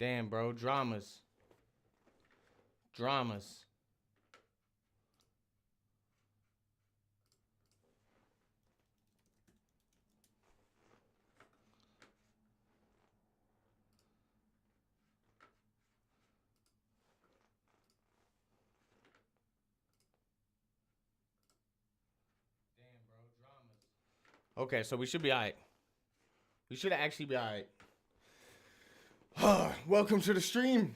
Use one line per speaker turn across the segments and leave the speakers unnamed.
Damn, bro. Dramas. Dramas. Damn, bro. Dramas. Okay, so we should be alright. We should actually be alright. Welcome to the stream.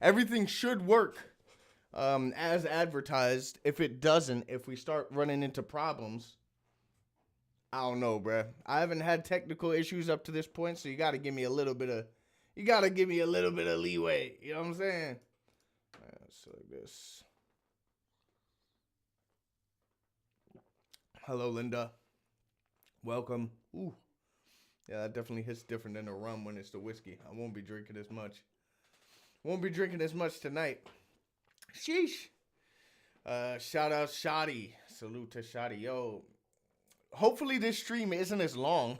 Everything should work as advertised. If it doesn't, if we start running into problems, I don't know, bruh. I haven't had technical issues up to this point, so you got to give me a little bit of, leeway. You know what I'm saying? So like this. Hello, Linda. Welcome. Ooh. Yeah, that definitely hits different than the rum when it's the whiskey. I won't be drinking as much. Won't be drinking as much tonight. Sheesh. Shout out Shoddy. Salute to Shoddy. Yo, hopefully this stream isn't as long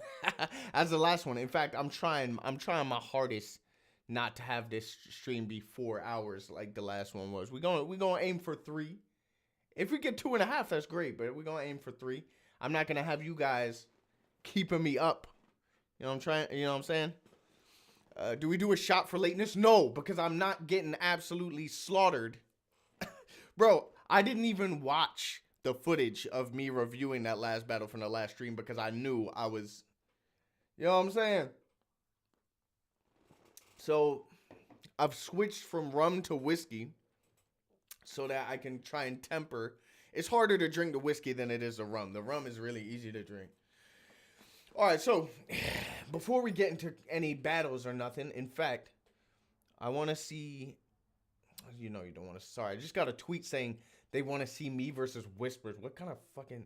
as the last one. In fact, I'm trying my hardest not to have this stream be 4 hours like the last one was. We're gonna aim for 3. If we get 2.5, that's great, but we're gonna aim for 3. I'm not gonna have you guys keeping me up. You know what I'm trying? You know what I'm saying? Do we do a shot for lateness? No, because I'm not getting absolutely slaughtered. Bro, I didn't even watch the footage of me reviewing that last battle from the last stream because I knew I was, you know what I'm saying? So I've switched from rum to whiskey so that I can try and temper. It's harder to drink the whiskey than it is the rum. The rum is really easy to drink. All right, so before we get into any battles or nothing, in fact, I want to see, you know you don't want to, sorry, I just got a tweet saying they want to see me versus Whispers. What kind of fucking,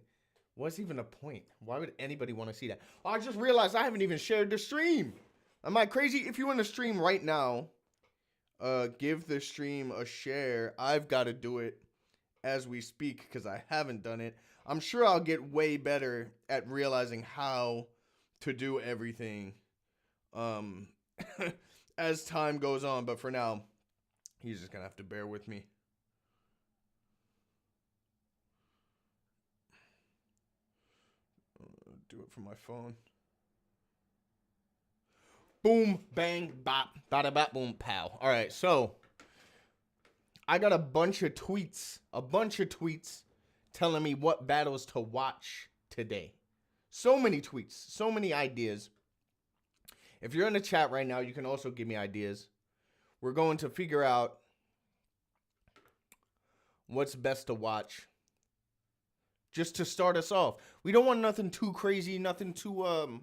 what's even the point? Why would anybody want to see that? Oh, I just realized I haven't even shared the stream. Am I crazy? If you're in the stream right now, give the stream a share. I've got to do it as we speak because I haven't done it. I'm sure I'll get way better at realizing how to do everything as time goes on, but for now, he's just gonna have to bear with me. Do it from my phone. Boom, bang, bop, bada bop, boom, pow. All right, so I got a bunch of tweets telling me what battles to watch today. So many tweets, so many ideas. If you're in the chat right now, you can also give me ideas. We're going to figure out what's best to watch just to start us off. We don't want nothing too crazy, nothing too, you know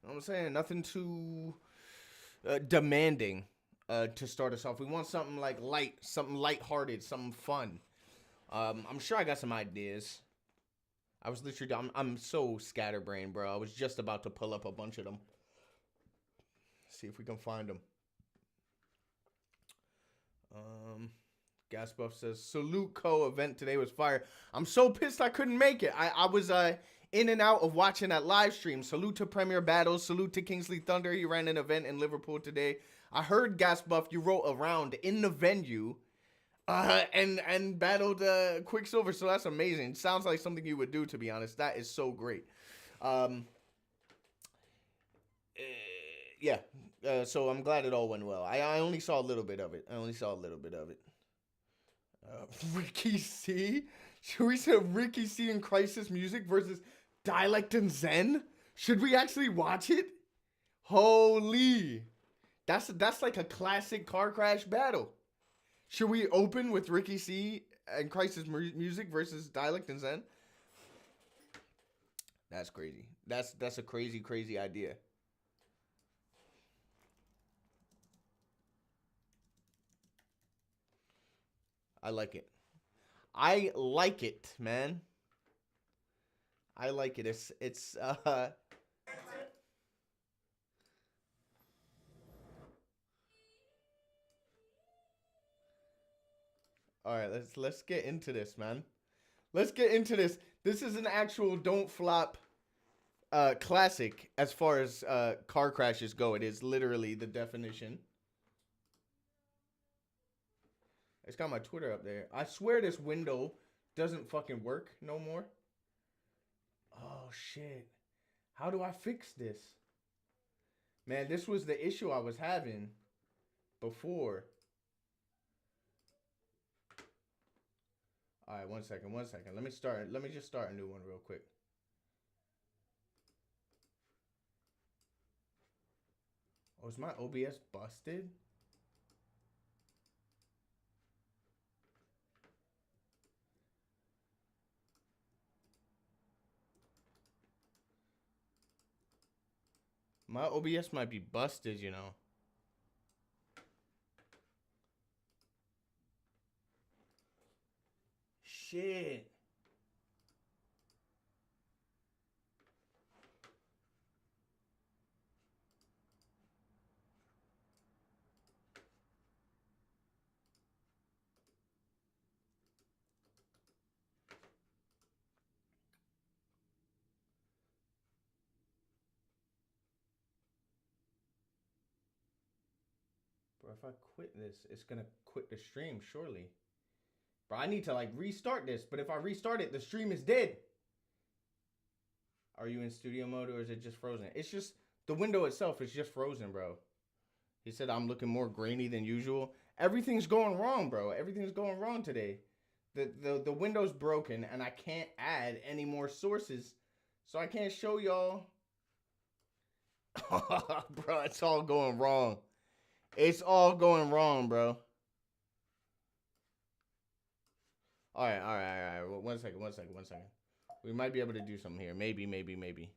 what I'm saying? Nothing too demanding to start us off. We want something like light, something lighthearted, something fun. I'm sure I got some ideas. I was literally, I'm so scatterbrained, bro. I was just about to pull up a bunch of them. See if we can find them. Gas Buff says, salute event today was fire. I'm so pissed I couldn't make it. I was in and out of watching that live stream. Salute to Premier Battles. Salute to Kingsley Thunder. He ran an event in Liverpool today. I heard Gas Buff, you wrote around in the venue. And battled Quicksilver, so that's amazing. Sounds like something you would do, to be honest. That is so great. Yeah. So I'm glad it all went well. I only saw a little bit of it. Ricky C? Should we say Ricky C and Crisis Music versus Dialect and Zen? Should we actually watch it? Holy. That's like a classic car crash battle. Should we open with Ricky C and Crisis Music versus Dialect and Zen? That's crazy. That's a crazy, crazy idea. I like it. I like it, man. I like it. It's all right, let's get into this, man. Let's get into this. This is an actual don't flop classic as far as car crashes go. It is literally the definition. It's got my Twitter up there. I swear this window doesn't fucking work no more. Oh, shit. How do I fix this? Man, this was the issue I was having before. All right, one second. Let me just start a new one real quick. Oh, is my OBS busted? My OBS might be busted, you know. Shit. Bro, if I quit this, it's gonna quit the stream, surely. Bro, I need to, like, restart this. But if I restart it, the stream is dead. Are you in studio mode or is it just frozen? It's just, the window itself is just frozen, bro. He said I'm looking more grainy than usual. Everything's going wrong, bro. Everything's going wrong today. The window's broken, and I can't add any more sources. So I can't show y'all. Bro, it's all going wrong. It's all going wrong, bro. All right. One second. We might be able to do something here. Maybe.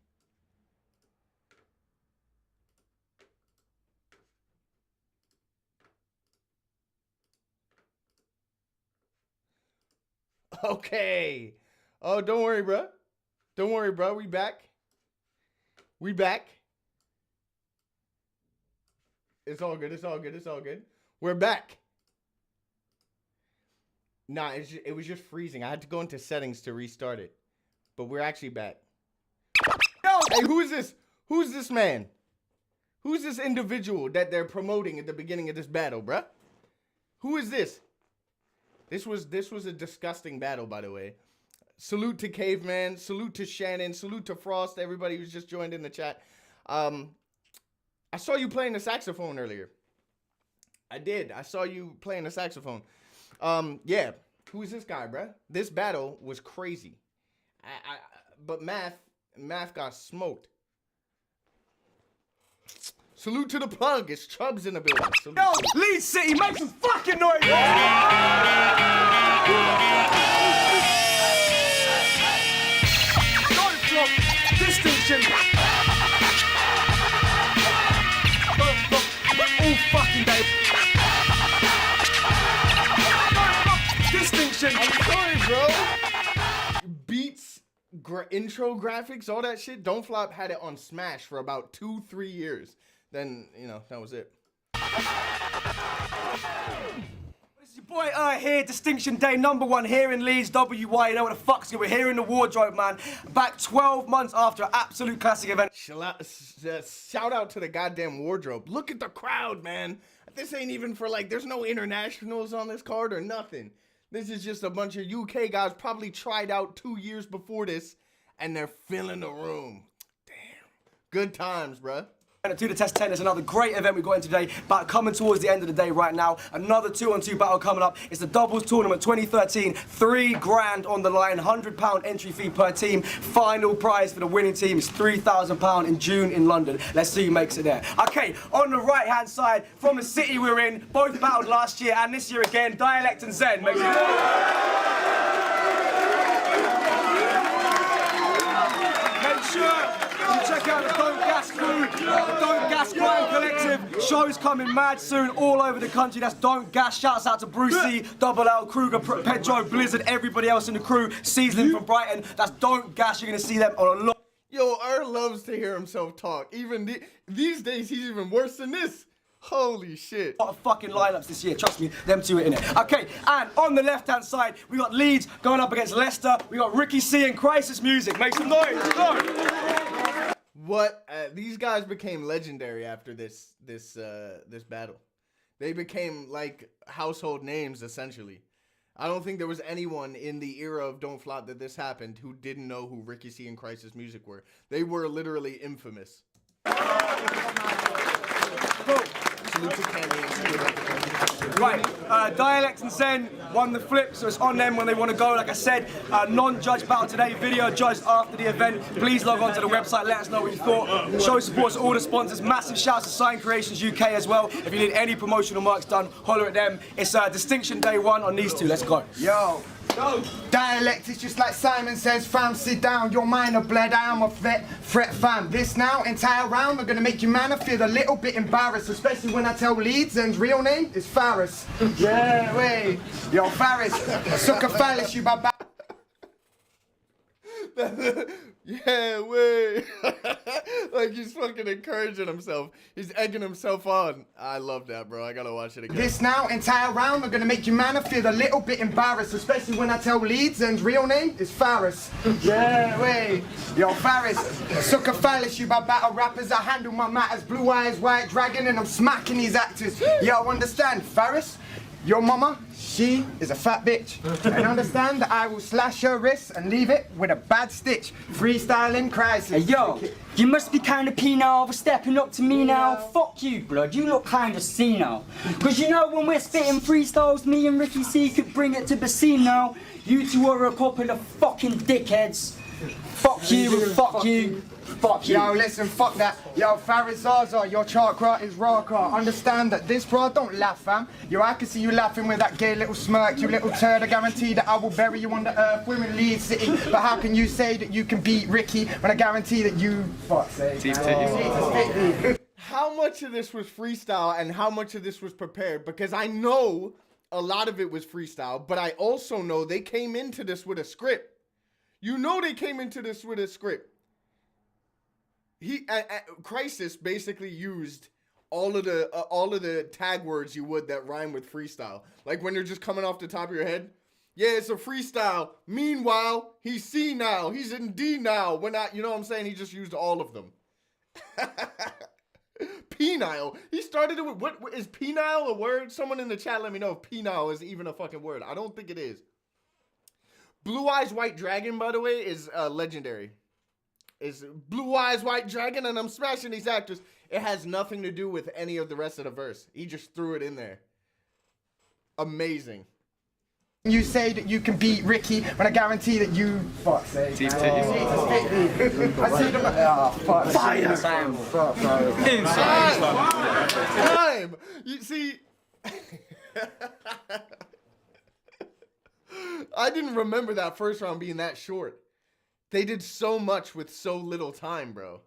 Okay. Oh, don't worry, bro. We back. It's all good. We're back. Nah, it was just freezing. I had to go into settings to restart it. But we're actually back. Yo! Hey, who is this? Who's this man? Who's this individual that they're promoting at the beginning of this battle, bruh? Who is this? This was a disgusting battle, by the way. Salute to Caveman. Salute to Shannon. Salute to Frost. Everybody who's just joined in the chat. I saw you playing the saxophone earlier. I did. I saw you playing the saxophone. Yeah. Who is this guy, bruh? This battle was crazy. But math got smoked. Salute to the plug. It's Chubbs in the building. Salute.
Yo, Leeds City, make some fucking noise! Going from distinction. All fucking day. Distinction.
I'm sorry, bro. Beats, intro graphics, all that shit. Don't Flop had it on Smash for about 2-3 years. Then, that was it.
This is your boy here, Distinction Day #1 here in Leeds, WY. You know what the fuck's good? We're here in the wardrobe, man. Back 12 months after an absolute classic event.
Shout out to the goddamn wardrobe. Look at the crowd, man. This ain't even for, there's no internationals on this card or nothing. This is just a bunch of UK guys probably tried out 2 years before this, and they're filling the room. Damn. Good times, bruh.
To the Test 10 is another great event we got in today, but coming towards the end of the day right now, another 2-on-2 battle coming up. It's the doubles tournament 2013, £3 on the line, £100 entry fee per team. Final prize for the winning team is £3,000 in June in London. Let's see who makes it there. Okay, on the right hand side, from the city we're in, both battled last year and this year again, Dialect and Zen. Make sure you check out the Don't Gas crew, the Don't Gas Crime Collective. Shows coming mad soon all over the country. That's Don't Gas. Shouts out to Brucey, Double L, Kruger, Pedro, Blizzard, everybody else in the crew. Seasoning from Brighton. That's Don't Gas. You're going to see them on a lot.
Yo, Earl loves to hear himself talk. Even these days, he's even worse than this. Holy shit.
A lot of fucking lineups this year, trust me, them two are in it. Okay, and on the left-hand side, we got Leeds going up against Leicester. We got Ricky C and Crisis Music. Make some noise.
What? These guys became legendary after this battle. They became like household names essentially. I don't think there was anyone in the era of Don't Flop that this happened who didn't know who Ricky C and Crisis Music were. They were literally infamous.
Right, Dialect and Zen won the flip, so it's on them when they want to go. Like I said, non-judge battle today, video judged after the event. Please log on to the website, let us know what you thought. Show support to all the sponsors. Massive shouts to Sign Creations UK as well. If you need any promotional marks done, holler at them. It's Distinction Day 1 on these two. Let's go.
Yo. Go. Dialect is just like Simon says, fam, sit down, your mind are bled, I am a threat fam. This now, entire round, we're gonna make you man feel a little bit embarrassed, especially when I tell Leeds and real name is Faris. Yeah, wait. Yo, Faris, sucker phallus, you baba.
Yeah, wait. Like he's fucking encouraging himself. He's egging himself on. I love that, bro. I gotta watch it again.
This now, entire round, we're gonna make you man feel a little bit embarrassed, especially when I tell Leeds and real name is Faris. Yeah, wait. Yo, Faris, sucker phallus, you by battle rappers. I handle my matters. Blue eyes, white dragon, and I'm smacking these actors. Yo, understand, Faris? Your mama, she is a fat bitch. And understand that I will slash her wrists and leave it with a bad stitch. Freestyling Crisis.
Hey, yo, you must be kind of penile for stepping up to me now. Fuck you, blood, you look kind of senile. Cause you know when we're spitting freestyles, me and Ricky C could bring it to the scene now. You two are a couple of fucking dickheads. Fuck you and fuck you. Fuck you.
Yo, listen, fuck that. Yo, Faris Zaza, your chakra is rocker. Understand that this, bro, don't laugh, fam. Yo, I can see you laughing with that gay little smirk, you little turd. I guarantee that I will bury you on the earth. We're in Leeds City. But how can you say that you can beat Ricky when I guarantee that you... Fuck's sake.
How much of this was freestyle and how much of this was prepared? Because I know a lot of it was freestyle, but I also know they came into this with a script. You know they came into this with a script. Crisis basically used all of the tag words you would that rhyme with freestyle. Like when you're just coming off the top of your head. Yeah, it's a freestyle. Meanwhile, he's C now. He's in D now. You know what I'm saying? He just used all of them. Penile. He started it with, what is penile a word? Someone in the chat let me know if penile is even a fucking word. I don't think it is. Blue Eyes White Dragon, by the way, is legendary. Is Blue Eyes White Dragon and I'm smashing these actors. It has nothing to do with any of the rest of the verse. He just threw it in there. Amazing.
You say that you can beat Ricky when I guarantee that you... Fuck's sake. I see them... Oh, fuck.
Fire!
Time! You see... I didn't remember that first round being that short. They did so much with so little time, bro.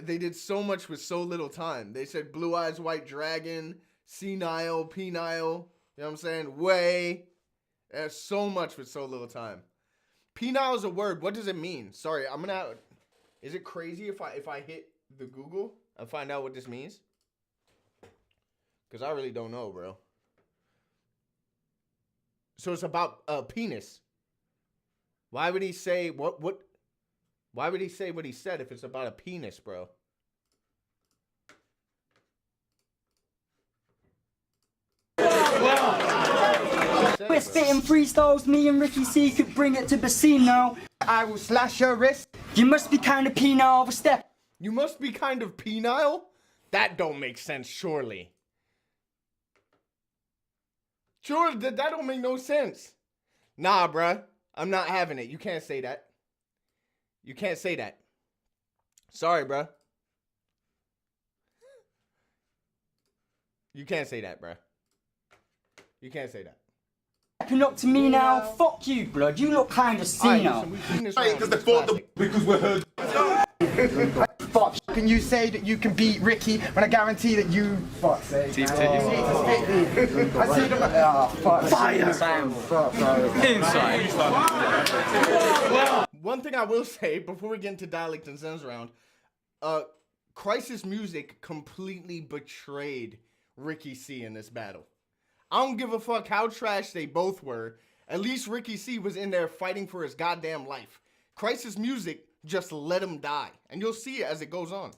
They did so much with so little time. They said Blue Eyes White Dragon, senile, penile, you know what I'm saying? Way. There's so much with so little time. Penile is a word. What does it mean? Sorry, I'm gonna... Is it crazy if I hit the Google and find out what this means? Because I really don't know, bro. So it's about penis. Why would he say what? Why would he say what he said if it's about a penis, bro?
We're spitting freestyles, me and Ricky C could bring it to the scene now.
I will slash your wrist.
You must be kind of penile for step.
You must be kind of penile? That don't make sense, surely. Sure, that don't make no sense. Nah, bruh. I'm not having it. You can't say that. You can't say that. Sorry, bruh. You can't say that, bruh. You can't say that.
Stepping up to me now. Fuck you, blood. You look kind of senile.
Because we're heard. Fuck. Can you say that you can beat Ricky when I guarantee that you... Fuck's sake. I see them... Oh, fuck.
Fire!
One thing I will say before we get into Dialect and Zen's round, Crisis Music completely betrayed Ricky C in this battle. I don't give a fuck how trash they both were. At least Ricky C was in there fighting for his goddamn life. Crisis Music just let him die. And you'll see it as it goes on.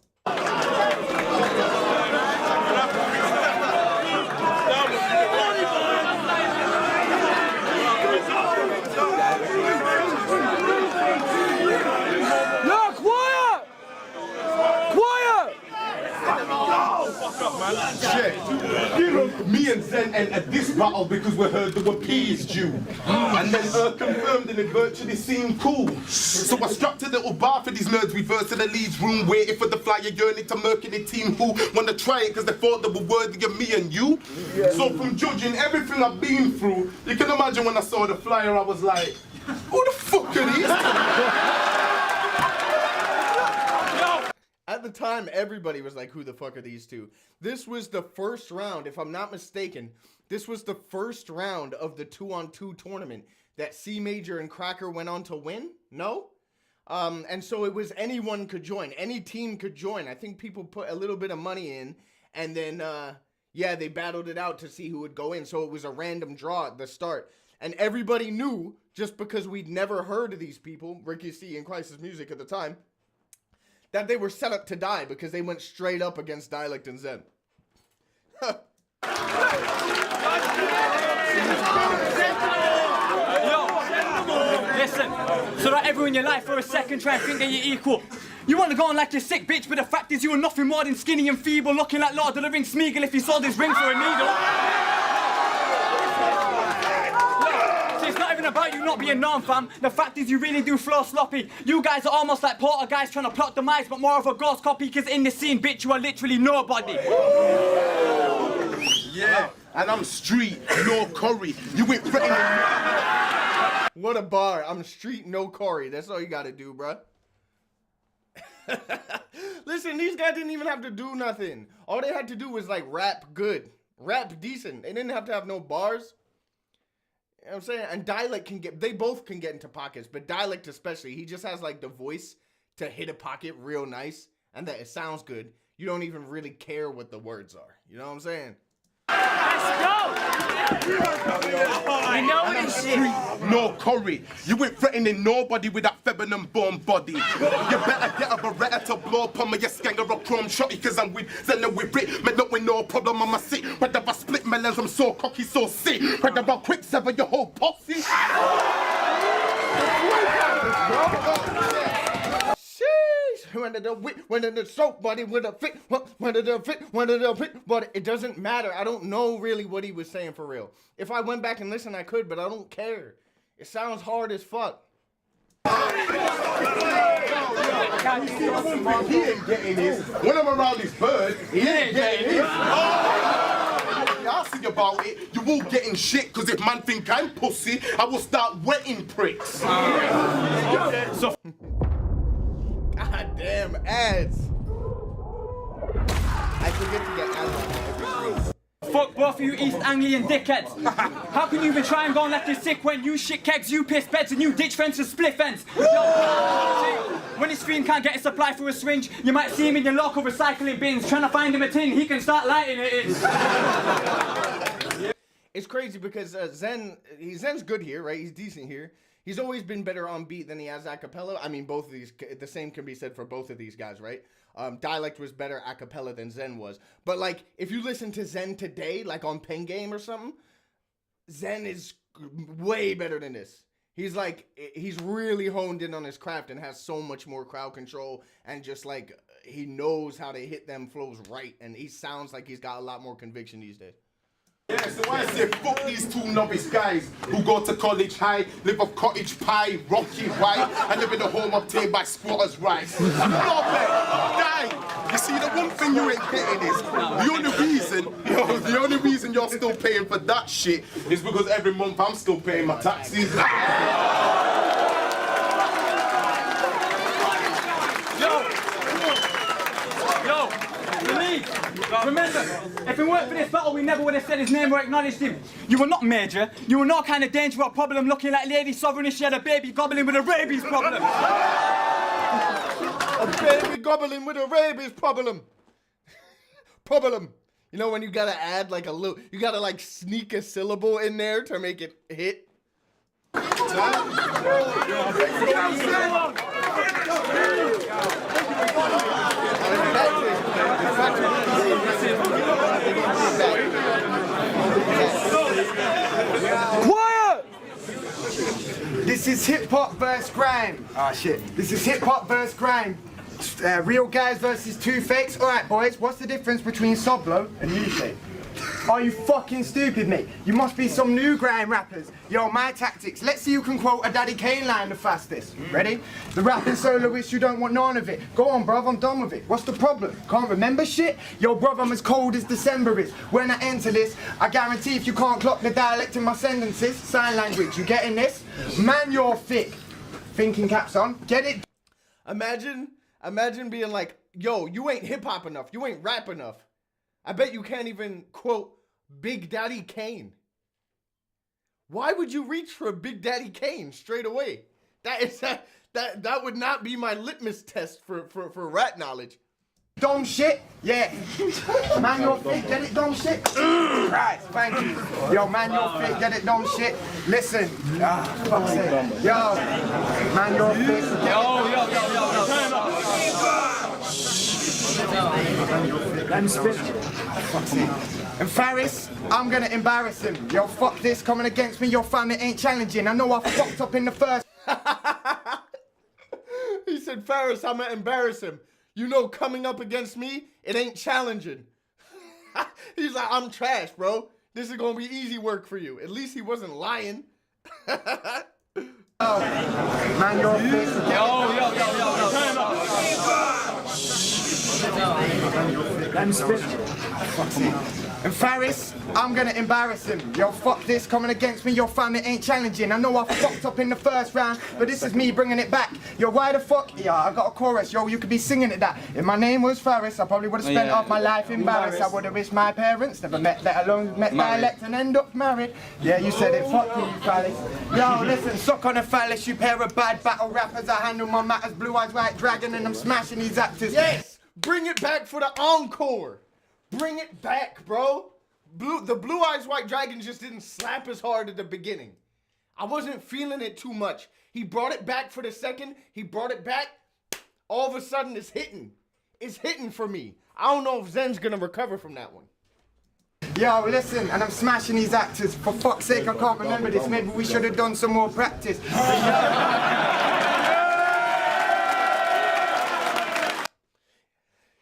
man.
Yeah. You know, me and Zen entered this battle because we heard there were peas due. And then confirmed and it virtually seemed cool. So I strapped a little bar for these nerds, reversed to the Leeds room, waiting for the flyer, yearning to murk in the team who wanna try it because they thought they were worthy of me and you. So from judging everything I've been through, you can imagine when I saw the flyer, I was like, who the fuck are these?
At the time, everybody was like, who the fuck are these two? This was the first round, if I'm not mistaken, this was the first round of the 2-on-2 tournament that C Major and Cracker went on to win? No? And so it was anyone could join. Any team could join. I think people put a little bit of money in, and then, yeah, they battled it out to see who would go in. So it was a random draw at the start. And everybody knew, just because we'd never heard of these people, Ricky C and Crisis Music at the time, that they were set up to die because they went straight up against Dialect and Zen.
Listen, so that everyone in your life for a second try and think that you're equal. You want to go on like you're sick, bitch, but the fact is you are nothing more than skinny and feeble, looking like Lord of the Rings Smeagol if he sold his ring for a needle. So it's not even about you not being known, fam. The fact is you really do flow sloppy. You guys are almost like Porter guys trying to plot demise, but more of a ghost copy, because in the scene, bitch, you are literally nobody.
Yeah, and I'm street, no curry. You ain't threatening me.
What a bar. I'm street, no Corey. That's all you gotta do, bruh. Listen, these guys didn't even have to do nothing. All they had to do was like rap good. Rap decent. They didn't have to have no bars. You know what I'm saying? And Dialect can get, they both can get into pockets, but Dialect especially, he just has like the voice to hit a pocket real nice and that it sounds good. You don't even really care what the words are. You know what I'm saying?
Let's go! I know this shit.
No curry. You ain't threatening nobody with that feminine born body. You better get a beretta to blow up on my scanger or chrome shotty, cause I'm with Zen and with Brit. Man, not with no problem on my seat. But if I split my lens, I'm so cocky, so sick. But if I quick sever your whole posse.
When did the whip, when did the soap buddy with a fit, when did the fit, when did the fit, but it doesn't matter. I don't know really what he was saying for real. If I went back and listened, I could, but I don't care. It sounds hard as fuck.
He ain't getting this. When I'm around this bird, he ain't getting this. I'll see about it. You all getting shit, cause if man think I'm pussy, I will start wetting pricks.
So God damn ads. I forget to get ads on every stream.
Fuck both of you East Anglian dickheads. How can you even try and go on like you're sick when you shit kegs, you piss beds, and you ditch fences, split fence? Yo, see, when his stream can't get a supply for a syringe, you might see him in your local recycling bins trying to find him a tin. He can start lighting it in.
It's crazy because Zen's good here, right? He's decent here. He's always been better on beat than he has a cappella. I mean, both of these, the same can be said for both of these guys, right? Dialect was better a cappella than Zen was. But, like, if you listen to Zen today, like on Pen Game or something, Zen is way better than this. He's, like, he's really honed in on his craft and has so much more crowd control and just, like, he knows how to hit them flows right. And he sounds like he's got a lot more conviction these days.
Yeah, so I say fuck these two novice guys who go to college high, live off cottage pie, rocky white, and live in a home obtained by squatters' rights. No, man, you see, the one thing you ain't getting is the only reason you're still paying for that shit is because every month I'm still paying my taxes.
Remember, if it weren't for this battle, we never would have said his name or acknowledged him. You were not major. You were not kind of danger or problem looking like Lady Sovereign if she had a baby gobbling with a rabies problem.
A baby gobbling with a rabies problem. Problem. You know when you gotta add like a little, you gotta like sneak a syllable in there to make it hit.
Quiet! This is hip hop versus grime. Ah shit. This is hip hop versus grime. Real guys versus two fakes. Alright boys, what's the difference between Soblo and New Shape? Are you fucking stupid, mate? You must be some new grime rappers. Yo, my tactics. Let's see who can quote a Daddy Kane line the fastest. Ready? The rapping soloist, you don't want none of it. Go on, bruv, I'm done with it. What's the problem? Can't remember shit? Yo, bruv, I'm as cold as December is. When I enter this, I guarantee if you can't clock the dialect in my sentences, sign language, you getting this? Man, you're thick. Thinking caps on. Get it?
Imagine being like, yo, you ain't hip hop enough. You ain't rap enough. I bet you can't even quote Big Daddy Kane. Why would you reach for Big Daddy Kane straight away? That would not be my litmus test for rap knowledge.
Dumb shit? Yeah. Man, you're fit, get it, dumb shit? Right, thank you. Yo, man, you're fit, get it, dumb shit? Listen. Fuck's sake. Yo, man, you're fit, Let me spit. And Faris, I'm gonna embarrass him. Yo, fuck this, coming against me, your family ain't challenging. I know I fucked up in the first.
He said, Faris, I'm gonna embarrass him. You know, coming up against me, it ain't challenging. He's like, I'm trash, bro. This is gonna be easy work for you. At least he wasn't lying.
Oh, man, you're fit. Let me spit. And Faris, I'm gonna embarrass him. Yo, fuck this, coming against me, your family ain't challenging. I know I fucked up in the first round, but this is me bringing it back. Yo, why the fuck? Yeah, I got a chorus. Yo, you could be singing it that. If my name was Faris, I probably would have spent half my life embarrassed. I would have wished my parents never met, let alone met dialect and end up married. Yeah, you said it. Fuck you, Faris. Yo, listen, suck on a phallus, you pair of bad battle rappers. I handle my matters, blue eyes white dragon, and I'm smashing these actors.
Yes! Bring it back for the encore. Bring it back, bro. The Blue Eyes White Dragon just didn't slap as hard at the beginning. I wasn't feeling it too much. He brought it back for the second. He brought it back. All of a sudden, it's hitting. It's hitting for me. I don't know if Zen's gonna recover from that one.
Yo, listen, and I'm smashing these actors. For fuck's sake, I can't remember this. Maybe we should have done some more practice.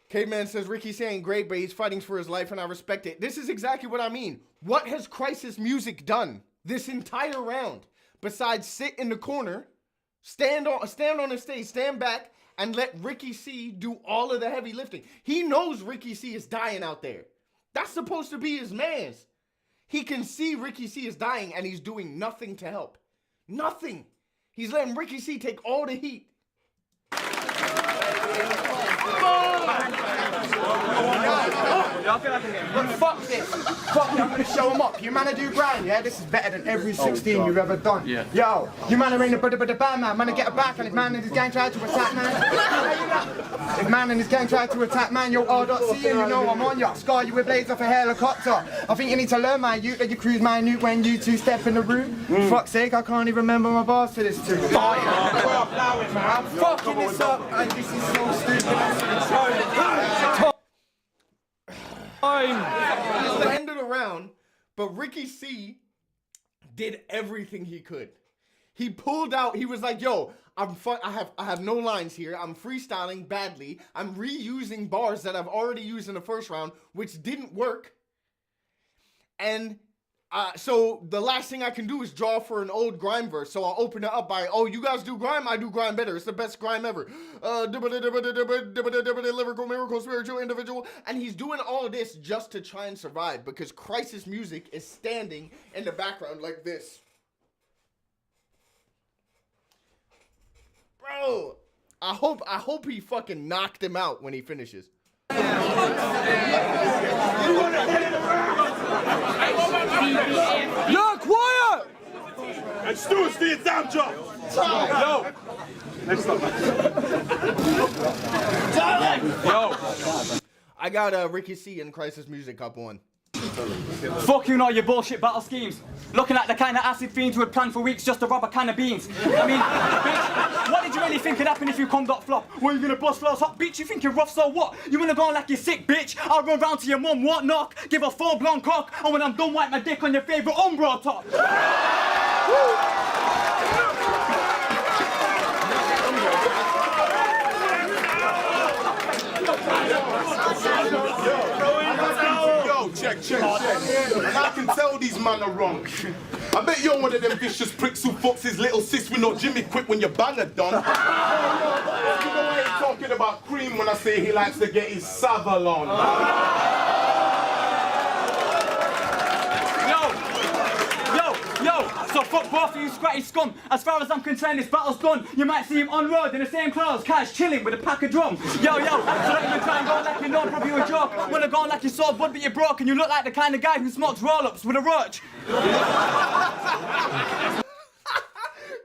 Caveman says, Ricky C ain't great, but he's fighting for his life, and I respect it. This is exactly what I mean. What has Crisis Music done this entire round besides sit in the corner, stand on the stage, stand back, and let Ricky C do all of the heavy lifting? He knows Ricky C is dying out there. That's supposed to be his man's. He can see Ricky C is dying, and he's doing nothing to help. Nothing. He's letting Ricky C take all the heat.
But fuck this. Fuck it, I'm gonna show them up. You man do grind, yeah? This is better than every 16 you've ever done. Yeah. Yo, you man ain't a bad man. Man get a back and his man and his gang try to attack man. If man and his gang try to attack man, yo R.C and you know I'm on ya. Scar you with blades off a helicopter. I think you need to learn my youth that you cruise minute when you two step in the room. Fuck's sake, I can't even remember my bars to this tune. I'm fucking this up. And this is so stupid.
It's the end of the round, but Ricky C did everything he could. He pulled out, he was like, yo, I have no lines here. I'm freestyling badly. I'm reusing bars that I've already used in the first round, which didn't work. And so the last thing I can do is draw for an old grime verse. So I'll open it up by, oh, you guys do grime? I do grime better. It's the best grime ever. Lyrical, miracle, spiritual, individual. And he's doing all of this just to try and survive because Crisis Music is standing in the background like this. Bro, I hope he fucking knocked him out when he finishes.
No, quiet!
And Stuart's do your damn job.
Yo! Let's stop.
Yo! I got Ricky C and Crisis Music up one.
Fuck you and all your bullshit battle schemes. Looking like the kind of acid fiends who had planned for weeks just to rob a can of beans. I mean, bitch, what did you really think would happen if you come dot flop? Were you gonna bust flows hot? Bitch, you think you're rough, so what? You wanna go like you're sick, bitch? I'll run round to your mum, what knock? Give a full-blown cock, and when I'm done, wipe my dick on your favourite Umbro top.
check. And I can tell these man are wrong. I bet you're one of them vicious pricks who fucks his little sis with no Jimmy quick when your banger done. You know I ain't talking about cream when I say he likes to get his Savalon.
Yo, so fuck both of you scratty scum. As far as I'm concerned, this battle's done. You might see him on road in the same clothes, cash chilling with a pack of drums. Yo, so don't even try and go like you know, probably a joke. Wanna go like you're so bud but you're broke and you look like the kind of guy who smokes roll-ups with a roach.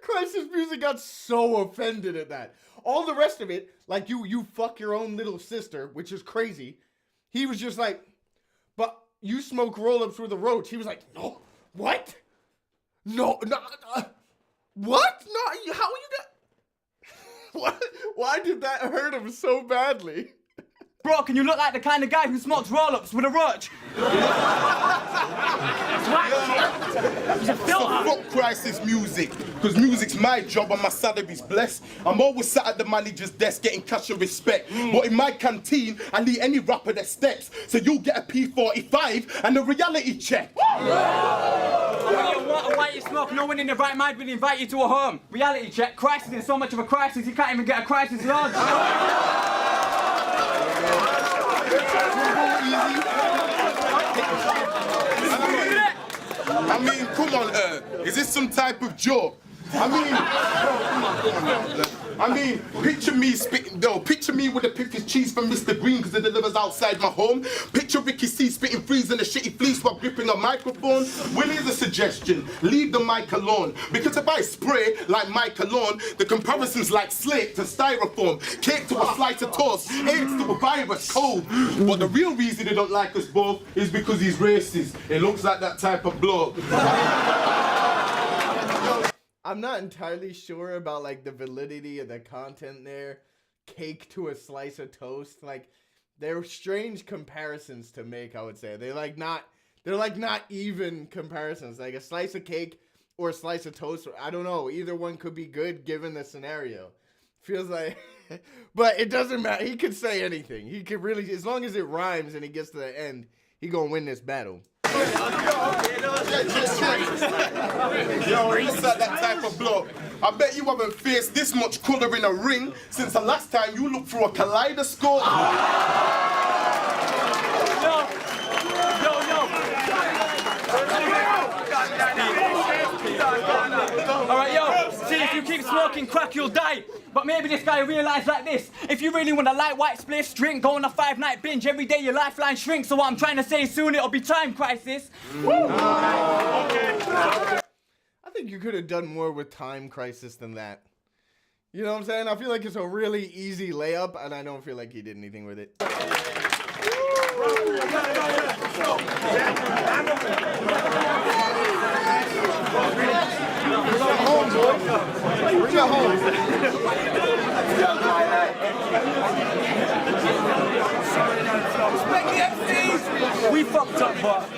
Crisis Music got so offended at that. All the rest of it, like you fuck your own little sister, which is crazy. He was just like, but you smoke roll-ups with a roach. He was like, no, what? No, what? No, how you got? What? Why did that hurt him so badly?
Broke and you look like the kind of guy who smokes roll-ups with a roach.
So fuck Crisis Music, because music's my job and my salary's blessed. I'm always sat at the manager's desk getting cash and respect. But in my canteen, I lead any rapper that steps. So you'll get a P45 and a reality check.
Why you smoke? No one in their right mind will invite you to a home. Reality check. Crisis is so much of a crisis, you can't even get a crisis lodge.
I mean, come on, is this some type of joke? I mean, picture me spitting, picture me with a picked cheese from Mr. Green because it delivers outside my home. Picture Ricky C spitting freeze in a shitty fleece while gripping a microphone. Well, here's a suggestion, leave the mic alone. Because if I spray like Mike alone, the comparison's like slate to styrofoam, cake to a slice of toast, AIDS to a virus, cold. But the real reason they don't like us both is because he's racist. It looks like that type of bloke.
I'm not entirely sure about like the validity of the content there. Cake to a slice of toast, like they're strange comparisons to make. I would say they're like not even comparisons. Like a slice of cake or a slice of toast. I don't know. Either one could be good given the scenario. Feels like, but it doesn't matter. He could say anything. He could really, as long as it rhymes and he gets to the end, he gonna win this battle.
Yo, he's like that type of bloke. I bet you haven't faced this much colour in a ring since the last time you looked through a kaleidoscope.
Alright, yo, see, if you keep smoking crack, you'll die. But maybe this guy realised like this. If you really want a light white spliff, drink, go on a 5-night binge, every day your lifeline shrinks. So what I'm trying to say is soon it'll be time, Crisis.
I think you could have done more with Time Crisis than that. You know what I'm saying? I feel like it's a really easy layup, and I don't feel like he did anything with it. Bring it home.
We fucked up, but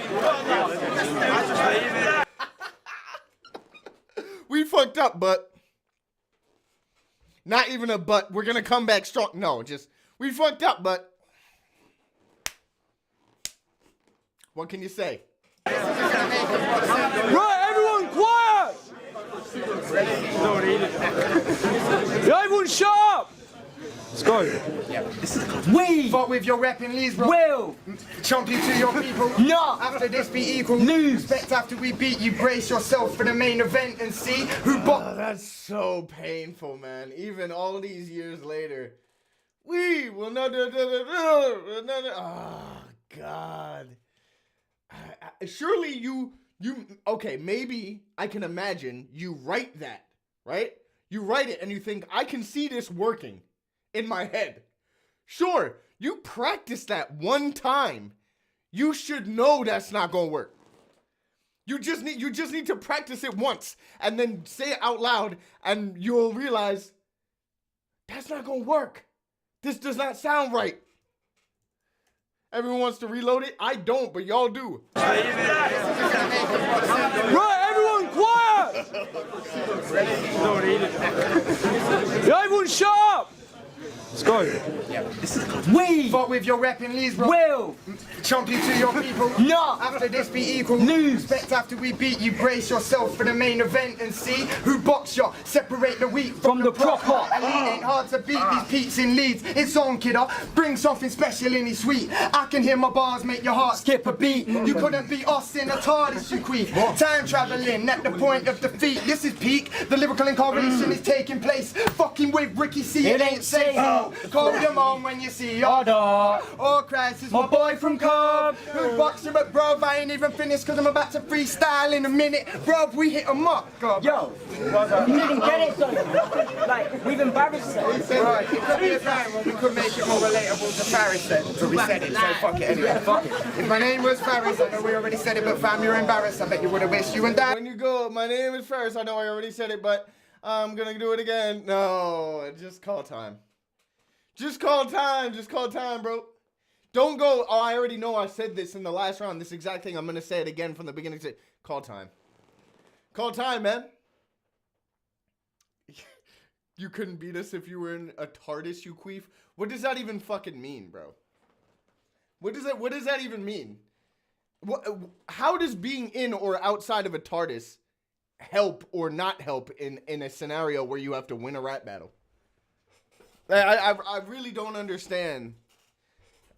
we fucked up, but not even a but. We're gonna come back strong. No, just we fucked up, but what can you say?
right, everyone, quiet! Yeah, everyone, shut up! Let's go.
We fought with your repping Leeds, bro.
Will
Chomp you to your people.
not
After this be equal.
lose.
Respect after we beat you. Brace yourself for the main event and see who
Oh, that's so painful, man. Even all these years later, we will not. Oh God. Surely you. Okay, maybe I can imagine you write that, right? You write it and you think I can see this working in my head. Sure, you practice that one time. You should know that's not gonna work. You just need to practice it once and then say it out loud and you'll realize that's not gonna work. This does not sound right. Everyone wants to reload it? I don't, but y'all do.
Right, everyone, quiet! Yeah, everyone, shut up! Let's go.
We
Fuck with your repping leads, bro.
will
Chomp you to your people.
not
After this be equal.
lose.
Respect after we beat you. Brace yourself for the main event and see who box you. Separate the wheat
From the proper.
Elite ain't hard to beat these peaks in leads. It's on, kidder. Bring something special in his sweet. I can hear my bars make your heart skip a beat. You couldn't beat us in a TARDIS, you queef. Time traveling at the point of defeat. This is peak. The lyrical incarnation is taking place. Fucking with Ricky C.
It ain't safe.
Call them on when you see your
Order.
Oh, Christ, is
My boy from Cobb.
who box you, but bruv, I ain't even finished cause I'm about to freestyle in a minute. Bruv, we hit 'em up. God.
Yo, you didn't get it though. Like, we've embarrassed them.
Right, it could be a time when we could make it more relatable to Faris then. So we said it, so fuck it anyway. Fuck it. If my name was Faris, I know we already said it, but fam, you're embarrassed. I bet you would have wished you and Dad.
When you go, my name is Ferris. I know I already said it, but I'm gonna do it again. No, just call time. Just call time. Just call time, bro. Don't go, oh, I already know I said this in the last round. This exact thing. I'm gonna say it again from the beginning. Say, call time. Call time, man. You couldn't beat us if you were in a TARDIS, you queef. What does that even fucking mean, bro? What does that even mean? How does being in or outside of a TARDIS help or not help in a scenario where you have to win a rap battle? I really don't understand.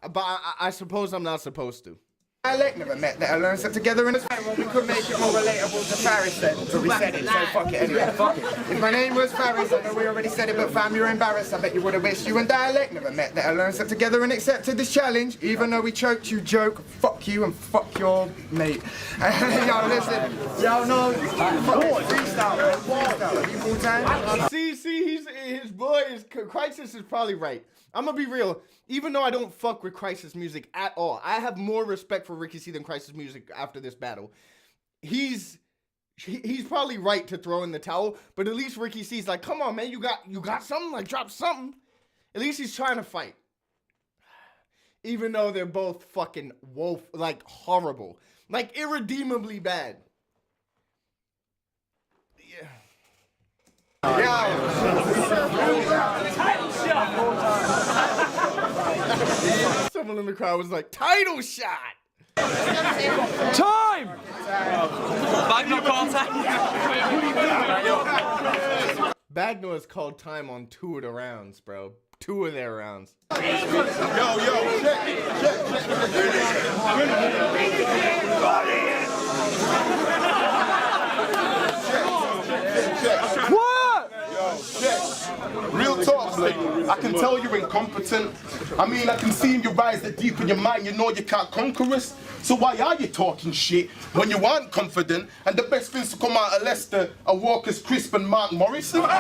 But I suppose I'm not supposed to.
Dialect never met, let alone sit together in a time when we could make it more relatable to Faris then. So we said it, so fuck it anyway. Fuck it. If my name was Faris, I know we already said it, but fam, you're embarrassed. I bet you would have wished you and Dialect never met, let alone sit together and accepted this challenge. Even though we choked you, joke, fuck you and fuck your mate. Yo, listen, y'all know, fuck it, freestyle, man, freestyle. Are you full time?
See, his boy is Crisis is probably right. I'm gonna be real. Even though I don't fuck with Crisis music at all, I have more respect for Ricky C than Crisis music after this battle. He's probably right to throw in the towel, but at least Ricky C's like, come on, man, you got something, like drop something. At least he's trying to fight. Even though they're both fucking like horrible, like irredeemably bad. Yeah. Someone in the crowd was like, title shot!
Time! Bagnor call time.
Bagnor has called time on 2 of the rounds, bro. 2 of their rounds.
Yo, check.
What?
Real talk, like, I can tell you're incompetent. I mean, I can see in your eyes that deep in your mind you know you can't conquer us. So why are you talking shit when you aren't confident? And the best things to come out of Leicester are Walker's Crisp and Mark Morrison. Check.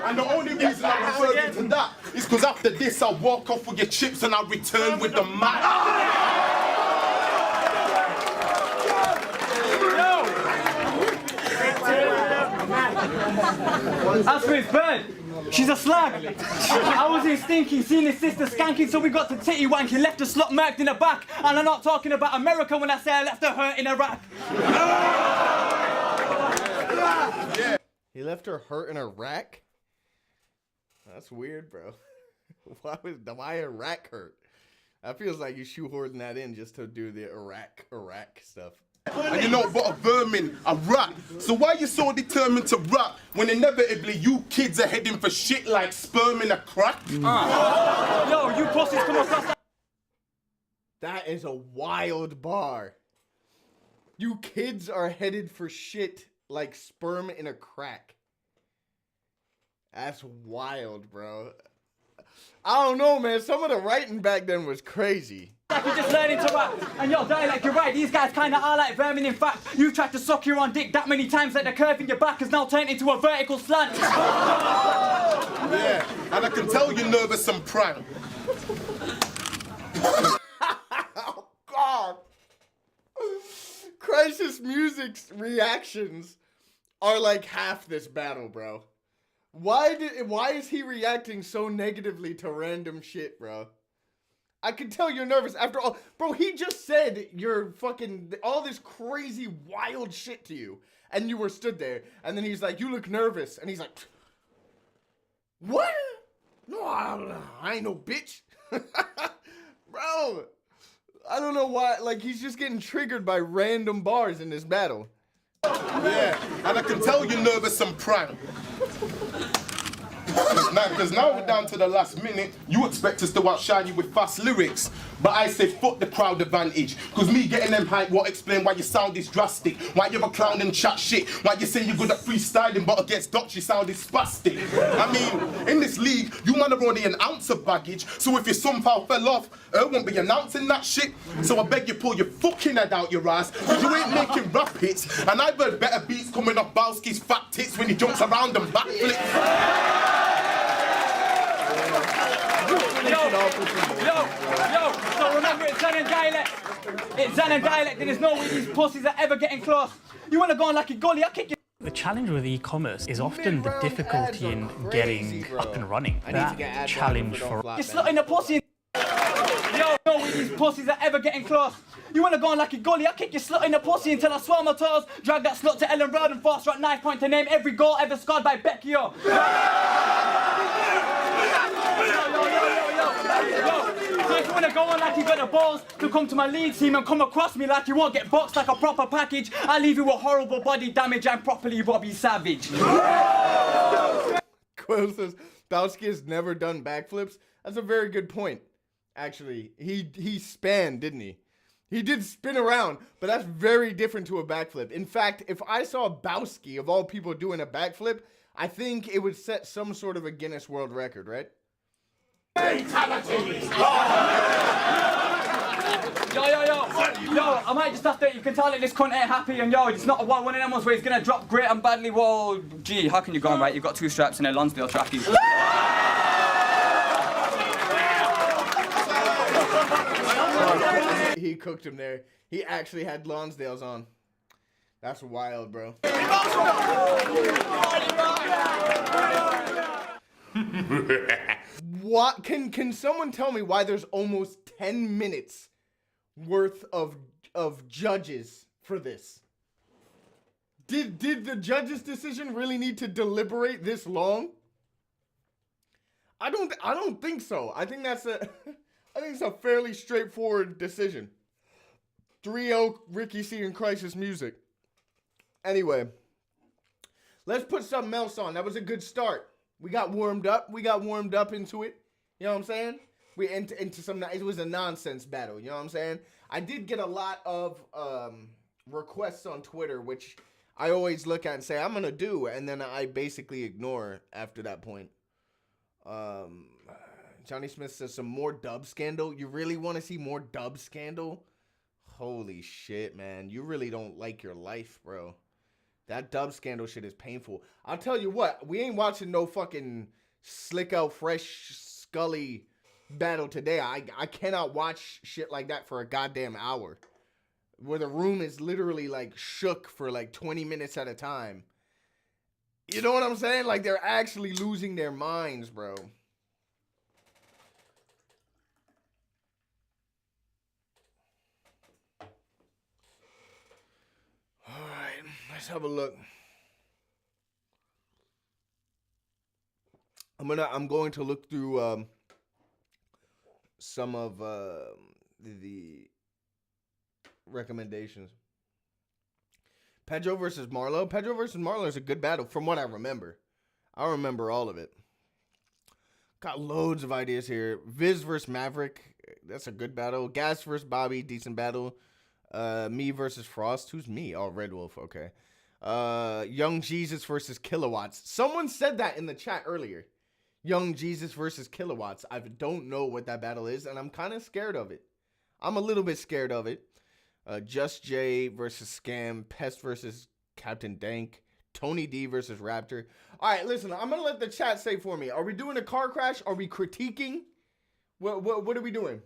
And the only reason I'm referring to that is because after this I'll walk off with your chips and I'll return with the mat.
As for his bird, she's a slag. I was in stinking, seen his sister skanking, so we got to titty wanking, left her slot marked in the back. And I'm not talking about America when I say I left her hurt in Iraq.
He left her hurt in Iraq? That's weird, bro. Why Iraq hurt? That feels like you shoehorning that in just to do the Iraq stuff.
And you know, but a vermin, a rat. So why you so determined to rap when inevitably you kids are heading for shit like sperm in a crack?
Yo, you pussies come across that.
That is a wild bar. You kids are headed for shit like sperm in a crack. That's wild, bro. I don't know, man. Some of the writing back then was crazy.
Like you're just learning to rap. And yo, Dialect, you're right. These guys kinda are like vermin. In fact, you've tried to suck your own dick that many times that the curve in your back has now turned into a vertical slant.
Yeah, and I can tell you're nervous and prank.
Oh, God. Crisis Music's reactions are like half this battle, bro. Why is he reacting so negatively to random shit, bro? I can tell you're nervous after all. Bro, he just said you're fucking all this crazy wild shit to you. And you were stood there. And then he's like, you look nervous. And he's like, what? No, I ain't no bitch. Bro, I don't know why. Like, he's just getting triggered by random bars in this battle.
Yeah, and I can tell you're nervous and prank. Because now we're down to the last minute, you expect us to outshine you with fast lyrics. But I say fuck the crowd advantage. Because me getting them hype won't explain why your sound is drastic. Why you're a clown and chat shit. Why you say you're good at freestyling but against Dutch you sound is spastic. I mean, in this league, you man are only an ounce of baggage. So if you somehow fell off, won't be announcing that shit. So I beg you pull your fucking head out your ass. Because you ain't making rap hits. And I've heard better beats coming off Bowski's fat tits when he jumps around and backflips.
So remember it's Zen and dialect. It's Zen and dialect and there's no way these pussies are ever getting close. You wanna go on like a gully, I'll kick you.
The challenge with e-commerce is often the difficulty in getting up and running. That challenge for...
You're slutting a pussy. Yo, no way these pussies are ever getting close. You wanna go on like a gully, I'll kick your slut in the pussy until I swell my toes. Drag that slut to Ellen Road and fast right knife point to name every goal ever scored by Becky. Yo, so if you wanna go on like you got the balls to come to my league team and come across me like you won't get boxed like a proper package, I'll leave you with horrible body damage and properly Robbie Savage.
Quill says, Bowski has never done backflips. That's a very good point. Actually, he spanned, didn't he? He did spin around, but that's very different to a backflip. In fact, if I saw Bowski, of all people, doing a backflip, I think it would set some sort of a Guinness World Record, right?
Yo, I might just have to, you can tell that this cunt ain't happy and yo, it's not one of them ones where he's gonna drop great and badly. Well, gee, how can you go on, right? You've got 2 straps and a Lonsdale trackie.
He cooked him there. He actually had Lonsdales on. That's wild, bro. What can someone tell me why there's almost 10 minutes worth of judges for this? Did the judge's decision really need to deliberate this long? I don't think so. I think it's a fairly straightforward decision. 3-0 Ricky C and Crisis Music. Anyway, let's put something else on. That was a good start. We got warmed up. We got warmed up into it. You know what I'm saying? We into some. It was a nonsense battle. You know what I'm saying? I did get a lot of requests on Twitter, which I always look at and say I'm gonna do, and then I basically ignore after that point. Johnny Smith says some more dub scandal. You really want to see more dub scandal? Holy shit, man. You really don't like your life, bro. That dub scandal shit is painful. I'll tell you what, we ain't watching no fucking Slick Out Fresh Scully battle today. I cannot watch shit like that for a goddamn hour. Where the room is literally like shook for like 20 minutes at a time. You know what I'm saying? Like they're actually losing their minds, bro. Alright, let's have a look. I'm going to look through some of the recommendations. Pedro versus Marlo. Pedro versus Marlo is a good battle from what I remember. I remember all of it. Got loads of ideas here. Viz versus Maverick. That's a good battle. Gas versus Bobby. Decent battle. Me versus Frost. Who's me? Oh, Red Wolf. Okay. Young Jesus versus Kilowatts. Someone said that in the chat earlier. Young Jesus versus Kilowatts. I don't know what that battle is, and I'm kind of scared of it. I'm a little bit scared of it. Just Jay versus Scam. Pest versus Captain Dank. Tony D versus Raptor. All right, listen, I'm going to let the chat say for me. Are we doing a car crash? Are we critiquing? What are we doing?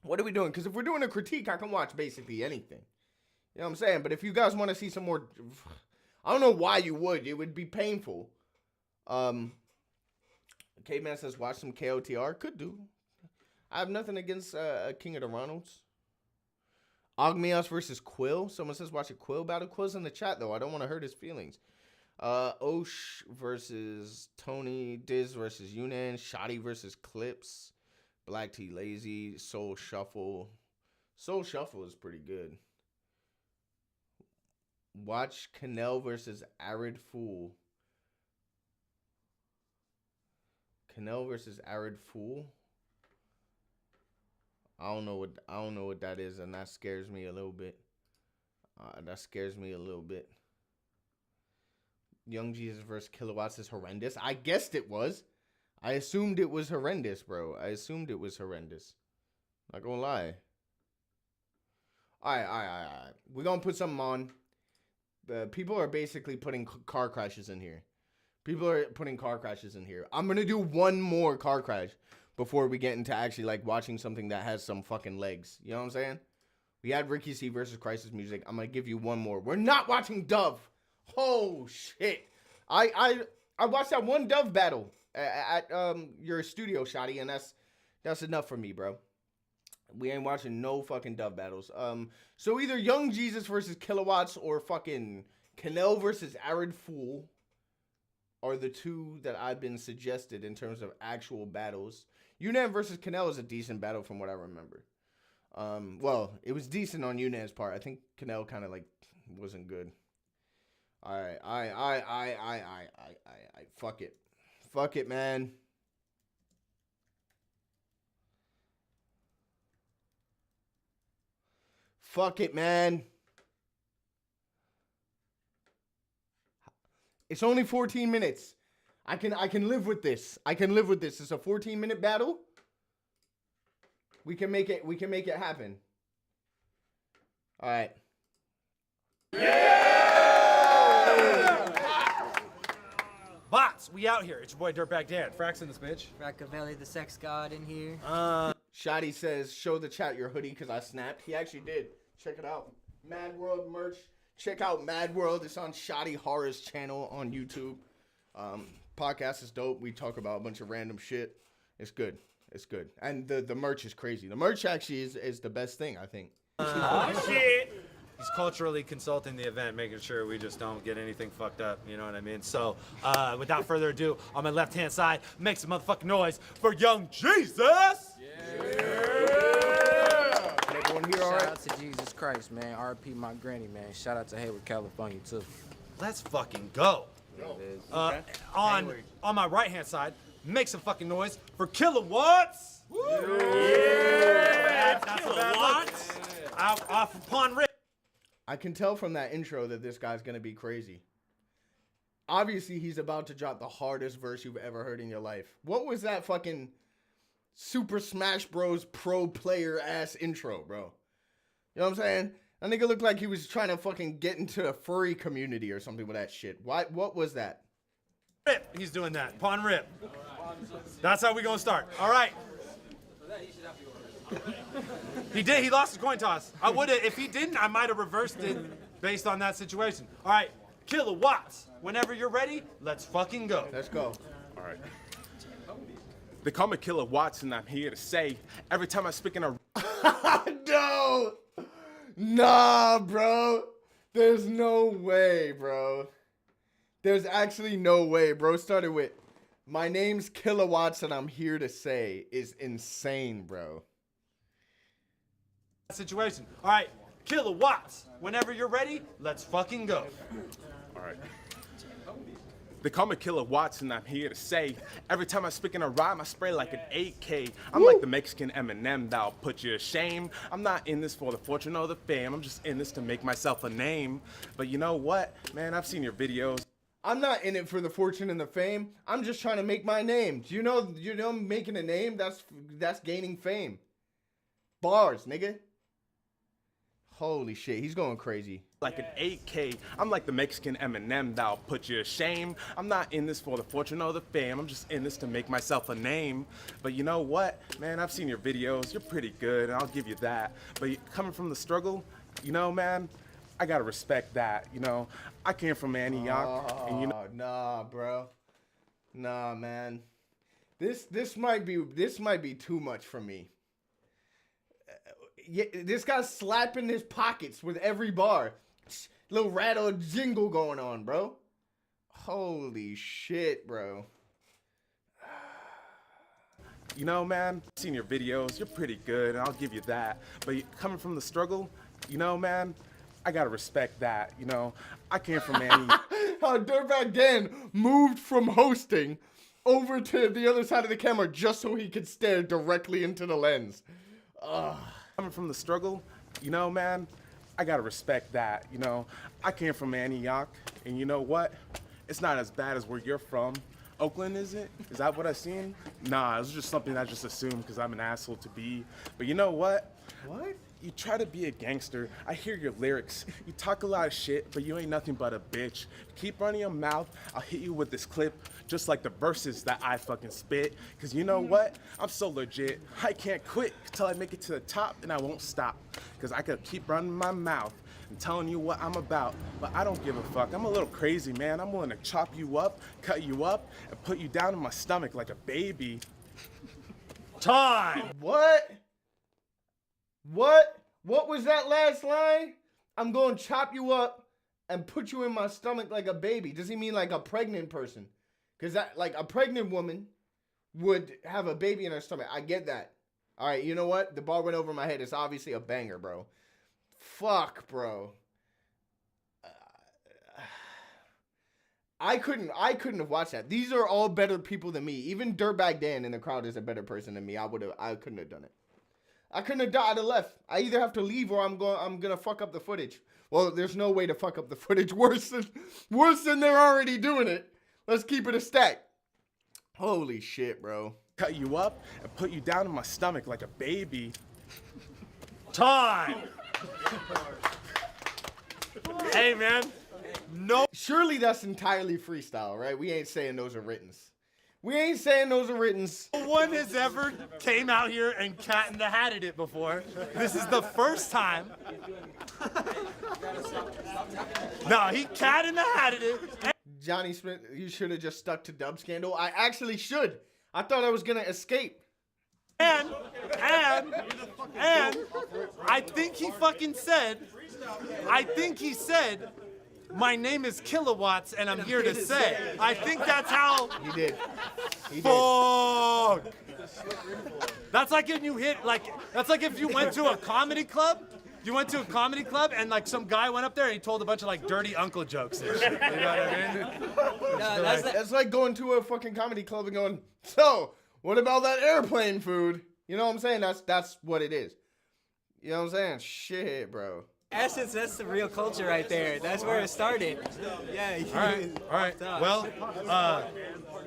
What are we doing? Because if we're doing a critique, I can watch basically anything. You know what I'm saying? But if you guys want to see some more... I don't know why you would. It would be painful. K-Man says, watch some KOTR. Could do. I have nothing against King of the Ronalds. Ogmios versus Quill. Someone says watch a Quill battle. Quill's in the chat though. I don't want to hurt his feelings. Osh versus Tony. Diz versus Yunan. Shoddy versus Clips. Black Tea Lazy. Soul Shuffle. Soul Shuffle is pretty good. Watch Canel versus Arid Fool. Canel versus Arid Fool. I don't know what that is, and that scares me a little bit. Young Jesus versus Kilowatts is horrendous. I guessed it was. I assumed it was horrendous, bro. Not gonna lie. All right. We're gonna put something on. People are basically putting car crashes in here. I'm gonna do one more car crash before we get into actually like watching something that has some fucking legs. You know what I'm saying? We had Ricky C versus Crisis Music. I'm gonna give you one more. We're not watching Dove. Oh shit! I watched that one Dove battle at your studio, Shotty, and that's enough for me, bro. We ain't watching no fucking Dove battles. So either Young Jesus versus Kilowatts or fucking Canel versus Arid Fool are the two that I've been suggested in terms of actual battles. Yunan versus Canel is a decent battle from what I remember. Well, it was decent on Yunan's part. I think Canel kind of like wasn't good. All right, fuck it, man. Fuck it, man. It's only 14 minutes. I can live with this. It's a 14-minute battle. We can make it happen. All right.
Bots, we out here. It's your boy Dirtbag Dan. Frax in this bitch.
Rockavelli, the sex god in here.
Shotty says, show the chat your hoodie because I snapped. He actually did. Check it out. Mad World merch. Check out Mad World. It's on Shotty Horror's channel on YouTube. Podcast is dope. We talk about a bunch of random shit. It's good. And the merch is crazy. The merch actually is the best thing, I think.
Shit. He's culturally consulting the event, making sure we just don't get anything fucked up. You know what I mean? So, without further ado, on my left-hand side, make some motherfucking noise for Young Jesus!
Everyone here all
Shout
right?
out to Jesus Christ, man. RP my granny, man. Shout out to Hayward, California, too.
Let's fucking go. On my right-hand side, make some fucking noise for Kilowatts! Yeah! That's a bad look. Off upon Rip.
I can tell from that intro that this guy's going to be crazy. Obviously, he's about to drop the hardest verse you've ever heard in your life. What was that fucking Super Smash Bros. Pro player ass intro, bro? You know what I'm saying? That nigga looked like he was trying to fucking get into a furry community or something with that shit. What was that?
Rip. He's doing that. Pawn Rip. That's how we gonna start. All right. He did. He lost his coin toss. I would have. If he didn't, I might have reversed it based on that situation. All right. Kilowatts. Whenever you're ready, let's fucking go.
Let's go.
All right. They call me Kilowatts, and I'm here to say, every time I speak in a...
No! Nah, bro. There's no way, bro. There's actually no way, bro. Started with, my name's Kilowatts, and I'm here to say is insane, bro.
Situation. All right. Kilowatts. Whenever you're ready, let's fucking go.
All right. They call me Kilowatts, and I'm here to say, every time I speak in a rhyme, I spray like an 8K. I'm like the Mexican Eminem that'll put you to shame. I'm not in this for the fortune or the fame. I'm just in this to make myself a name. But you know what, man? I've seen your videos.
I'm not in it for the fortune and the fame. I'm just trying to make my name. Do you know making a name, that's gaining fame. Bars, nigga. Holy shit, he's going crazy.
Like an 8K. I'm like the Mexican Eminem that'll put you to shame. I'm not in this for the fortune or the fame. I'm just in this to make myself a name. But you know what, man? I've seen your videos. You're pretty good, and I'll give you that. But coming from the struggle, you know, man, I gotta respect that. You know, I came from Antioch, and you know.
Nah, bro. Nah, man. This might be too much for me. Yeah, this guy's slapping his pockets with every bar. Little rattle jingle going on, bro. Holy shit, bro.
You know, man, I've seen your videos. You're pretty good, and I'll give you that. But coming from the struggle, you know, man, I gotta respect that. You know, I came from Annie.
How Dirtbag Dan moved from hosting over to the other side of the camera just so he could stare directly into the lens.
Coming from the struggle, you know, man, I gotta respect that. You know, I came from Antioch, and you know what? It's not as bad as where you're from. Oakland, is it? Is that what I seen? Nah, it was just something I just assumed because I'm an asshole to be. But you know what?
What?
You try to be a gangster. I hear your lyrics. You talk a lot of shit, but you ain't nothing but a bitch. Keep running your mouth. I'll hit you with this clip, just like the verses that I fucking spit. Cause you know what? I'm so legit. I can't quit till I make it to the top, and I won't stop. Cause I could keep running my mouth and telling you what I'm about, but I don't give a fuck. I'm a little crazy, man. I'm willing to chop you up, cut you up, and put you down in my stomach like a baby.
Time!
What? What? What was that last line? I'm going to chop you up and put you in my stomach like a baby. Does he mean like a pregnant person? Because that, like, a pregnant woman would have a baby in her stomach. I get that. All right, you know what? The bar went over my head. It's obviously a banger, bro. Fuck, bro. I couldn't have watched that. These are all better people than me. Even Dirtbag Dan in the crowd is a better person than me. I couldn't have done it. I couldn't have died. I'd have left. I either have to leave or I'm gonna fuck up the footage. Well, there's no way to fuck up the footage worse than they're already doing it. Let's keep it a stack. Holy shit, bro.
Cut you up and put you down in my stomach like a baby.
Time! Hey, man. No.
Surely that's entirely freestyle, right? We ain't saying those are writtens. We ain't saying those are writtens.
No one has ever came out here and cat in the hatted it before. This is the first time. No, he cat in the hatted it.
Johnny Smith, you should have just stuck to Dub Scandal. I actually should. I thought I was gonna escape.
And I think he fucking said, my name is Kilowatts and I'm here to say. I think that's how.
He did.
Fuck. That's like if you that's like if you went to a comedy club. You went to a comedy club and like some guy went up there and he told a bunch of like dirty uncle jokes and shit. You know what I mean?
No,
That's like going to a fucking comedy club and going, so, what about that airplane food? You know what I'm saying? That's what it is. You know what I'm saying? Shit, bro.
essence, that's the real culture right there. That's where it started. Yeah.
All right. Well,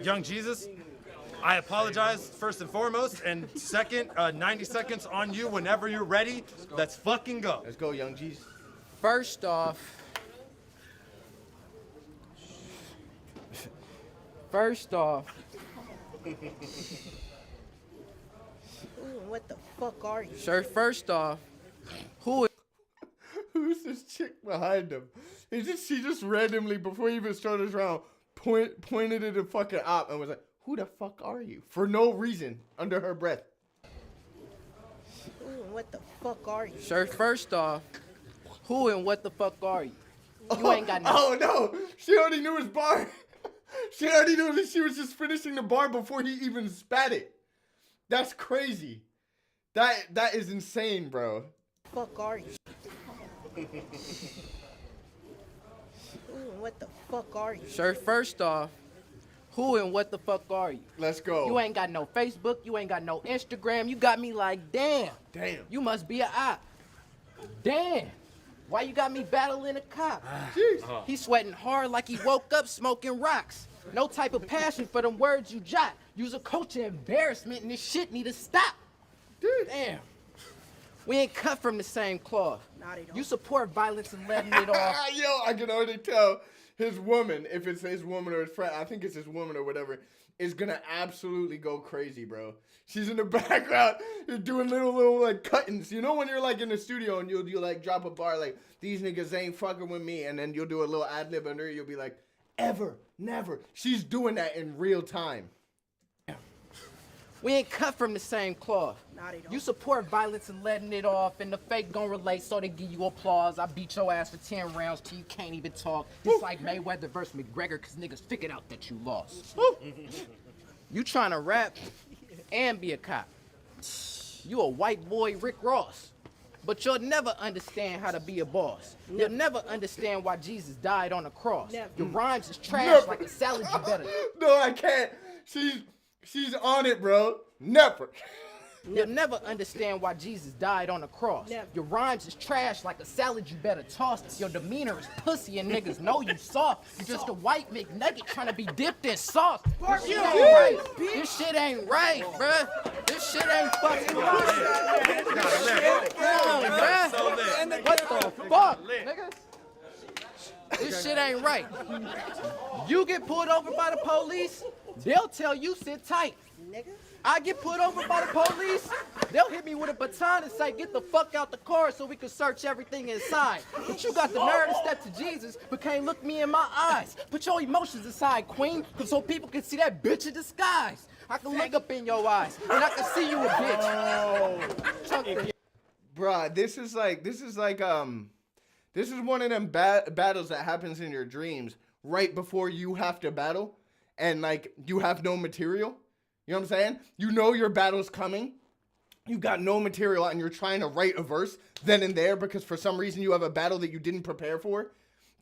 Young Jesus, I apologize first and foremost, and second, 90 seconds on you whenever you're ready. Let's fucking go.
Let's go, Young Jesus.
First off,
What the fuck are you?
sir, first off,
Who's this chick behind him? She just randomly, before he even started his round, pointed at a fucking op and was like, who the fuck are you? For no reason, under her breath.
What the fuck are you?
sir, first off, who and what the fuck are you? You ain't got no.
Oh no! She already knew his bar. She already knew that she was just finishing the bar before he even spat it. That's crazy. That is insane, bro.
Fuck are you? What the fuck are you?
Sir, first off, who and what the fuck are you?
Let's go.
You ain't got no Facebook, you ain't got no Instagram, you got me like, damn.
Damn.
You must be a op. Damn. Why you got me battling a cop?
Jeez.
He sweating hard like he woke up smoking rocks. No type of passion for them words you jot. Use a culture embarrassment and this shit need to stop.
Dude.
Damn. We ain't cut from the same cloth.
Nah, they don't.
You support violence and letting it off.
Yo, I can already tell his woman, if it's his woman or his friend, I think it's his woman or whatever, is gonna absolutely go crazy, bro. She's in the background doing little like cuttings. You know when you're like in the studio and you'll like drop a bar like, these niggas ain't fucking with me, and then you'll do a little ad lib under it, you'll be like, ever, never. She's doing that in real time.
We ain't cut from the same cloth.
Nah, they don't.
You support violence and letting it off, and the fake gon' relate so they give you applause. I beat your ass for 10 rounds till you can't even talk. It's like Mayweather versus McGregor, cause niggas figured out that you lost. You tryna rap and be a cop. You a white boy Rick Ross. But you'll never understand how to be a boss. You'll never understand why Jesus died on the cross.
Never.
Your rhymes is trash like a salad you better.
No, I can't. She's on it, bro. Never.
You'll never understand why Jesus died on the cross.
Never.
Your rhymes is trash like a salad you better toss. Your demeanor is pussy and niggas know you soft. You're just a white McNugget trying to be dipped in sauce. This shit ain't right. This shit ain't right, bruh. This shit ain't fucking right. Come on, bruh. What the fuck, niggas? This shit ain't right. You get pulled over by the police, they'll tell you sit tight.
Nigga.
I get pulled over by the police, they'll hit me with a baton and say, get the fuck out the car so we can search everything inside. But you got the nerve to step to Jesus, but can't look me in my eyes. Put your emotions aside, queen, so people can see that bitch in disguise. I can look up in your eyes, and I can see you a bitch.
Bruh, this is one of them battles that happens in your dreams right before you have to battle, and like you have no material. You know what I'm saying? You know your battle's coming. You got no material and you're trying to write a verse then and there because for some reason you have a battle that you didn't prepare for.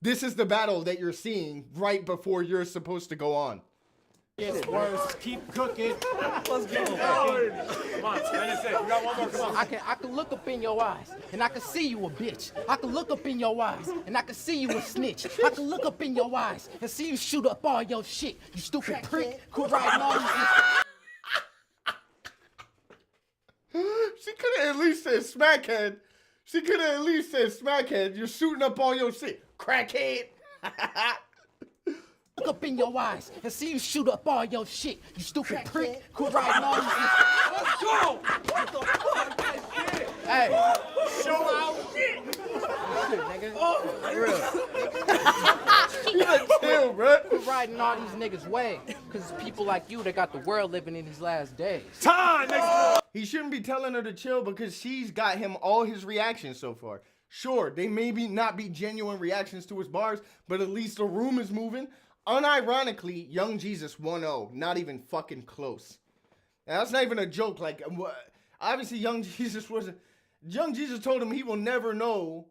This is the battle that you're seeing right before you're supposed to go on.
It's worse. Keep cooking. Let's get it. Come on, finish it. You got one more. Come on.
I can look up in your eyes, and I can see you a bitch. I can look up in your eyes, and I can see you a snitch. I can look up in your eyes and see you shoot up all your shit. You stupid prick. Quit riding all these.
She could have at least said smackhead. She could have at least said smackhead. You're shooting up all your shit. Crackhead.
Look up in your eyes and see you shoot up all your shit. You stupid prick. Quit riding all these.
Let's go. What the fuck? That shit.
Hey.
Show out shit.
Nigga. For real.
Chill, bro.
Quit riding all these niggas' way. Cause it's people like you that got the world living in these last days.
Time.
He shouldn't be telling her to chill because she's got him all his reactions so far. Sure, they may not be genuine reactions to his bars, but at least the room is moving. Unironically, Young Jesus 1-0, not even fucking close. Now, that's not even a joke. Like, obviously, Young Jesus told him he will never know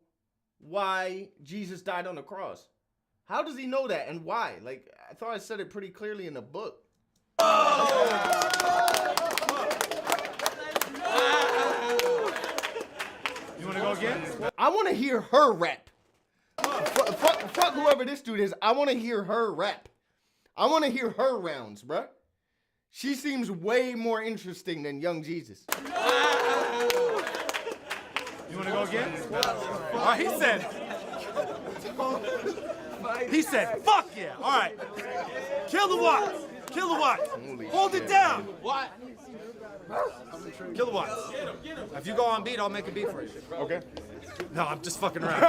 why Jesus died on the cross. How does he know that and why? Like, I thought I said it pretty clearly in the book.
You want to go again?
I want to hear her rap. Fuck whoever this dude is. I want to hear her rap. I want to hear her rounds, bruh. She seems way more interesting than Young Jesus.
You want to go again? He said, fuck yeah. All right. Kilowatts. Hold it down. What? Kilowatts. If you go on beat, I'll make a beat for you. Okay. No, I'm just fucking around.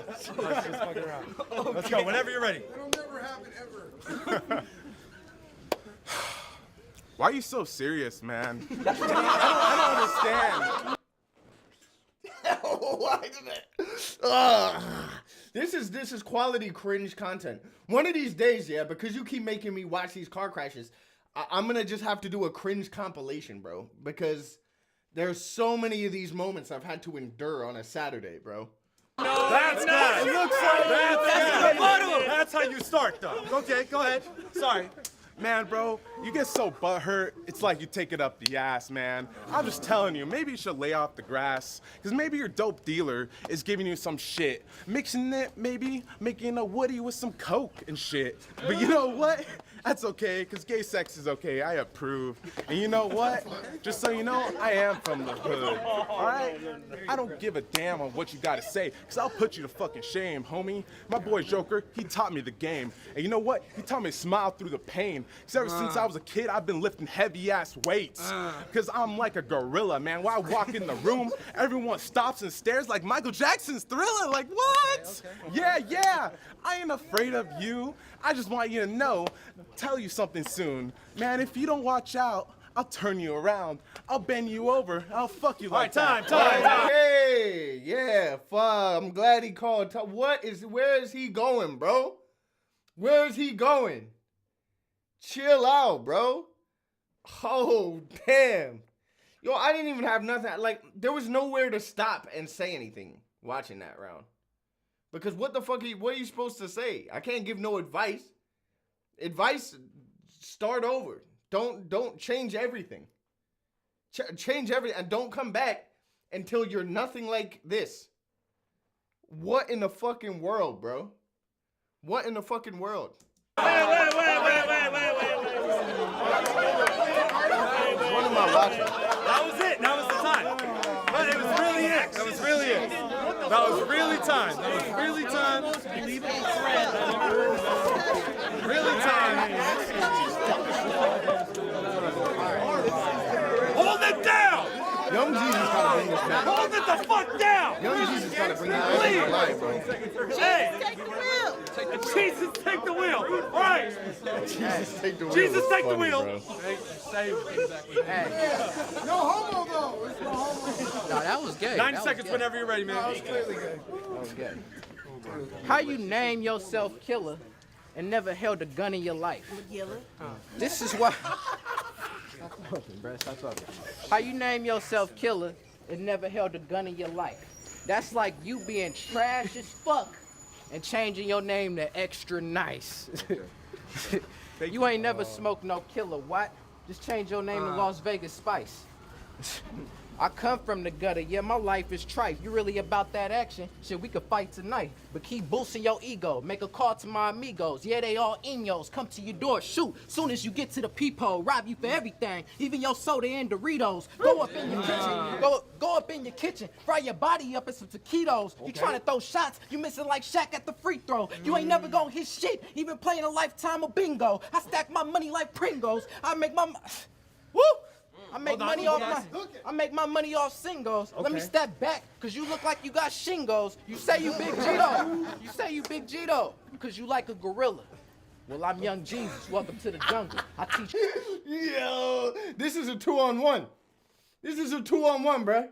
Just fucking around. Let's go, whenever you're ready.
It'll never happen ever. Why are you so serious, man? I don't understand.
Why did it? This is quality cringe content. One of these days, yeah, because you keep making me watch these car crashes, I'm gonna just have to do a cringe compilation, bro. Because there's so many of these moments I've had to endure on a Saturday, bro.
That's good. It looks like that's how you start, though. Okay, go ahead. Sorry.
Man, bro, you get so butthurt, it's like you take it up the ass, man. I'm just telling you, maybe you should lay off the grass, because maybe your dope dealer is giving you some shit. Mixing it, maybe, making a woody with some coke and shit. But you know what? That's okay, because gay sex is okay. I approve. And you know what? Just so you know, I am from the hood, all right? I don't give a damn on what you got to say, because I'll put you to fucking shame, homie. My boy Joker, he taught me the game. And you know what? He taught me to smile through the pain. Because ever since I was a kid, I've been lifting heavy-ass weights. Because I'm like a gorilla, man. When I walk in the room, everyone stops and stares like Michael Jackson's Thriller. Like, what? Okay. Yeah. I ain't afraid of you. I just want you to know, tell you something soon. Man, if you don't watch out, I'll turn you around. I'll bend you over. I'll fuck you like
time.
Hey, yeah, fuck. I'm glad he called. Where is he going, bro? Where is he going? Chill out, bro. Oh, damn. Yo, I didn't even have nothing. Like, there was nowhere to stop and say anything watching that round. Because what the fuck what are you supposed to say? I can't give no advice. Advice, start over. Don't change everything. Change everything and don't come back until you're nothing like this. What in the fucking world, bro? What in the fucking world?
Wait.
What am I watching?
That was it. That was the time. But it was really it. That was really it. That was really time. That was really time. Really time. Hold it down!
Young Jesus gotta bring this back.
Hold it the fuck down!
Young Jesus gotta bring this back to life, bro.
Hey! Jesus, take the wheel! Right!
Jesus, take the wheel.
Jesus, take the
Funny,
wheel!
bro.
No homo though. It's no homo.
No, that was gay.
90 seconds whenever you're ready, man.
That was gay. How you name yourself Killer and never held a gun in your life? This is why. Stop talking, bro. Stop talking. How you name yourself Killer and never held a gun in your life? That's like you being trash as fuck and changing your name to Extra Nice. You ain't never smoked no Killer. What? Just change your name to Las Vegas Spice. I come from the gutter, yeah, my life is trite. You really about that action? Shit, we could fight tonight. But keep boosting your ego. Make a call to my amigos. Yeah, they all inos. Come to your door, shoot. Soon as you get to the peephole, rob you for everything. Even your soda and Doritos. Go up in your kitchen. Go up in your kitchen. Fry your body up in some taquitos. You trying to throw shots, you missing like Shaq at the free throw. You ain't never gonna hit shit, even playing a lifetime of bingo. I stack my money like Pringles. I make my... Woo! I make money off singles. Let me step back, cause you look like you got shingles. You say you Big Gito. You say you Big Gito, cause you like a gorilla. Well, I'm Young Jesus. Welcome to the jungle. I teach.
Yo, this is a 2-on-1. This is a 2-on-1, bro.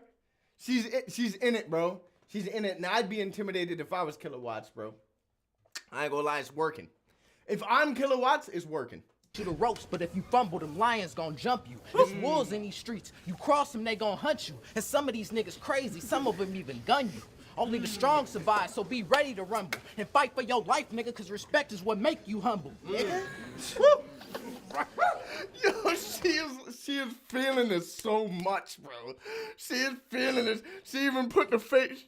She's in it, bro. She's in it. Now I'd be intimidated if I was Kilowatts, bro. I ain't gonna lie, it's working. If I'm Kilowatts, it's working.
To the ropes, but if you fumble, them lions gonna jump you. There's wolves in these streets. You cross them, they gonna hunt you. And some of these niggas crazy, some of them even gun you. Only the strong survive, so be ready to rumble. And fight for your life, nigga, cause respect is what make you humble. Nigga.
Yo, she is feeling this so much, bro. She is feeling this. She even put the face.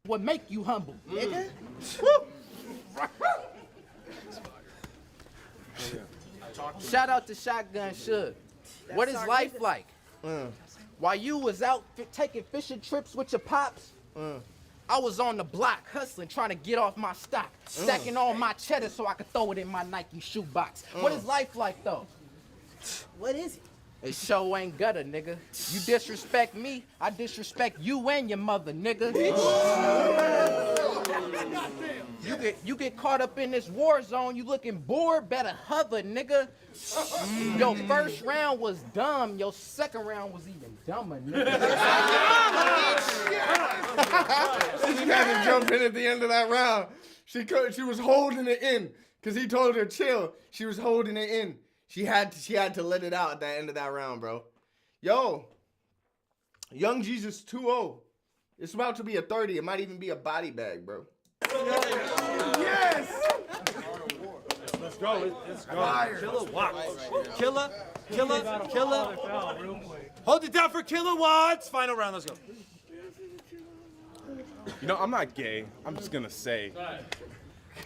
What make you humble, nigga. Shout out to Shotgun Suge. What is life like? While you was out taking fishing trips with your pops, I was on the block hustling, trying to get off my stock, stacking all my cheddar so I could throw it in my Nike shoebox. What is life like though?
What is it?
It show ain't gutter, nigga. You disrespect me, I disrespect you and your mother, nigga. You get caught up in this war zone, you looking bored, better hover, nigga. Your first round was dumb, your second round was even dumber, nigga.
She had to jump in at the end of that round. She was holding it in, because he told her chill. She was holding it in. She had to let it out at the end of that round, bro. Yo, Young Jesus 2-0. It's about to be a 30. It might even be a body bag, bro.
Yes!
Let's go. Let's go. Killer, Killer. Hold it down for Kilowatts. Final round. Let's go.
You know, I'm not gay. I'm just gonna say.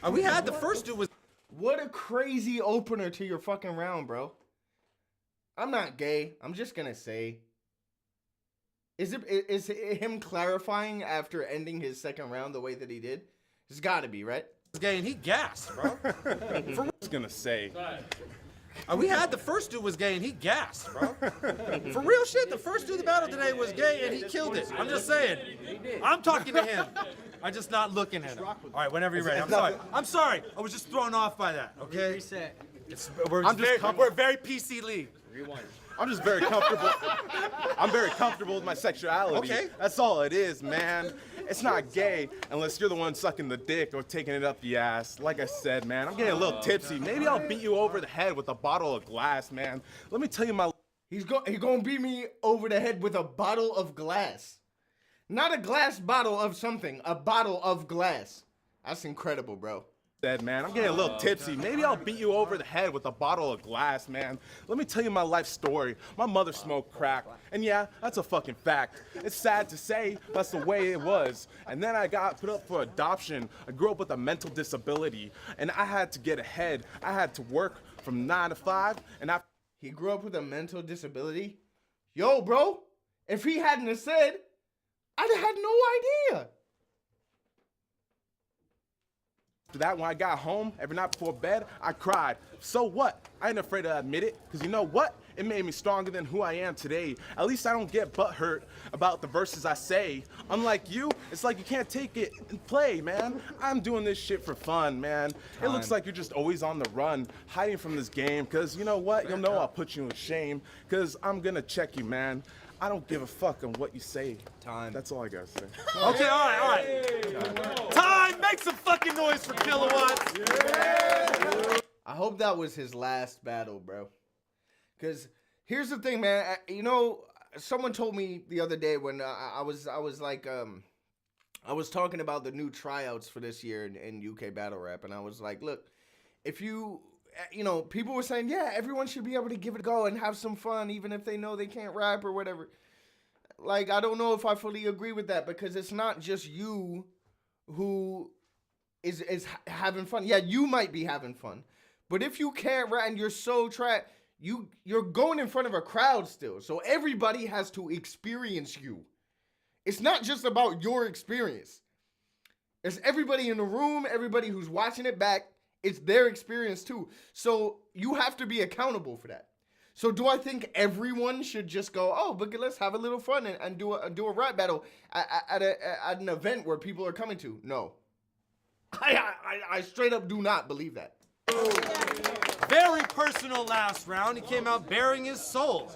We had the first dude was.
What a crazy opener to your fucking round, bro. I'm not gay. I'm just gonna say. Is it him clarifying after ending his second round the way that he did? It's gotta be, right?
Gay and he gassed, bro.
I'm just gonna say.
We had the first dude was gay and he gassed, bro. For real shit, the first dude that battled today was gay and he killed it. I'm just saying. I'm talking to him. I'm just not looking at him. All right, whenever you're ready. I'm sorry. I was just thrown off by that, okay?
Reset.
We're very PC league.
I'm just very comfortable. I'm very comfortable with my sexuality.
Okay.
That's all it is, man. It's not gay unless you're the one sucking the dick or taking it up the ass. Like I said, man, I'm getting a little tipsy. Maybe I'll beat you over the head with a bottle of glass, man. Let me tell you my...
He's gonna beat me over the head with a bottle of glass. Not a glass bottle of something, a bottle of glass. That's incredible, bro.
Said, man, I'm getting a little tipsy. Maybe I'll beat you over the head with a bottle of glass, man. Let me tell you my life story. My mother smoked crack, and yeah, that's a fucking fact. It's sad to say, that's the way it was. And then I got put up for adoption. I grew up with a mental disability, and I had to get ahead. I had to work from 9 to 5, and
He grew up with a mental disability? Yo, bro, if he hadn't have said, I'd have had no idea.
After that, when I got home, every night before bed, I cried. So what? I ain't afraid to admit it, because you know what? It made me stronger than who I am today. At least I don't get butthurt about the verses I say. Unlike you, it's like you can't take it and play, man. I'm doing this shit for fun, man. It looks like you're just always on the run, hiding from this game, because you know what? You'll know I'll put you in shame, because I'm gonna check you, man. I don't give a fuck on what you say. Time. That's all I gotta say.
Okay, all right. Time! Make some fucking noise for Kilowatts!
I hope that was his last battle, bro. Because here's the thing, man. You know, someone told me the other day when I was talking about the new tryouts for this year in UK battle rap, and I was like, look, if you know, people were saying, yeah, everyone should be able to give it a go and have some fun, even if they know they can't rap or whatever. Like, I don't know if I fully agree with that, because it's not just you who is having fun. Yeah, you might be having fun, but if you can't rap and you're so trapped, you're going in front of a crowd still. So everybody has to experience you. It's not just about your experience. It's everybody in the room, everybody who's watching it back. It's their experience too. So you have to be accountable for that. So do I think everyone should just go, oh, but let's have a little fun and do a rap battle at an event where people are coming to? No. I straight up do not believe that.
Very personal last round. He came out bearing his soul.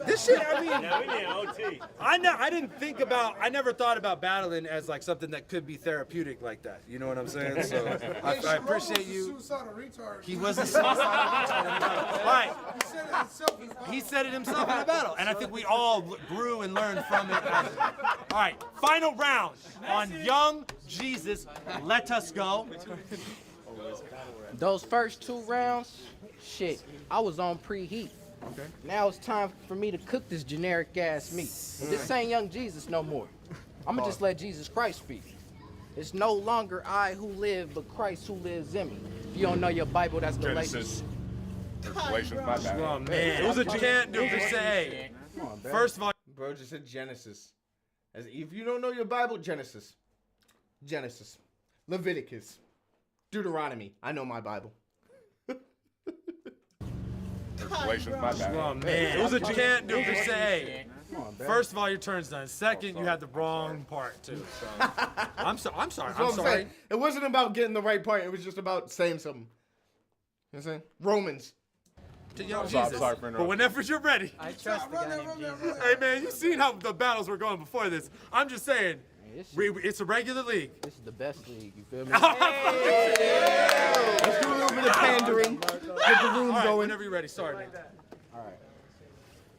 This shit, I mean,
Yeah, we need an OT.
I never thought about battling as like something that could be therapeutic like that. You know what I'm saying? So I appreciate you. He was a suicidal retard. All right. He said it himself in a battle, and I think we all grew and learned from it. All right, final round on Young Jesus. Let us go.
Those first 2 rounds, shit, I was on preheat.
Okay.
Now it's time for me to cook this generic ass meat. This ain't Young Jesus no more. I'ma just let Jesus Christ speak. It's no longer I who live, but Christ who lives in me. If you don't know your Bible, that's Galatians.
Galatians, my bad.
Oh man, it was a can't do to say. First of all,
Bro just said Genesis. As if you don't know your Bible, Genesis, Leviticus, Deuteronomy. I know my Bible.
Galatians, my bad.
oh man, it was a can't do to say. First of all, your turn's done. Second, you had the wrong part too. So. I'm sorry.
That's what I'm saying. It wasn't about getting the right part. It was just about saying something. You know what I'm saying? Romans.
To Young
Sorry
Jesus.
for
But
interrupting.
whenever you're ready.
I trust the guy named Jesus.
Hey man, you seen how the battles were going before this. I'm just saying, it's a regular league.
This is the best league, you feel me?
Let's do a little bit of pandering. Get the room
All right,
going.
whenever you're ready, sorry. Man.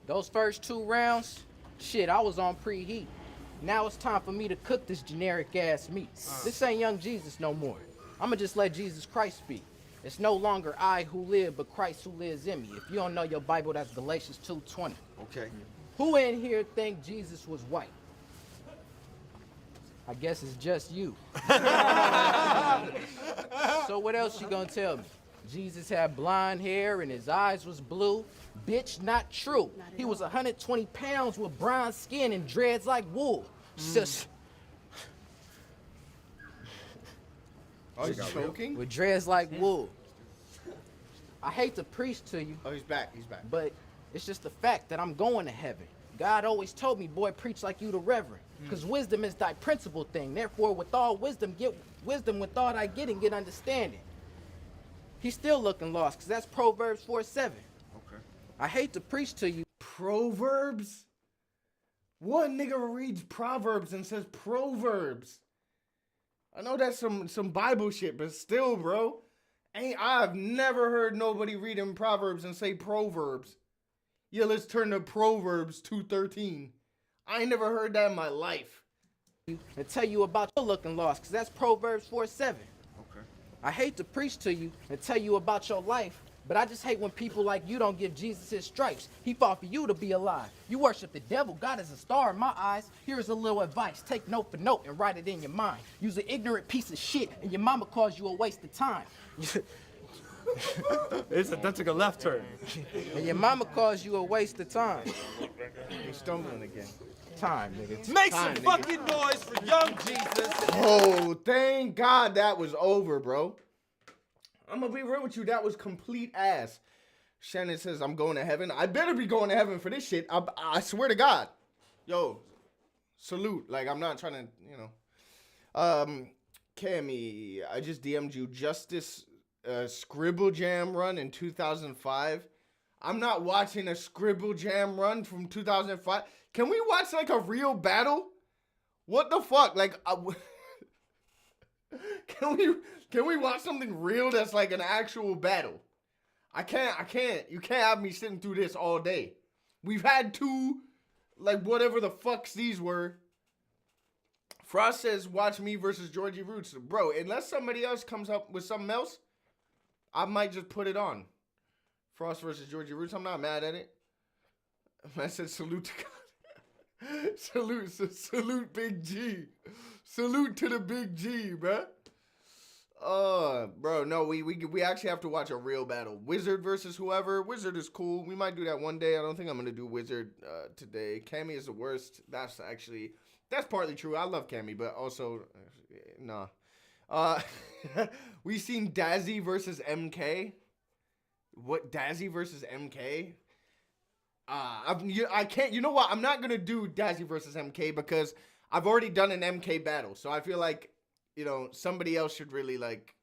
Those first 2 rounds, shit, I was on preheat. Now it's time for me to cook this generic ass meat. This ain't Young Jesus no more. I'ma just let Jesus Christ speak. It's no longer I who live, but Christ who lives in me. If you don't know your Bible, that's Galatians 2:20.
Okay.
Who in here think Jesus was white? I guess it's just you. So what else you gonna tell me? Jesus had blonde hair and his eyes was blue? Bitch, not true. He was 120 pounds with brown skin and dreads like wool. Just
Oh, he's choking?
with dreads like wool. I hate to preach to you,
Oh, he's back. He's back.
but it's just the fact that I'm going to heaven. God always told me, boy, preach like you the reverend. Because wisdom is thy principal thing. Therefore, with all wisdom, get wisdom. With all thy getting, get understanding. He's still looking lost, because that's Proverbs 4:7.
Okay.
I hate to preach to you.
Proverbs? What nigga reads Proverbs and says Proverbs? I know that's some Bible shit, but still, bro. I've never heard nobody reading Proverbs and say Proverbs. Yeah, let's turn to Proverbs 2:13. I ain't never heard that in my life.
And tell you about your looking lost, because that's Proverbs 4:7.
Okay.
I hate to preach to you and tell you about your life, but I just hate when people like you don't give Jesus his stripes. He fought for you to be alive. You worship the devil. God is a star in my eyes. Here's a little advice. Take note for note and write it in your mind. You's an ignorant piece of shit, and your mama calls you a waste of time.
That took a left turn.
And your mama calls you a waste of time.
You're stumbling again.
Time, nigga.
Make some fucking noise for young Jesus.
Oh, thank God that was over, bro. I'm gonna be real with you. That was complete ass. Shannon says, I'm going to heaven. I better be going to heaven for this shit. I swear to God. Yo, salute. Like, I'm not trying to, you know. Cammy, I just DM'd you Justice Scribble Jam run in 2005. I'm not watching a Scribble Jam run from 2005. Can we watch, like, a real battle? What the fuck? Like, Can we watch something real that's like an actual battle? I can't. You can't have me sitting through this all day. We've had two, like, whatever the fucks these were. Frost says, watch me versus Georgie Roots. Bro, unless somebody else comes up with something else, I might just put it on. Frost versus Georgie Roots. I'm not mad at it. I said salute to God. Salute Big G. Salute to the Big G, bruh. Bro, no, we actually have to watch a real battle. Wizard versus whoever. Wizard is cool. We might do that one day. I don't think I'm gonna do Wizard today. Cammy is the worst. That's partly true. I love Cammy, but also, nah. We seen Dazzy versus MK. What, Dazzy versus MK? I can't. You know what? I'm not gonna do Dazzy versus MK because I've already done an MK battle. So I feel like, you know, somebody else should really, like,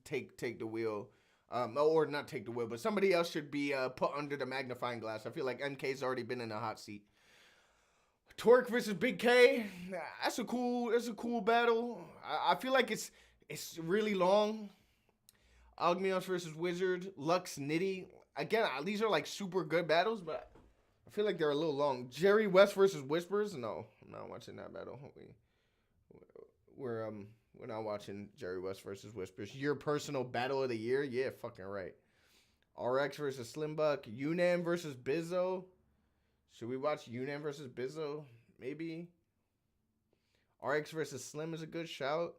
take the wheel. Or not take the wheel, but somebody else should be put under the magnifying glass. I feel like MK's already been in a hot seat. Twerk versus Big K. That's a cool battle. I feel like it's really long. Ogmios versus Wizard. Lux Nitty. Again, these are like super good battles, but I feel like they're a little long. Jerry West versus Whispers. No, I'm not watching that battle. We're not watching Jerry West versus Whispers. Your personal battle of the year? Yeah, fucking right. RX versus Slim Buck. Unam versus Bizzo. Should we watch Unam versus Bizzo? Maybe. RX versus Slim is a good shout.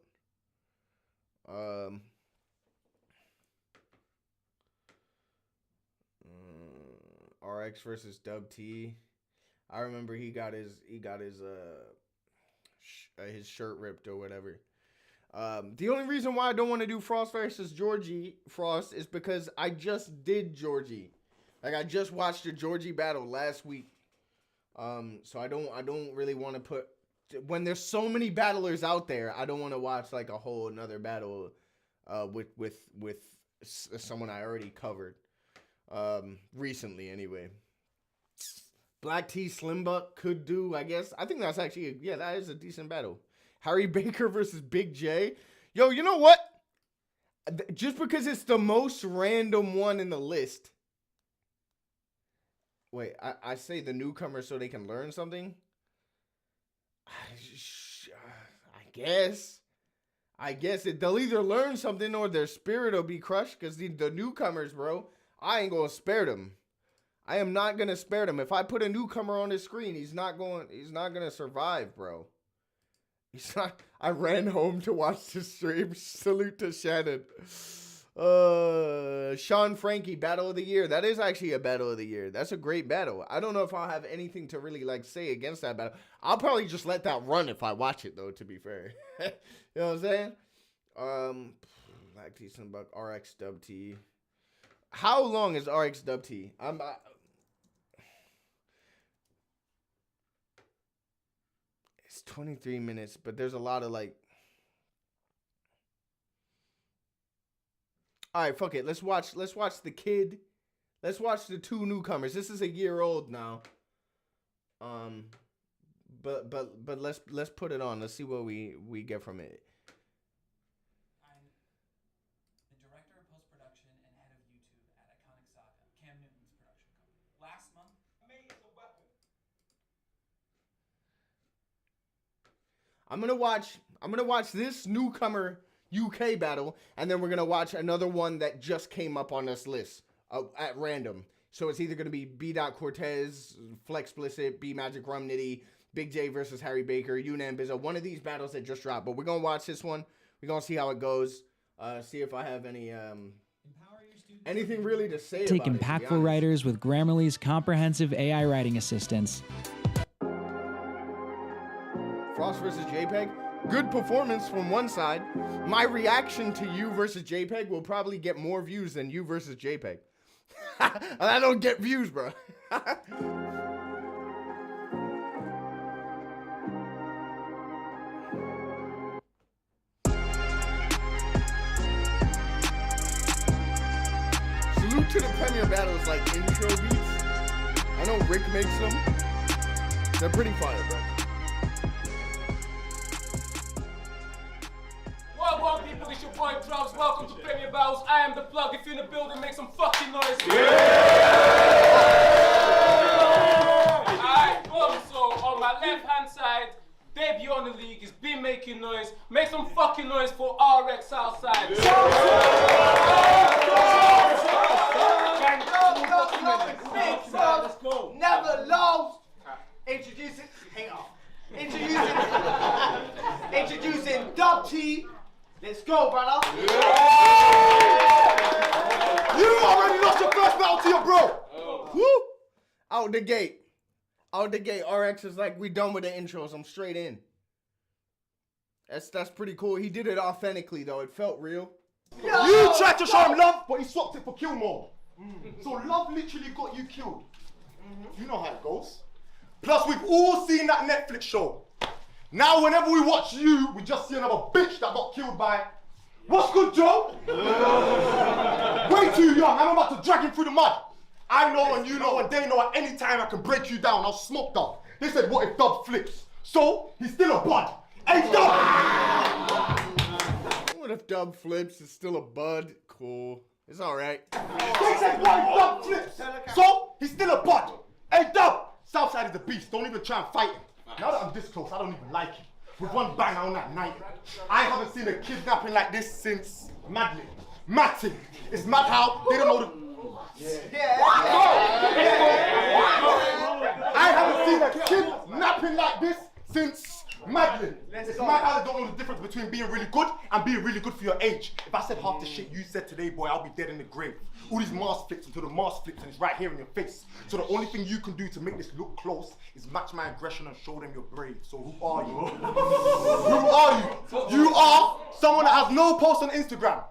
RX versus Dub T. I remember he got his shirt ripped or whatever. The only reason why I don't want to do Frost versus Georgie Frost is because I just did Georgie. Like, I just watched a Georgie battle last week. So I don't really want to put, when there's so many battlers out there, I don't want to watch like a whole another battle with someone I already covered recently anyway. Black T Slim Buck could do, I guess. I think that's actually, that is a decent battle. Harry Baker versus Big J. Yo, you know what? Just because it's the most random one in the list. Wait, I say the newcomer so they can learn something? I guess they'll either learn something or their spirit will be crushed, because the newcomers, bro, I ain't gonna spare them. I am not gonna spare them. If I put a newcomer on the screen, he's not gonna survive, bro. He's not. I ran home to watch the stream. Salute to Shannon. Sean Frankie, Battle of the Year. That is actually a Battle of the Year. That's a great battle. I don't know if I'll have anything to really like say against that battle. I'll probably just let that run if I watch it, though, to be fair. You know what I'm saying? Black T Slim Buck, RX Dub T. How long is RX Dub T? It's 23 minutes, but there's a lot of like. All right, fuck it. Let's watch the kid. Let's watch the two newcomers. This is a year old now. But let's put it on. Let's see what we get from it.
I'm the director of post-production and head of YouTube at Iconic Saga, Cam Newton's production company. Last month, May is a weapon.
I'm gonna watch this newcomer UK battle, and then we're gonna watch another one that just came up on this list at random. So it's either gonna be B. Cortez, Flex Explicit, B Magic Rum Nitty, Big J versus Harry Baker, Yuna and Bizzo. One of these battles that just dropped, but we're gonna watch this one. We're gonna see how it goes. See if I have any anything really to say.
Take
about
impactful
it, to be honest.
writers with Grammarly's comprehensive AI writing assistance.
Frost versus JPEG. Good performance from one side. My reaction to you versus JPEG will probably get more views than you versus JPEG. I don't get views, bro. Salute to the premiere battles like intro beats. I know Rick makes them. They're pretty fire, bro.
Well, people, it's your boy Drugs. Welcome to Premier Battles. I am the plug. If you're in the building, make some fucking noise. Alright, boom. So on my left-hand side, debut on the league is been making noise. Make some fucking noise for RX Southside.
Let's go. Never lost. Introducing Dub T. Let's go, brother.
You already lost your first battle to your bro.
Woo! Out the gate. RX is like, we done with the intros. I'm straight in. That's pretty cool. He did it authentically though. It felt real.
You tried to show him love, but he swapped it for kill mode. So love literally got you killed. You know how it goes. Plus, we've all seen that Netflix show. Now, whenever we watch you, we just see another bitch that got killed by. What's good, Joe? Way too young. I'm about to drag him through the mud. I know and you know and they know at any time I can break you down. I'll smoke Dub. They said, what if Dub flips? So, he's still a bud. Hey, Dub!
What if Dub flips? It's still a bud. Cool. It's alright.
They said, what if Dub flips? So, he's still a bud. Hey, Dub! Southside is the beast. Don't even try and fight him. Now that I'm this close, I don't even like him. With one bang on that night. I haven't seen a kidnapping like this since Madley. Matty. It's mad how they don't know the... I haven't seen a kidnapping like this since Madley. It's mad how they don't know the difference between being really good and being really good for your age. If I said half the shit you said today, boy, I'll be dead in the grave. All these mask flips until the mask flips and it's right here in your face. So the only thing you can do to make this look close is match my aggression and show them you're brave. So who are you? Who are you? You are someone that has no post on Instagram.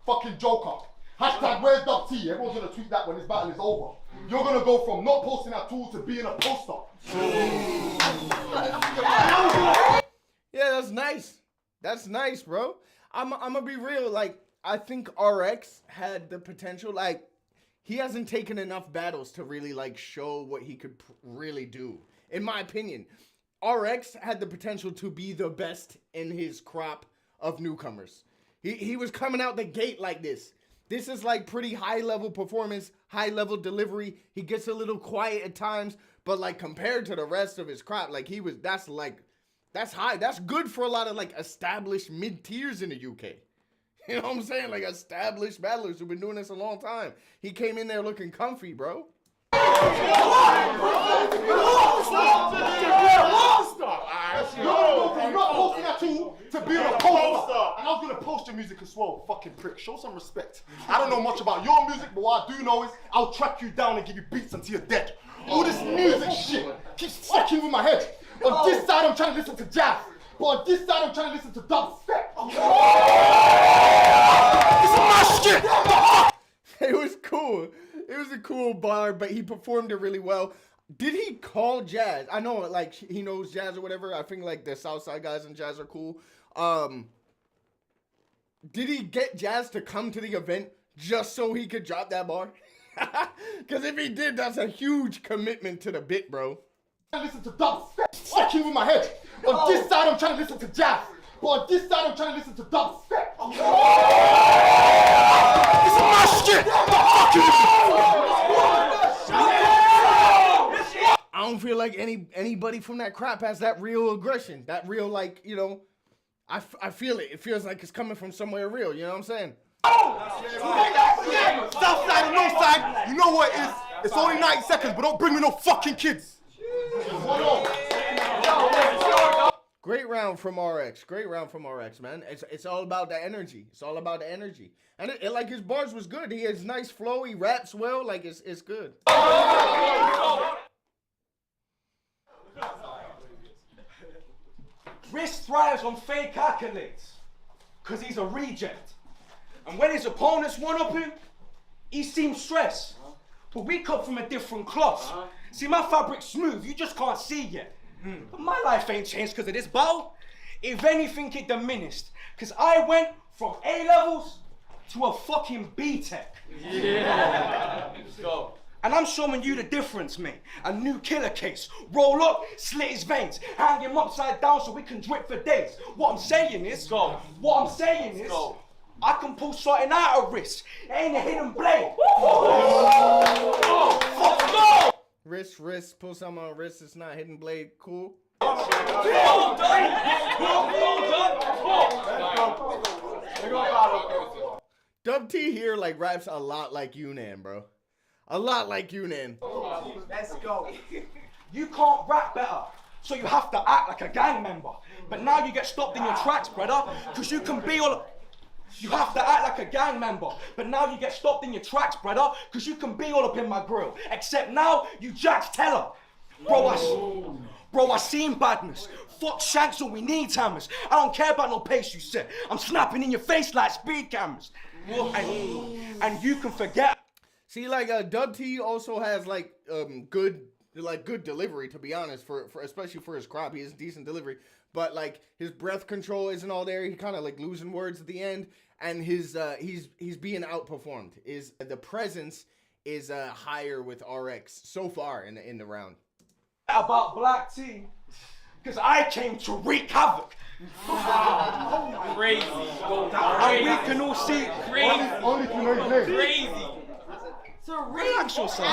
Fucking joker. Hashtag where's Dub T? Everyone's gonna tweet that when this battle is over. You're gonna go from not posting at all to being a poster.
Yeah, that's nice. That's nice, bro. I'm gonna be real. Like, I think RX had the potential. Like, he hasn't taken enough battles to really like show what he could really do. In my opinion, RX had the potential to be the best in his crop of newcomers. He was coming out the gate like this. This is like pretty high level performance, high level delivery. He gets a little quiet at times, but like compared to the rest of his crop, like that's high. That's good for a lot of like established mid tiers in the UK. You know what I'm saying? Like established battlers who've been doing this a long time. He came in there looking comfy, bro.
You're not posting at all to be a poster. And I was gonna post your music as well, fucking prick. Show some respect. I don't know much about your music, but what I do know is I'll track you down and give you beats until you're dead. All this music shit keeps fucking with my head. On this side, I'm trying to listen to jazz. But on this side, I'm trying to listen to dubstep. This is my shit!
It was cool. It was a cool bar, but he performed it really well. Did he call Jazz? I know, like, he knows Jazz or whatever. I think, like, the Southside guys and Jazz are cool. Did he get Jazz to come to the event just so he could drop that bar? Because if he did, that's a huge commitment to the bit, bro.
I listen to dubstep. Fucking with my head. On this side, I'm trying to listen to jazz. But on this side, I'm trying to listen to dubstep. This is my shit.
I don't feel like anybody from that crap has that real aggression. That real, like, you know, I feel it. It feels like it's coming from somewhere real. You know what I'm saying?
South side and north side, you know what it is. It's only 90 seconds, but don't bring me no fucking kids.
Great round from RX. Great round from RX, man. It's all about the energy. It's all about the energy. And it like his bars was good. He has nice flow. He raps well. Like it's good.
Risk thrives on fake accolades, because he's a reject. And when his opponents one-up him, he seems stressed. But we cut from a different cloth. See, my fabric's smooth, you just can't see yet. But my life ain't changed because of this battle. If anything, it diminished. Because I went from A-levels to a fucking B-Tech.
Yeah. Let's go.
And I'm showing you the difference, mate. A new killer case. Roll up, slit his veins, hang him upside down so we can drip for days. What I'm saying is, I can pull something out of wrist. It ain't a hidden blade.
Wrist, pull something on wrist. It's not hidden blade. Cool. Dub T here like raps a lot like Yunnan, bro. A lot like Yunnan.
Let's go. You can't rap better, so you have to act like a gang member. But now you get stopped in your tracks, brother, because you can be all... You have to act like a gang member, but now you get stopped in your tracks, brother, because you can be all up in my grill. Except now, you Jack's teller. Bro, I seen badness. Fuck shanks, all we need hammers. I don't care about no pace you set. I'm snapping in your face like speed cameras. And you can forget.
See, like Dub T also has like good delivery, to be honest, for especially for his crop. He has decent delivery, but like his breath control isn't all there. He kind of like losing words at the end, and his he's being outperformed. The presence is higher with RX so far in the round.
About black tea, because I came to wreak havoc.
Crazy.
And we can all see
Only to know his name.
Crazy.
It's a relax yourself.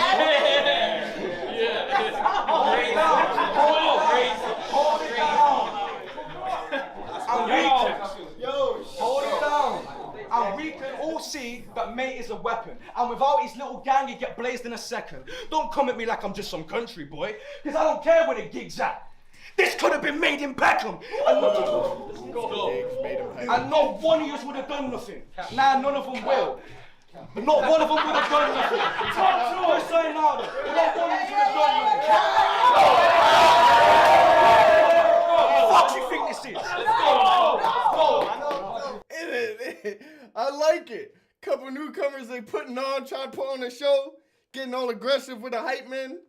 Hold it down. And we can all see that mate is a weapon. And without his little gang, he'd get blazed in a second. Don't come at me like I'm just some country boy, because I don't care where the gig's at. This could have been made in Peckham. And not one of you would have done nothing. Nah, none of them will. But not one of them would have done nothing. Talk to us, say louder. Not one of them would have done nothing. What do you think this is?
I like it. Couple newcomers they putting on, trying to put on a show, getting all aggressive with the hype man.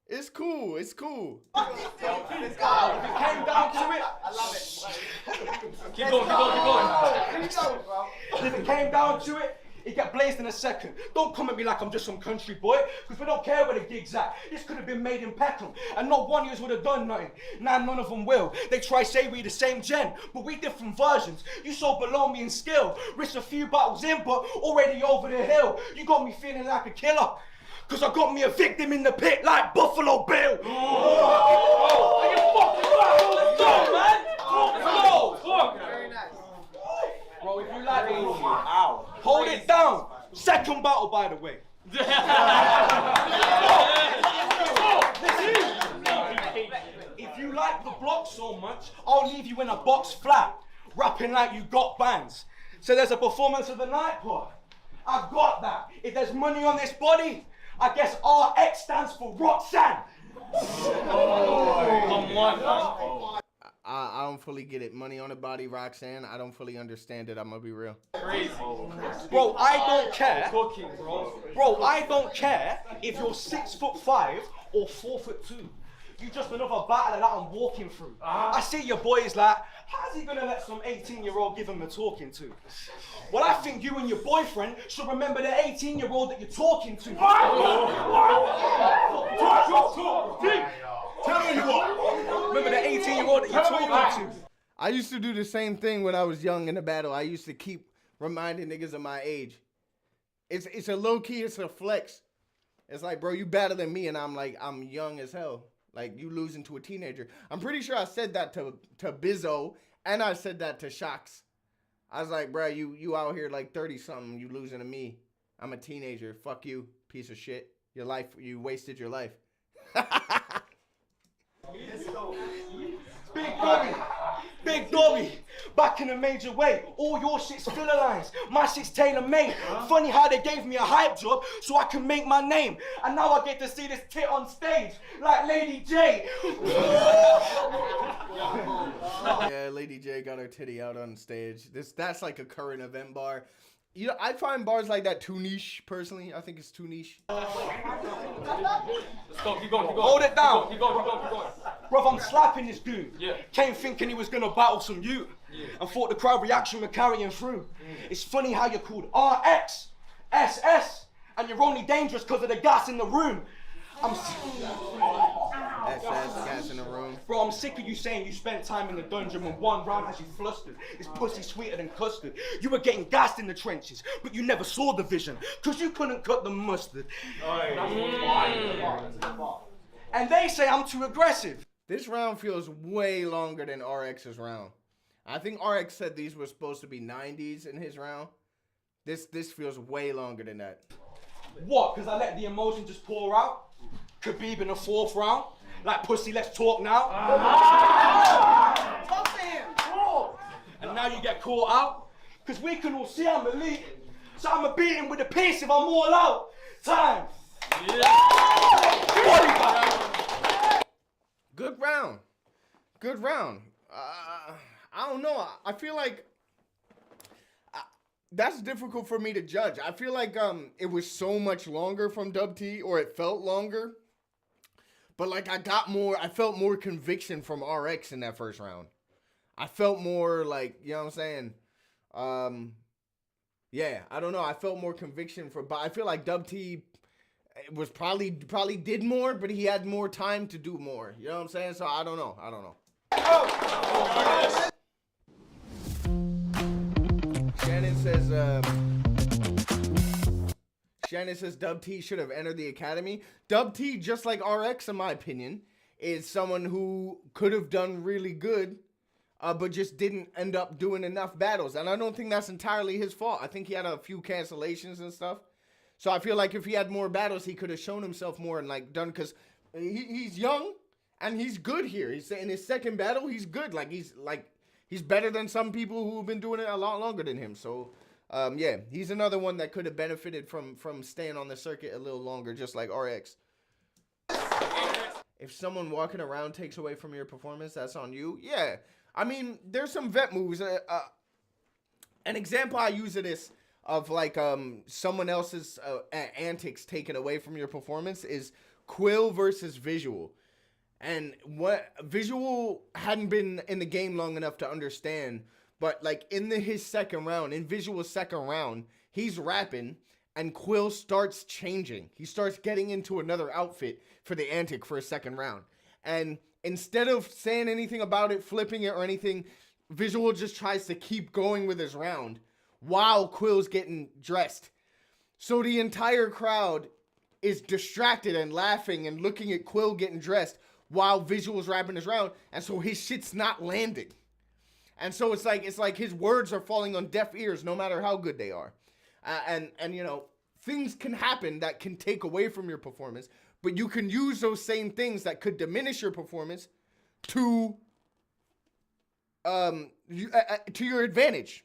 It's cool. It's cool.
If it came down to it,
I love it. Keep going.
If it came down to it, it get blazed in a second. Don't come at me like I'm just some country boy, because we don't care where the gig's at. This could have been made in Peckham, and not one of us would have done nothing. Nah, none of them will. They try say we the same gen, but we different versions. You so below me in skill. Risk a few battles in, but already over the hill. You got me feeling like a killer, because I got me a victim in the pit like Buffalo Bill.
Are you fucking right? Let's go, man. Let's go.
Very nice.
Bro, if you like me, hold it down. Second battle, by the way. If you like the block so much, I'll leave you in a box flat, rapping like you got bands. So there's a performance of the night, boy. I've got that. If there's money on this body, I guess RX stands for Roxanne.
Come on, man.
I don't fully get it. Money on the body, Roxanne. I don't fully understand it. I'm gonna be real.
Crazy.
Bro, I don't care. Bro, I don't care if you're 6'5" or 4'2". You just another battle that I'm walking through. I see your boys like, how's he gonna let some 18-year-old give him a talking to? Well, I think you and your boyfriend should remember the 18-year-old that you're talking to. Tell me what. Remember the 18-year-old that you're talking to.
I used to do the same thing when I was young in the battle. I used to keep reminding niggas of my age. It's a low key, it's a flex. It's like, bro, you battling me and I'm young as hell. Like, you losing to a teenager. I'm pretty sure I said that to Bizzo, and I said that to Shocks. I was like, bro, you out here like 30-something, you losing to me. I'm a teenager. Fuck you, piece of shit. Your life, you wasted your life.
Big Dobby, back in a major way. All your shit's filler lines, my shit's tailor-made. Funny how they gave me a hype job so I can make my name. And now I get to see this tit on stage, like Lady J.
Yeah, Lady J got her titty out on stage. That's like a current event bar. You know, I find bars like that too niche, personally. I think it's too niche.
Let's go, keep going. Hold it down. Keep going. Bruv, I'm slapping this dude. Yeah. Came thinking he was gonna battle some youth. Yeah. And thought the crowd reaction would carry him through. It's funny how you're called RX, SS, and you're only dangerous because of the gas in the room.
SS, gas in the room.
Bro, I'm sick of you saying you spent time in the dungeon when one round has you flustered. It's pussy sweeter than custard. You were getting gassed in the trenches, but you never saw the vision, because you couldn't cut the mustard. And they say I'm too aggressive.
This round feels way longer than RX's round. I think RX said these were supposed to be 90s in his round. This feels way longer than that.
What? Because I let the emotion just pour out? Khabib in the 4th round? Like, pussy, let's talk now. Talk to him. And now you get caught out? Because we can all see I'm elite. So I'm going to beat him with a piece if I'm all out. Time.
Good round. Good round. I don't know. I feel like that's difficult for me to judge. I feel like it was so much longer from Dub T, or it felt longer. But like I felt more conviction from RX in that first round. I felt more like, you know what I'm saying? Yeah, I don't know. I felt more conviction but I feel like Dub T was probably did more, but he had more time to do more. You know what I'm saying? So I don't know. Shannon says Dub T should have entered the academy. Dub T, just like RX, in my opinion, is someone who could have done really good, but just didn't end up doing enough battles. And I don't think that's entirely his fault. I think he had a few cancellations and stuff. So I feel like if he had more battles, he could have shown himself more and like done, because he's young and he's good here. He's in his second battle, he's good. He's better than some people who have been doing it a lot longer than him. So yeah, he's another one that could have benefited from staying on the circuit a little longer, just like RX. If someone walking around takes away from your performance, that's on you. Yeah, I mean, there's some vet moves. An example I use of this, of like someone else's antics taken away from your performance, is Quill versus Visual. And what Visual hadn't been in the game long enough to understand, but like in his second round, in Visual's second round, he's rapping and Quill starts changing. He starts getting into another outfit for the antic for a second round. And instead of saying anything about it, flipping it or anything, Visual just tries to keep going with his round while Quill's getting dressed. So the entire crowd is distracted and laughing and looking at Quill getting dressed while Visual's rapping his round, and so his shit's not landing. And so it's like his words are falling on deaf ears no matter how good they are. And you know, things can happen that can take away from your performance, but you can use those same things that could diminish your performance to your advantage.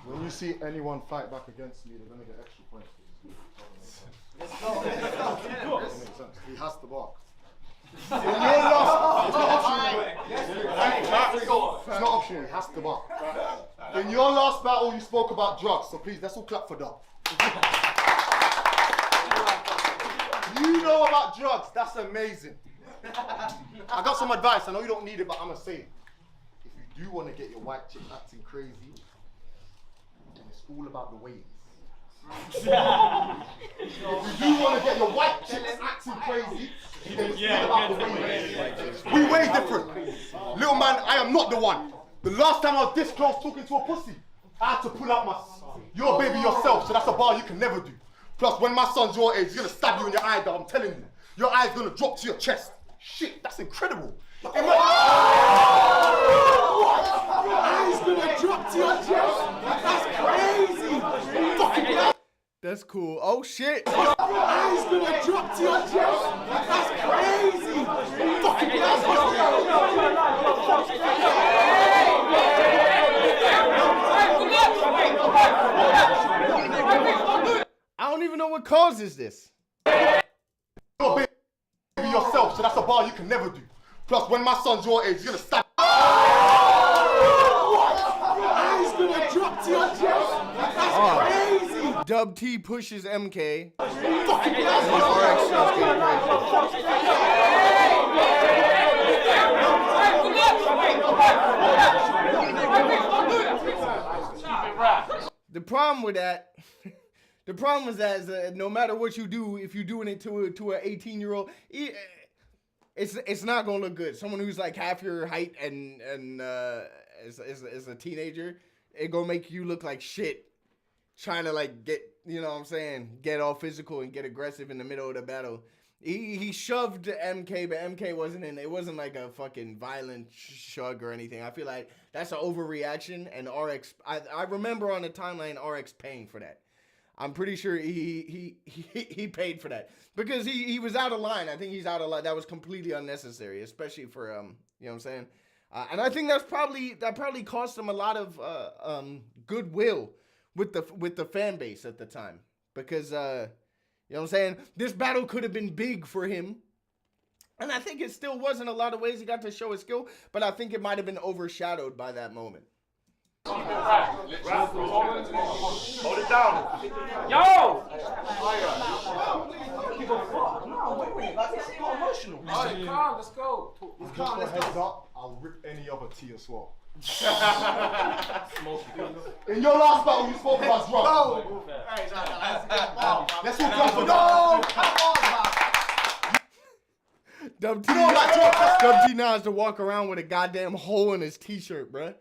When you see anyone fight back against me, they're gonna get extra points. He has to bark. When you're lost, it's not optional. It's not optional. He has to bark. In your last battle, you spoke about drugs, so please, let's all clap for that. You know about drugs, that's amazing. I got some advice, I know you don't need it, but I'm gonna say it. If you do want to get your white chick acting crazy, then it's all about the ways. If you do want to get your white chicks acting crazy, then it's all about the ways. We way different. Little man, I am not the one. The last time I was this close talking to a pussy, I had to pull out my... You're a baby yourself, so that's a bar you can never do. Plus, when my son's your age, he's gonna stab you in your eye, dog, I'm telling you. Your eye's gonna drop to your chest. Shit, that's incredible. Your eye's gonna drop to your chest? That's crazy. Fucking
That's cool. Oh shit.
your eye's gonna drop to your chest? That's crazy. Fucking
I don't even know what causes this.
You're a baby yourself, so that's a bar you can never do. Plus, when my son's your age, he's gonna stab. Your eye's gonna drop to your chest? That's crazy.
Dub T pushes MK.
Fucking
The problem with that, the problem is that no matter what you do, if you're doing it to an 18-year-old, it's not gonna look good. Someone who's like half your height and is a teenager, it gonna make you look like shit. Trying to like get, you know what I'm saying, get all physical and get aggressive in the middle of the battle. He shoved MK, but MK wasn't in. It wasn't like a fucking violent shug or anything. I feel like that's an overreaction, and RX. I remember on the timeline RX paying for that. I'm pretty sure he paid for that because he was out of line. I think he's out of line. That was completely unnecessary, especially for you know what I'm saying. And I think that probably cost him a lot of goodwill with the fan base at the time because. You know what I'm saying? This battle could have been big for him. And I think it still was in a lot of ways. He got to show his skill, but I think it might have been overshadowed by that moment.
Hold it down. Yo! Alright, calm, let's go.
Heads up, I'll rip any other tea as well. In your last battle, you spoke about drugs. Let's all come for
Dub T now has to walk around with a goddamn hole in his t-shirt, bruh.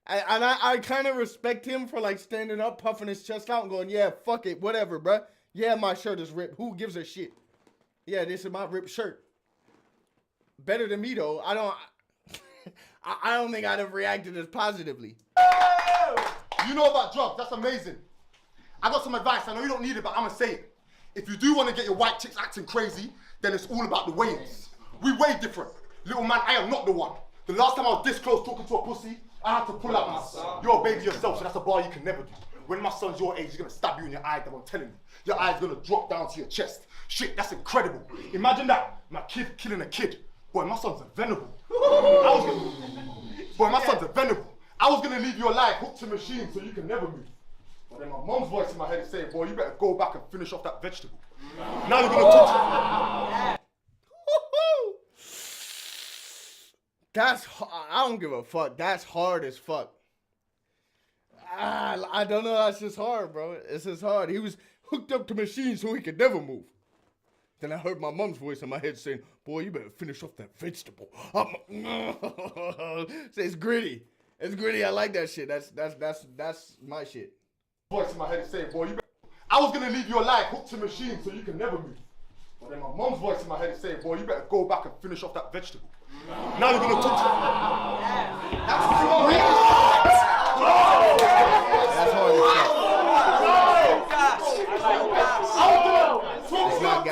And I kind of respect him for like standing up, puffing his chest out and going, yeah, fuck it, whatever, bruh. Yeah, my shirt is ripped. Who gives a shit? Yeah, this is my ripped shirt. Better than me, though. I don't think I'd have reacted as positively.
You know about drugs, that's amazing. I got some advice, I know you don't need it, but I'm gonna say it. If you do want to get your white chicks acting crazy, then it's all about the ways. We way different. Little man, I am not the one. The last time I was this close talking to a pussy, I had to pull out my... You're a baby yourself, so that's a bar you can never do. When my son's your age, he's gonna stab you in your eye, I'm telling you. Your eye's gonna drop down to your chest. Shit, that's incredible. Imagine that, my kid killing a kid. Boy, my son's a venerable. Boy, my son's a venerable. I was gonna leave you alive, hooked to machine, so you can never move. But then my mom's voice in my head is saying, boy, you better go back and finish off that vegetable. Now you're gonna talk to
That's, I don't give a fuck. That's hard as fuck. I don't know, that's just hard, bro. It's just hard. He was hooked up to machines so he could never move. Then I heard my mom's voice in my head saying, boy, you better finish off that vegetable. It's gritty. It's gritty. I like that shit. That's my shit.
Voice in my head is saying, boy, you better... I was gonna leave you alive, hooked to machine, so you can never move. But then my mom's voice in my head is saying, boy, you better go back and finish off that vegetable. Now you're gonna talk to... That's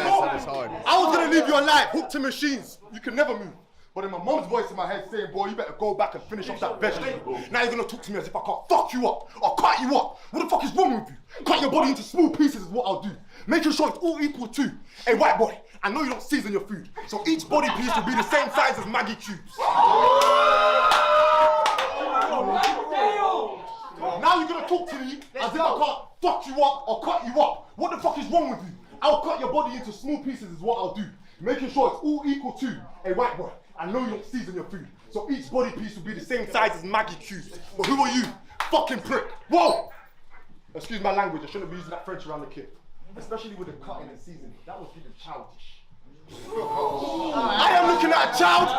hard as fuck. I was gonna leave you alive, hooked to machines. You can never move. But then my mom's voice in my head saying, boy, you better go back and finish off that vegetable. Now you're gonna talk to me as if I can't fuck you up or cut you up. What the fuck is wrong with you? Cut your body into small pieces is what I'll do. Making sure it's all equal too. Hey, white boy, I know you don't season your food, so each body piece will be the same size as Maggie cubes. Now you're gonna talk to me as if I can't fuck you up or cut you up. What the fuck is wrong with you? I'll cut your body into small pieces is what I'll do. Making sure it's all equal to a white boy. I know you don't season your food. So each body piece will be the same size as Maggie cubes. But who are you? Fucking prick. Whoa! Excuse my language, I shouldn't be using that French around the kid. Especially with the cutting and seasoning. That was getting childish. I am looking at a child.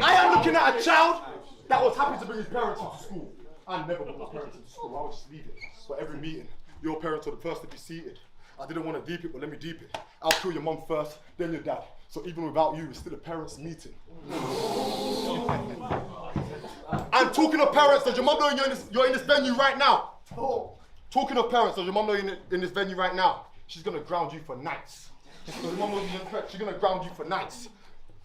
I am looking at a child that was happy to bring his parents into school. I never brought my parents into school. I would just leave it. But every meeting, your parents are the first to be seated. I didn't want to deep it, but let me deep it. I'll kill your mum first, then your dad. So even without you, it's still a parents' meeting. And talking of parents, does your mum know you're in this venue right now? Talking of parents, does your mum know you're in this venue right now? She's gonna ground you for nights. Your mum knows you're in prep, she's gonna ground you for nights.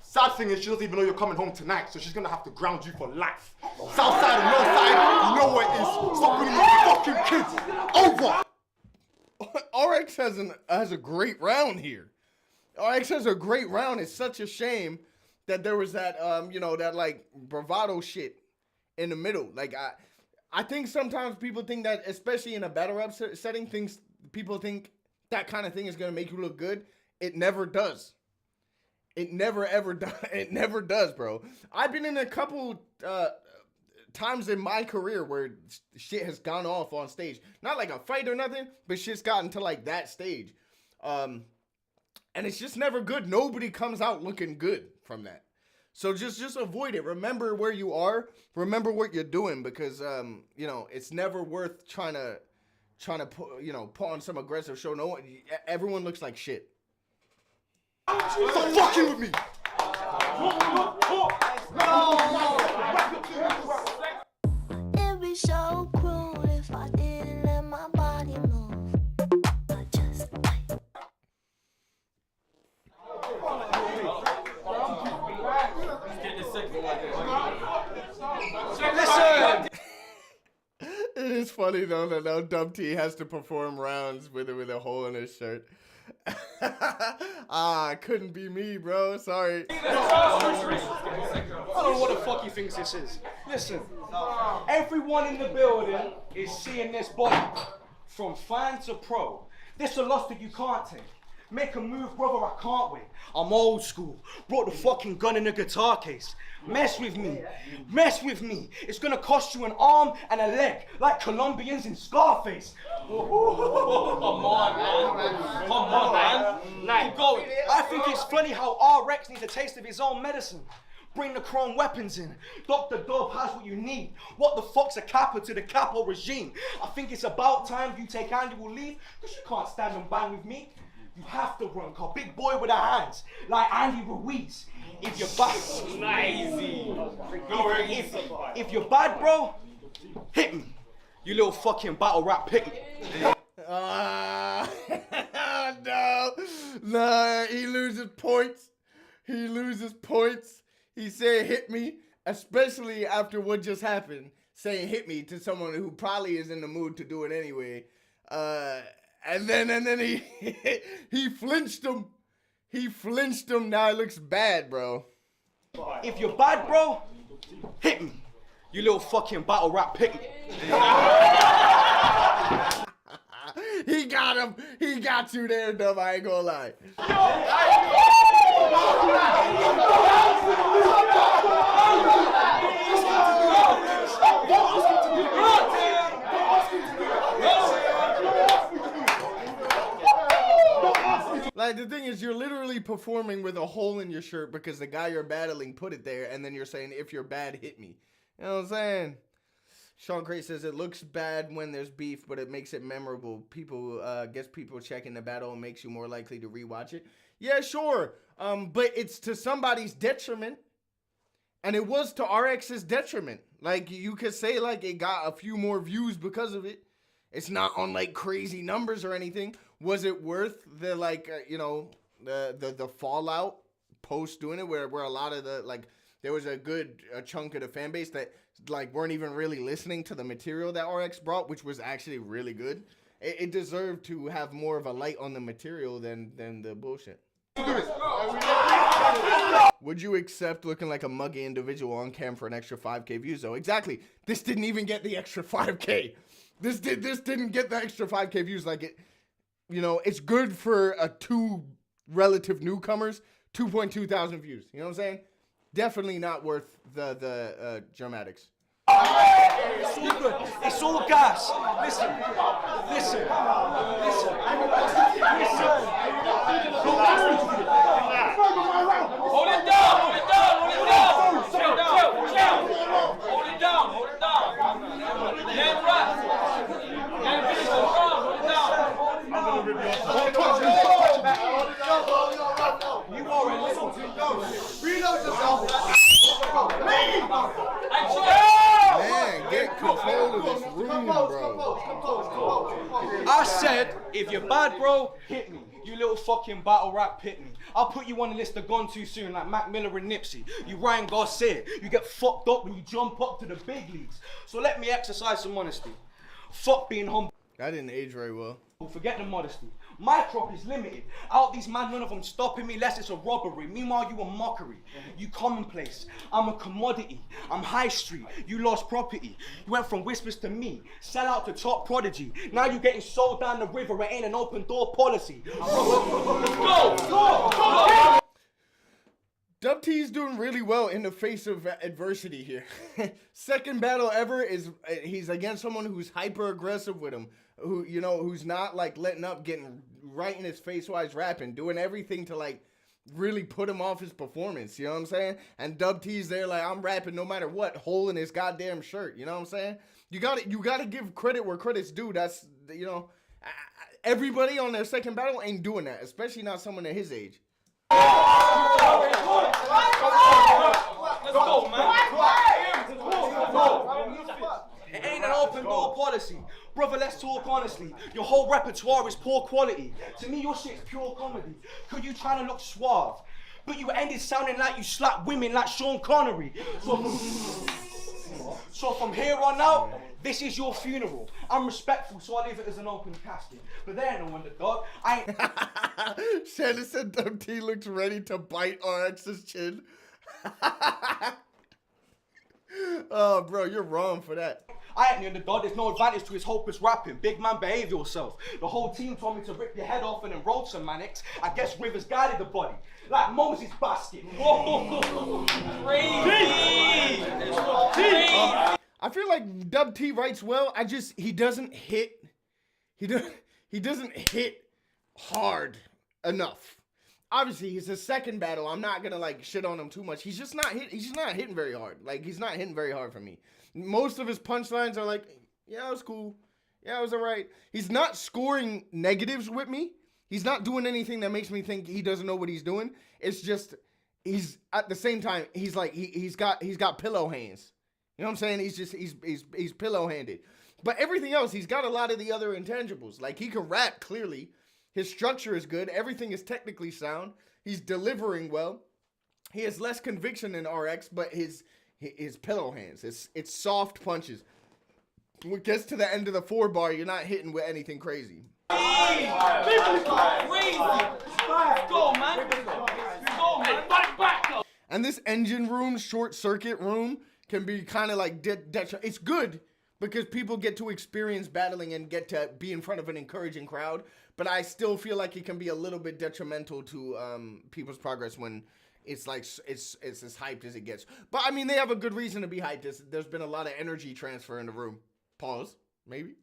Sad thing is, she doesn't even know you're coming home tonight, so she's gonna have to ground you for life. South side and north side, you know what it is. Stop bringing your fucking kids over.
RX has a great round here. RX has a great round. It's such a shame that there was that that like bravado shit in the middle. Like I think sometimes people think that, especially in a battle rap setting, people think that kind of thing is gonna make you look good. It never does. It never ever does. It never does, bro. I've been in a couple times in my career where shit has gone off on stage. Not like a fight or nothing, but shit's gotten to like that stage. And it's just never good. Nobody comes out looking good from that. So just avoid it. Remember where you are. Remember what you're doing, because it's never worth trying to put on some aggressive show. No one, everyone looks like shit.
Stop fucking with me.
It'd be so cruel if I didn't let my body move. I just
Listen. It is funny though that now Dub T has to perform rounds with a hole in his shirt. Couldn't be me, bro. Sorry.
I don't know what the fuck he thinks this is. Listen, everyone in the building is seeing this body, from fan to pro. This is a loss that you can't take. Make a move, brother, I can't wait. I'm old school. Brought the fucking gun in the guitar case. Mess with me. Mess with me. It's gonna cost you an arm and a leg, like Colombians in Scarface. Come on, man. Come on, man. Keep going. I think it's funny how RX needs a taste of his own medicine. Bring the chrome weapons in. Dr. Dove has what you need. What the fuck's a kappa to the capo regime? I think it's about time you take annual leave, because you can't stand and bang with me. You have to run, cause big boy with the hands, like Andy Ruiz. If you're bad, if you're bad, bro, hit me. You little fucking battle rap pick me.
No, he loses points. He said hit me, especially after what just happened. Saying hit me to someone who probably is in the mood to do it anyway. And then he flinched him. He flinched him. Now it looks bad, bro.
If you're bad, bro, hit me. You little fucking battle rap pick me.
He got him. He got you there, Dub. I ain't gonna lie. Like, the thing is, you're literally performing with a hole in your shirt because the guy you're battling put it there, and then you're saying, if you're bad, hit me. You know what I'm saying? Sean Cray says, it looks bad when there's beef, but it makes it memorable. People, gets people checking the battle and makes you more likely to rewatch it. Yeah, sure. But it's to somebody's detriment. And it was to RX's detriment. Like, you could say, like, it got a few more views because of it. It's not on, like, crazy numbers or anything. Was it worth the, like, the fallout post doing it, where a lot of the, like, there was a good chunk of the fan base that, like, weren't even really listening to the material that RX brought, which was actually really good. It deserved to have more of a light on the material than the bullshit. Would you accept looking like a muggy individual on cam for an extra 5K views, though? Exactly. This didn't even get the extra 5K. This didn't get the extra 5K views like it. You know, it's good for two relative newcomers. 2.2 thousand views. You know what I'm saying? Definitely not worth the dramatics.
It's all good. It's all gas. Listen.
Hold it down. Hold it down. Let rap. Let finish the round. Hold it down.
You are a little too young. Reload yourself.
Man, get control of this room, bro.
I said, if you're bad, bro, hit me. You little fucking battle rap hit me. I'll put you on the list of gone too soon, like Mac Miller and Nipsey. You Ryan Garcia. You get fucked up when you jump up to the big leagues. So let me exercise some honesty. Fuck being humble.
That didn't age very well.
Forget the modesty. My crop is limited. Out these man, none of them stopping me less it's a robbery. Meanwhile, you a mockery. You commonplace. I'm a commodity. I'm high street. You lost property. You went from whispers to me. Sell out to top prodigy. Now you getting sold down the river. It ain't an open door policy. Go!
Dub T's doing really well in the face of adversity here. Second battle ever is he's against someone who's hyper aggressive with him, who's not like letting up, getting right in his face while he's rapping, doing everything to like really put him off his performance. You know what I'm saying? And Dub T's there like, I'm rapping no matter what, hole in his goddamn shirt. You know what I'm saying? You gotta give credit where credit's due. That's everybody on their second battle ain't doing that, especially not someone at his age.
Let's go, man. It ain't an open door policy. Brother, let's talk honestly. Your whole repertoire is poor quality. To me, your shit's pure comedy. Cause you trying to look suave, but you ended sounding like you slapped women like Sean Connery. So from here on out, this is your funeral. I'm respectful, so I leave it as an open casket. But there ain't no underdog. I ain't...
Shannon said Dub T looks ready to bite RX's chin. Oh, bro, you're wrong for that.
I ain't the underdog. There's no advantage to his hopeless rapping. Big man, behave yourself. The whole team told me to rip your head off and enroll some manics. I guess Rivers guided the body. Like Moses' basket. Whoa! Crazy!
I feel like Dub T writes well. He doesn't hit hard enough. Obviously, he's his second battle. I'm not gonna like shit on him too much. He's just not hitting very hard. Like, he's not hitting very hard for me. Most of his punchlines are like, yeah, it was cool. Yeah, it was alright. He's not scoring negatives with me. He's not doing anything that makes me think he doesn't know what he's doing. It's just he's at the same time he's like he's got pillow hands. You know what I'm saying? He's pillow handed. But everything else, he's got a lot of the other intangibles. Like, he can rap clearly. His structure is good. Everything is technically sound. He's delivering well. He has less conviction than RX, but his pillow hands. It's soft punches. When it gets to the end of the 4-bar, you're not hitting with anything crazy.
Crazy! Go, man! Back!
And this engine room, short circuit room, can be kind of like it's good because people get to experience battling and get to be in front of an encouraging crowd. But I still feel like it can be a little bit detrimental to people's progress when it's like it's as hyped as it gets. But I mean, they have a good reason to be hyped. There's been a lot of energy transfer in the room. Pause, maybe.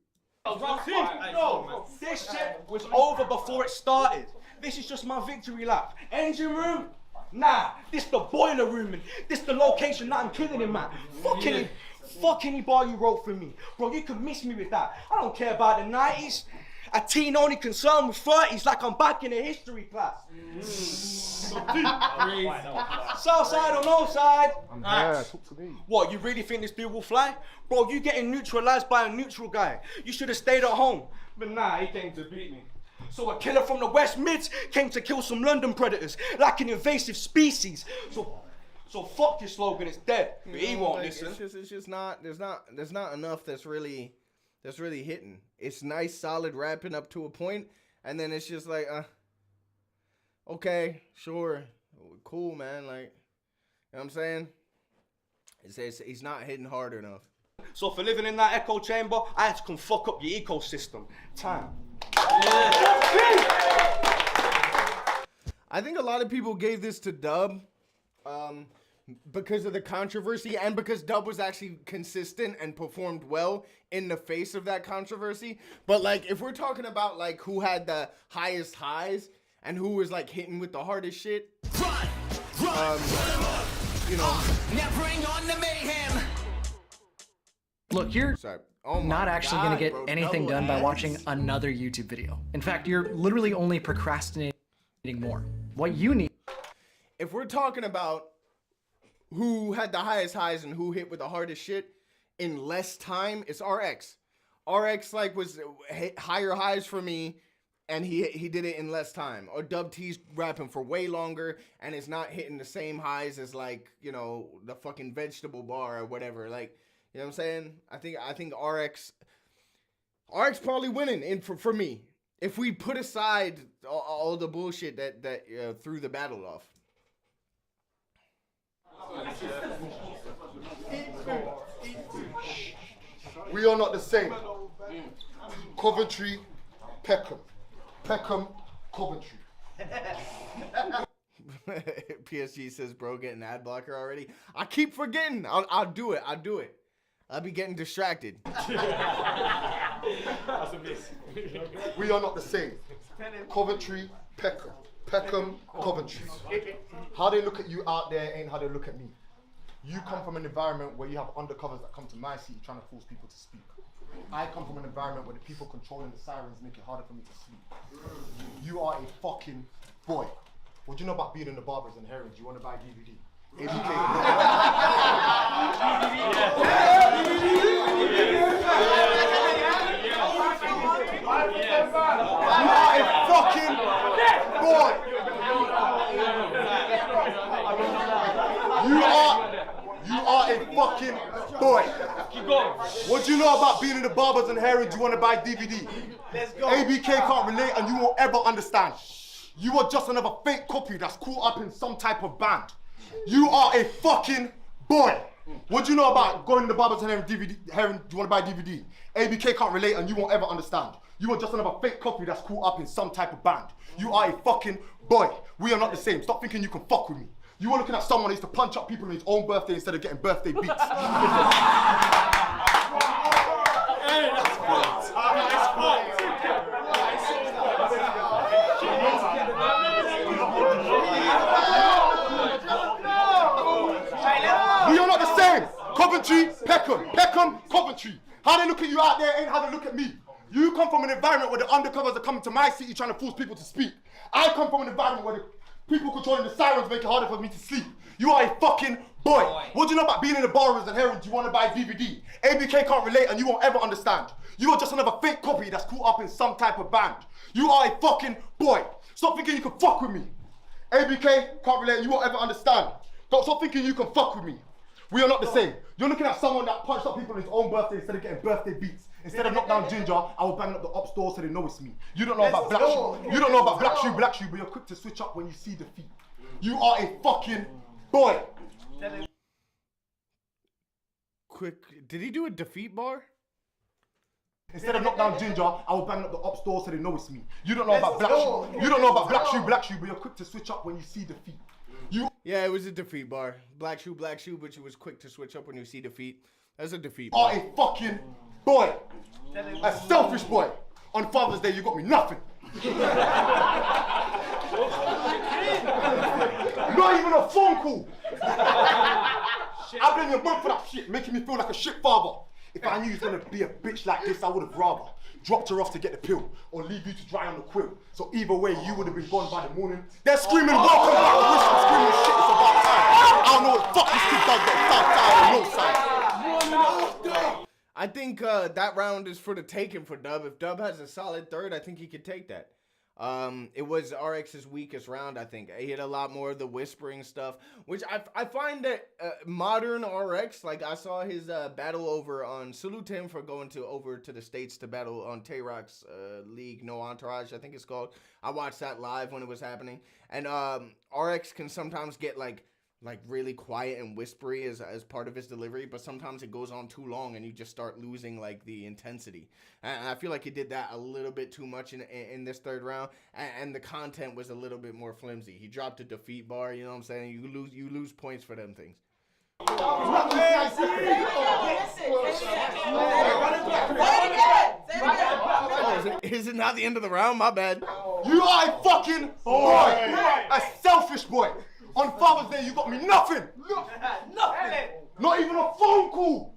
No, this shit was over before it started. This is just my victory lap. Engine room? Nah, this the boiler room and this the location that I'm killing him at. Fuck any bar you wrote for me. Bro, you can miss me with that. I don't care about the 90s. A teen only concerned with 30s like I'm back in a history class. South side or no side?
I'm here, talk to me.
What, you really think this dude will fly? Bro, you getting neutralized by a neutral guy. You should have stayed at home. But nah, he came to beat me. So a killer from the West Mids came to kill some London predators, like an invasive species. So fuck your slogan, it's dead. But he won't listen.
It's just not. There's not enough that's really hitting. It's nice, solid rapping up to a point, and then it's just like, okay, sure, cool, man. Like, you know what I'm saying? He's not hitting hard enough.
So for living in that echo chamber, I had to come fuck up your ecosystem. Time.
I think a lot of people gave this to Dub because of the controversy and because Dub was actually consistent and performed well in the face of that controversy. But like, if we're talking about like who had the highest highs and who was like hitting with the hardest shit, you know.
Now bring on the mayhem.
Look, you're not actually
God,
going to get
bro,
anything
double
done by
ads?
watching another YouTube video. In fact, you're literally only procrastinating more. What you need.
If we're talking about who had the highest highs and who hit with the hardest shit in less time, it's RX. RX like was higher highs for me, and he did it in less time. Or Dub T's rapping for way longer and is not hitting the same highs as like, you know, the fucking vegetable bar or whatever. Like, you know what I'm saying? I think RX probably winning in for me. If we put aside all the bullshit that threw the battle off.
We are not the same. Coventry, Peckham. Peckham, Coventry.
PSG says, bro, get an ad blocker already. I keep forgetting. I'll do it. I'll be getting distracted.
We are not the same. Coventry, Peckham. Peckham, Coventry. How they look at you out there ain't how they look at me. You come from an environment where you have undercovers that come to my seat trying to force people to speak. I come from an environment where the people controlling the sirens make it harder for me to sleep. You are a fucking boy. What do you know about being in the barbers and herring? Do you want to buy DVD? ABK. You are a fucking boy. You are a fucking boy.
Keep going.
What do you know about being in the barbers and herring? Do you want to buy DVD?
Let's go.
ABK can't relate and you won't ever understand. You are just another fake copy that's caught up in some type of band. You are a fucking boy. What do you know about going in the barbers and herring DVD? Herring, do you want to buy DVD? ABK can't relate and you won't ever understand. You are just another fake copy that's caught up in some type of band. You are a fucking boy. We are not the same. Stop thinking you can fuck with me. You are looking at someone who used to punch up people on his own birthday instead of getting birthday beats. We are not the same. Coventry, Peckham. Peckham, Coventry. How they look at you out there ain't how they look at me. You come from an environment where the undercovers are coming to my city trying to force people to speak. I come from an environment where the people controlling the sirens make it harder for me to sleep. You are a fucking boy. What do you know about being in the bars and herring? Do you want to buy DVD? ABK can't relate and you won't ever understand. You are just another fake copy that's caught up in some type of band. You are a fucking boy. Stop thinking you can fuck with me. ABK can't relate and you won't ever understand. Don't stop thinking you can fuck with me. We are not the same. You're looking at someone that punched up people on his own birthday instead of getting birthday beats. Instead of knock down ginger, I will bang up the ops door so they know it's me. You don't know about black shoe. You don't know about black shoe, but you're quick to switch up when you see defeat. You are a fucking boy.
Quick, did he do a defeat bar?
Instead of knock down ginger, I will bang up the ops door so they know it's me. You don't know about black shoe. You don't know about black shoe, but you're quick to switch up when you see defeat.
Yeah, it was a defeat bar. Black shoe, but you was quick to switch up when you see defeat. That's a defeat
bar.
bar.
You are a fucking boy. A selfish boy. On Father's Day, you got me nothing. Not even a phone call. I blame your mum for that shit, making me feel like a shit father. If I knew you was gonna be a bitch like this, I would have rather dropped her off to get the pill or leave you to dry on the quill. So either way, you would have been gone by the morning. They're screaming, welcome back. I wish I'm screaming shit, it's about time. I don't know what the fuck this kid does, but south side or north side.
I think that round is for the taking for Dub. If Dub has a solid third, I think he could take that. It was RX's weakest round, I think. He had a lot more of the whispering stuff, which I find that modern RX, like I saw his battle over on, salute to him for going over to the States to battle on Tay-Rock's league, No Entourage, I think it's called. I watched that live when it was happening. And RX can sometimes get like like really quiet and whispery as part of his delivery, but sometimes it goes on too long and you just start losing like the intensity. And I feel like he did that a little bit too much in this third round, and the content was a little bit more flimsy. He dropped a defeat bar, you know what I'm saying? You lose points for them things. Oh, is it not the end of the round? My bad.
You are a fucking boy. A selfish boy. On Father's Day, you got me nothing. Nothing. Not even a phone call.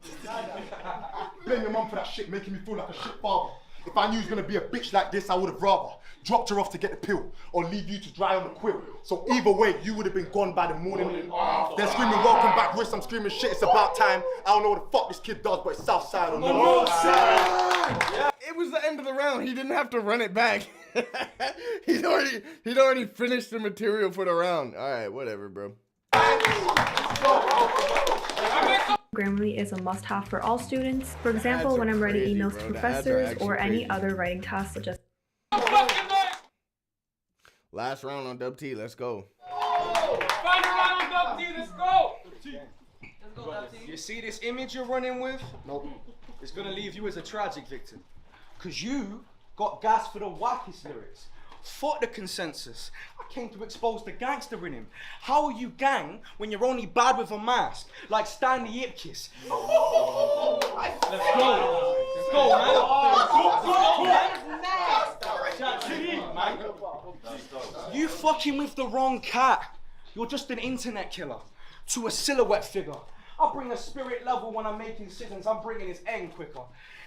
Blame your mum for that shit, making me feel like a shit father. If I knew you was gonna be a bitch like this, I would have rather dropped her off to get the pill or leave you to dry on the quill. So either way, you would have been gone by the morning. They're screaming, welcome back, Riss. I'm screaming, shit, it's about time. I don't know what the fuck this kid does, but it's Southside on the north side.
It was the end of the round. He didn't have to run it back. he'd already finished the material for the round. All right, whatever, bro.
Grammarly is a must-have for all students. For example, when I'm writing emails to professors or any other writing tasks such as...
Last round on Dub T, let's go.
Final round on Dub T, let's go.
You see this image you're running with? Nope. It's gonna leave you as a tragic victim. Cause you got gas for the wackest lyrics. Fuck the consensus. I came to expose the gangster in him. How are you gang when you're only bad with a mask? Like Stanley Ipkiss. Let's go. Let's go, man. You fucking with the wrong cat. You're just an internet killer. To a silhouette figure. I bring a spirit level when I'm making decisions. I'm bringing his end quicker.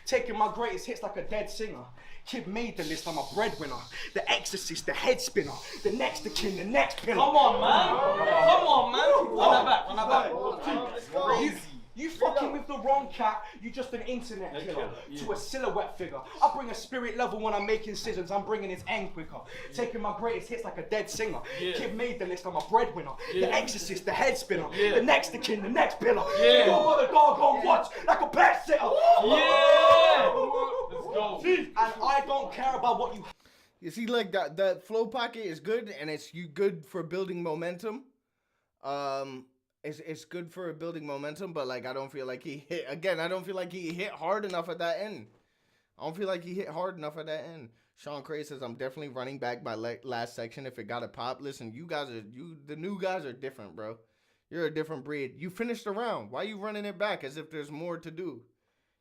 Taking my greatest hits like a dead singer. Kid made the list, I'm a breadwinner. The exorcist, the head spinner. The next to kin, the next pillar.
Come on, man. Come on, man. Run that back.
You fucking with the wrong cat, you just an internet killer. To a silhouette figure. I bring a spirit level when I'm making decisions. I'm bringing his end quicker. Taking my greatest hits like a dead singer. Kid made the list, I'm a breadwinner. The exorcist, the head spinner. The next to kin, the next pillar. You're the dog on watch like a pet sitter. Let's go. And I don't care about what you...
You see, like, that flow pocket is good, and it's good for building momentum. It's good for building momentum, but like I don't feel like he hit again. I don't feel like he hit hard enough at that end. I don't feel like he hit hard enough at that end. Sean Cray says I'm definitely running back my last section if it got a pop. Listen, the new guys are different, bro. You're a different breed. You finished the round. Why you running it back as if there's more to do?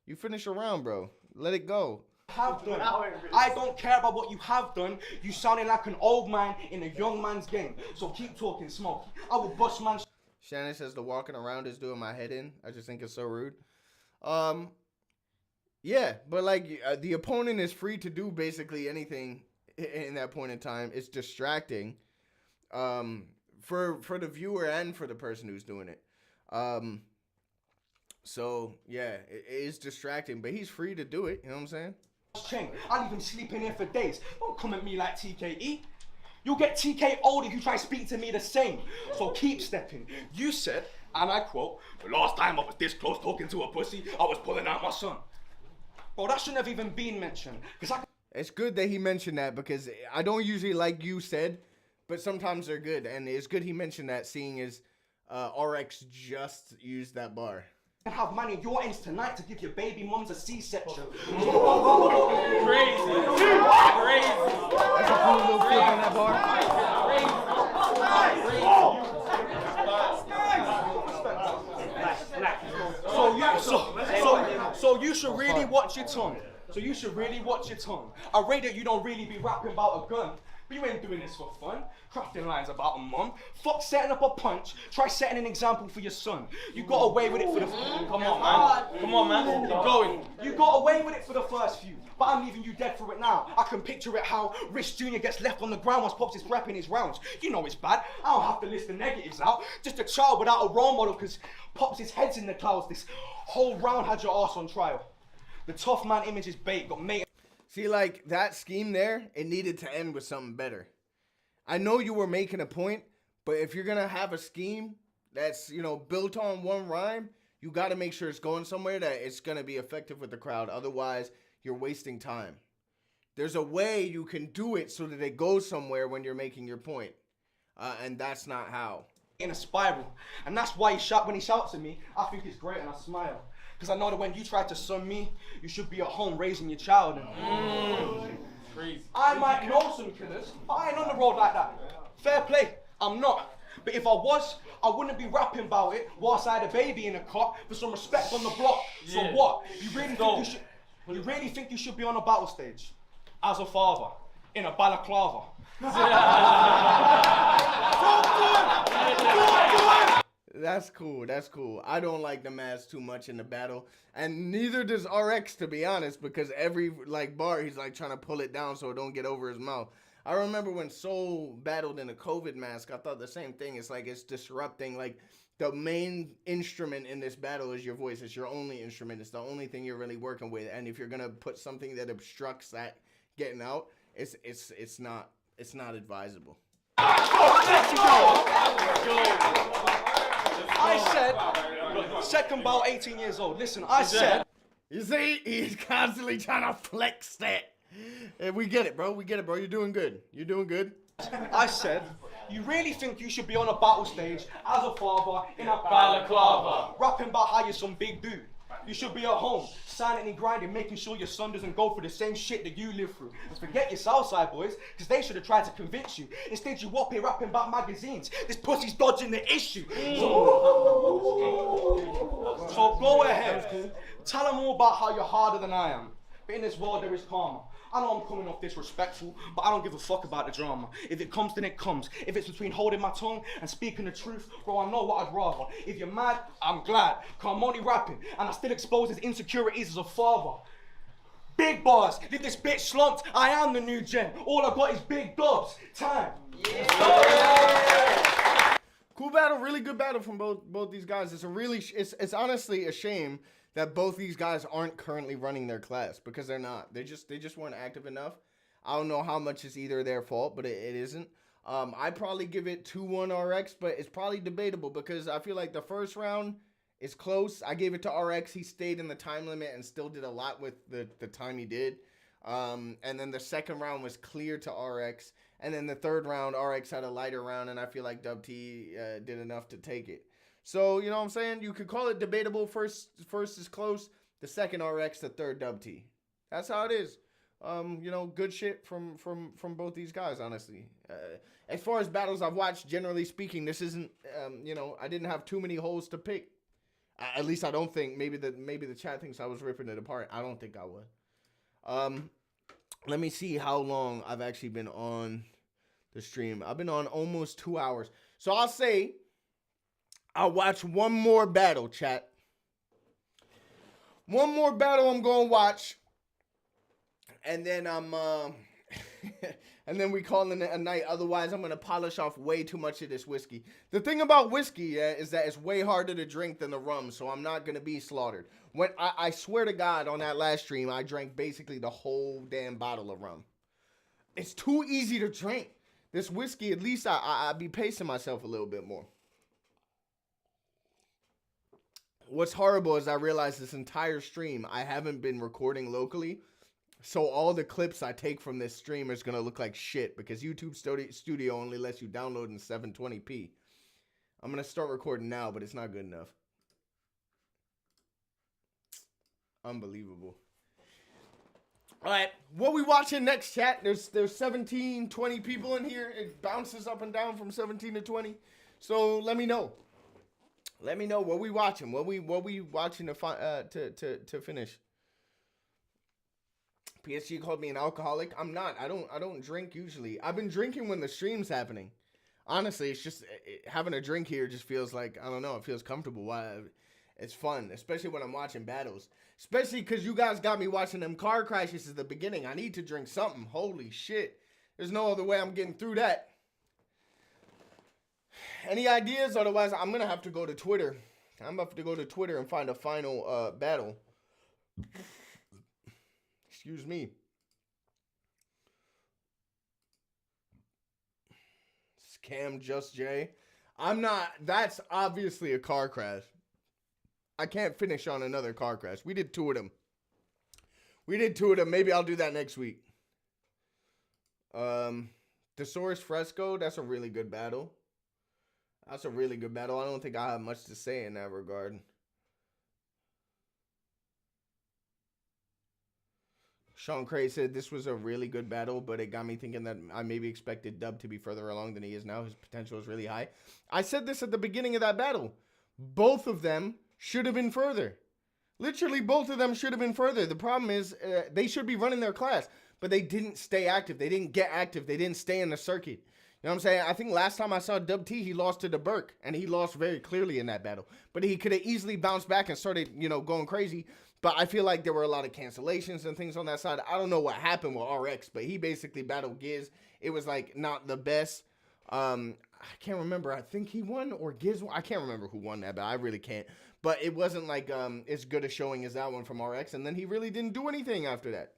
You finished a round, bro. Let it go.
Have done. I don't care about what you have done. You sounding like an old man in a young man's game. So keep talking, Smokey. I will bust man.
Shannon says the walking around is doing my head in. I just think it's so rude. Yeah, but like the opponent is free to do basically anything in that point in time. It's distracting for the viewer and for the person who's doing it. So yeah, it is distracting, but he's free to do it. You know what I'm saying?
I'll even sleep in here for days. Don't come at me like TKE. You'll get TKO'd if you try to speak to me the same. So keep stepping. You said, and I quote, the last time I was this close talking to a pussy, I was pulling out my son. Bro, that shouldn't have even been mentioned.
It's good that he mentioned that because I don't usually like you said, but sometimes they're good. And it's good he mentioned that seeing as RX just used that bar.
Have money in your ends tonight to give your baby mums a C-section.
Crazy.
That's a cool little flip on that
bar. So you should really watch your tongue. I rate that you don't really be rapping about a gun. But you ain't doing this for fun. Crafting lines about a mum. Fuck setting up a punch. Try setting an example for your son. You got away with it for the...
Come on, man. Come on, man. Keep going.
You got away with it for the first few. But I'm leaving you dead for it now. I can picture it how Rich Jr. gets left on the ground once Pops is rapping his rounds. You know it's bad. I don't have to list the negatives out. Just a child without a role model because Pops' head's in the clouds. This whole round had your ass on trial. The tough man image is bait. Got mate.
See, like, that scheme there, it needed to end with something better. I know you were making a point, but if you're going to have a scheme that's, you know, built on one rhyme, you got to make sure it's going somewhere that it's going to be effective with the crowd. Otherwise, you're wasting time. There's a way you can do it so that it goes somewhere when you're making your point. And that's not how.
in a spiral. And that's why when he shouts at me, I think it's great and I smile. Because I know that when you try to son me, you should be at home raising your child. And I might know some killers, but I ain't on the road like that. Fair play, I'm not. But if I was, I wouldn't be rapping about it whilst I had a baby in a cot for some respect on the block. So what? You really think you should be on a battle stage as a father in a balaclava?
That's cool. That's cool. I don't like the mask too much in the battle, and neither does RX, to be honest, because every bar he's like trying to pull it down so it don't get over his mouth. I remember when Soul battled in a COVID mask, I thought the same thing. It's like it's disrupting. Like the main instrument in this battle is your voice. It's your only instrument. It's the only thing you're really working with. And if you're gonna put something that obstructs that getting out, it's not advisable.
I said, second bout, 18 years old. Listen, I said.
You see, he's constantly trying to flex that. And we get it, bro. We get it, bro. You're doing good. You're doing good.
I said, you really think you should be on a battle stage as a father in a balaclava, rapping about how you're some big dude. You should be at home, silently grinding, making sure your son doesn't go through the same shit that you live through. And forget your Southside boys, because they should have tried to convince you. Instead, you up here rapping about magazines. This pussy's dodging the issue. So go ahead. Tell them all about how you're harder than I am. But in this world, there is karma. I know I'm coming off disrespectful, but I don't give a fuck about the drama. If it comes, then it comes. If it's between holding my tongue and speaking the truth, bro, I know what I'd rather. If you're mad, I'm glad, cause I'm only rapping, and I still expose his insecurities as a father. Big bars, leave this bitch slumped, I am the new gen. All I got is big dubs. Time.
Yeah. Cool battle, really good battle from both these guys. It's honestly a shame that both these guys aren't currently running their class, because they're not. They just weren't active enough. I don't know how much is either their fault, but it isn't. I'd probably give it 2-1 RX, but it's probably debatable because I feel like the first round is close. I gave it to RX. He stayed in the time limit and still did a lot with the time he did. And then the second round was clear to RX. And then the third round, RX had a lighter round, and I feel like Dub T did enough to take it. So, you know what I'm saying? You could call it debatable. First is close. The second RX, the third Dub T. That's how it is. You know, good shit from both these guys, honestly. As far as battles I've watched, generally speaking, this isn't, you know, I didn't have too many holes to pick. At least I don't think. Maybe the chat thinks I was ripping it apart. I don't think I was. Let me see how long I've actually been on the stream. I've been on almost 2 hours. So I'll say I'll watch one more battle, chat. One more battle I'm going to watch. And then and then we call it a night. Otherwise, I'm going to polish off way too much of this whiskey. The thing about whiskey is that it's way harder to drink than the rum, so I'm not going to be slaughtered. When I swear to God, on that last stream, I drank basically the whole damn bottle of rum. It's too easy to drink. This whiskey, at least I'd be pacing myself a little bit more. What's horrible is I realized this entire stream, I haven't been recording locally. So all the clips I take from this stream is going to look like shit because YouTube Studio only lets you download in 720p. I'm going to start recording now, but it's not good enough. Unbelievable. All right, what we watching next, chat? There's 17, 20 people in here. It bounces up and down from 17 to 20. So let me know. Let me know what we watching. What we watching to finish. PSG called me an alcoholic. I'm not. I don't drink usually. I've been drinking when the stream's happening. Honestly, it's just having a drink here just feels like, I don't know, it feels comfortable. It's fun, especially when I'm watching battles. Especially because you guys got me watching them car crashes at the beginning. I need to drink something. Holy shit. There's no other way I'm getting through that. Any ideas? Otherwise, I'm going to have to go to Twitter. I'm going to have to go to Twitter and find a final battle. Excuse me. Scam Just Jay. I'm not. That's obviously a car crash. I can't finish on another car crash. We did 2 of them. Maybe I'll do that next week. Thesaurus Fresco. That's a really good battle. That's a really good battle. I don't think I have much to say in that regard. Sean Cray said this was a really good battle, but it got me thinking that I maybe expected Dub to be further along than he is now. His potential is really high. I said this at the beginning of that battle. Both of them should have been further. Literally, both of them should have been further. The problem is they should be running their class, but they didn't stay active. They didn't get active. They didn't stay in the circuit. You know what I'm saying? I think last time I saw Dub T, he lost to the Burke, and he lost very clearly in that battle. But he could have easily bounced back and started, you know, going crazy. But I feel like there were a lot of cancellations and things on that side. I don't know what happened with RX, but he basically battled Giz. It was, like, not the best. I can't remember. I think he won or Giz won. I can't remember who won that, but I really can't. But it wasn't, like, as good a showing as that one from RX. And then he really didn't do anything after that.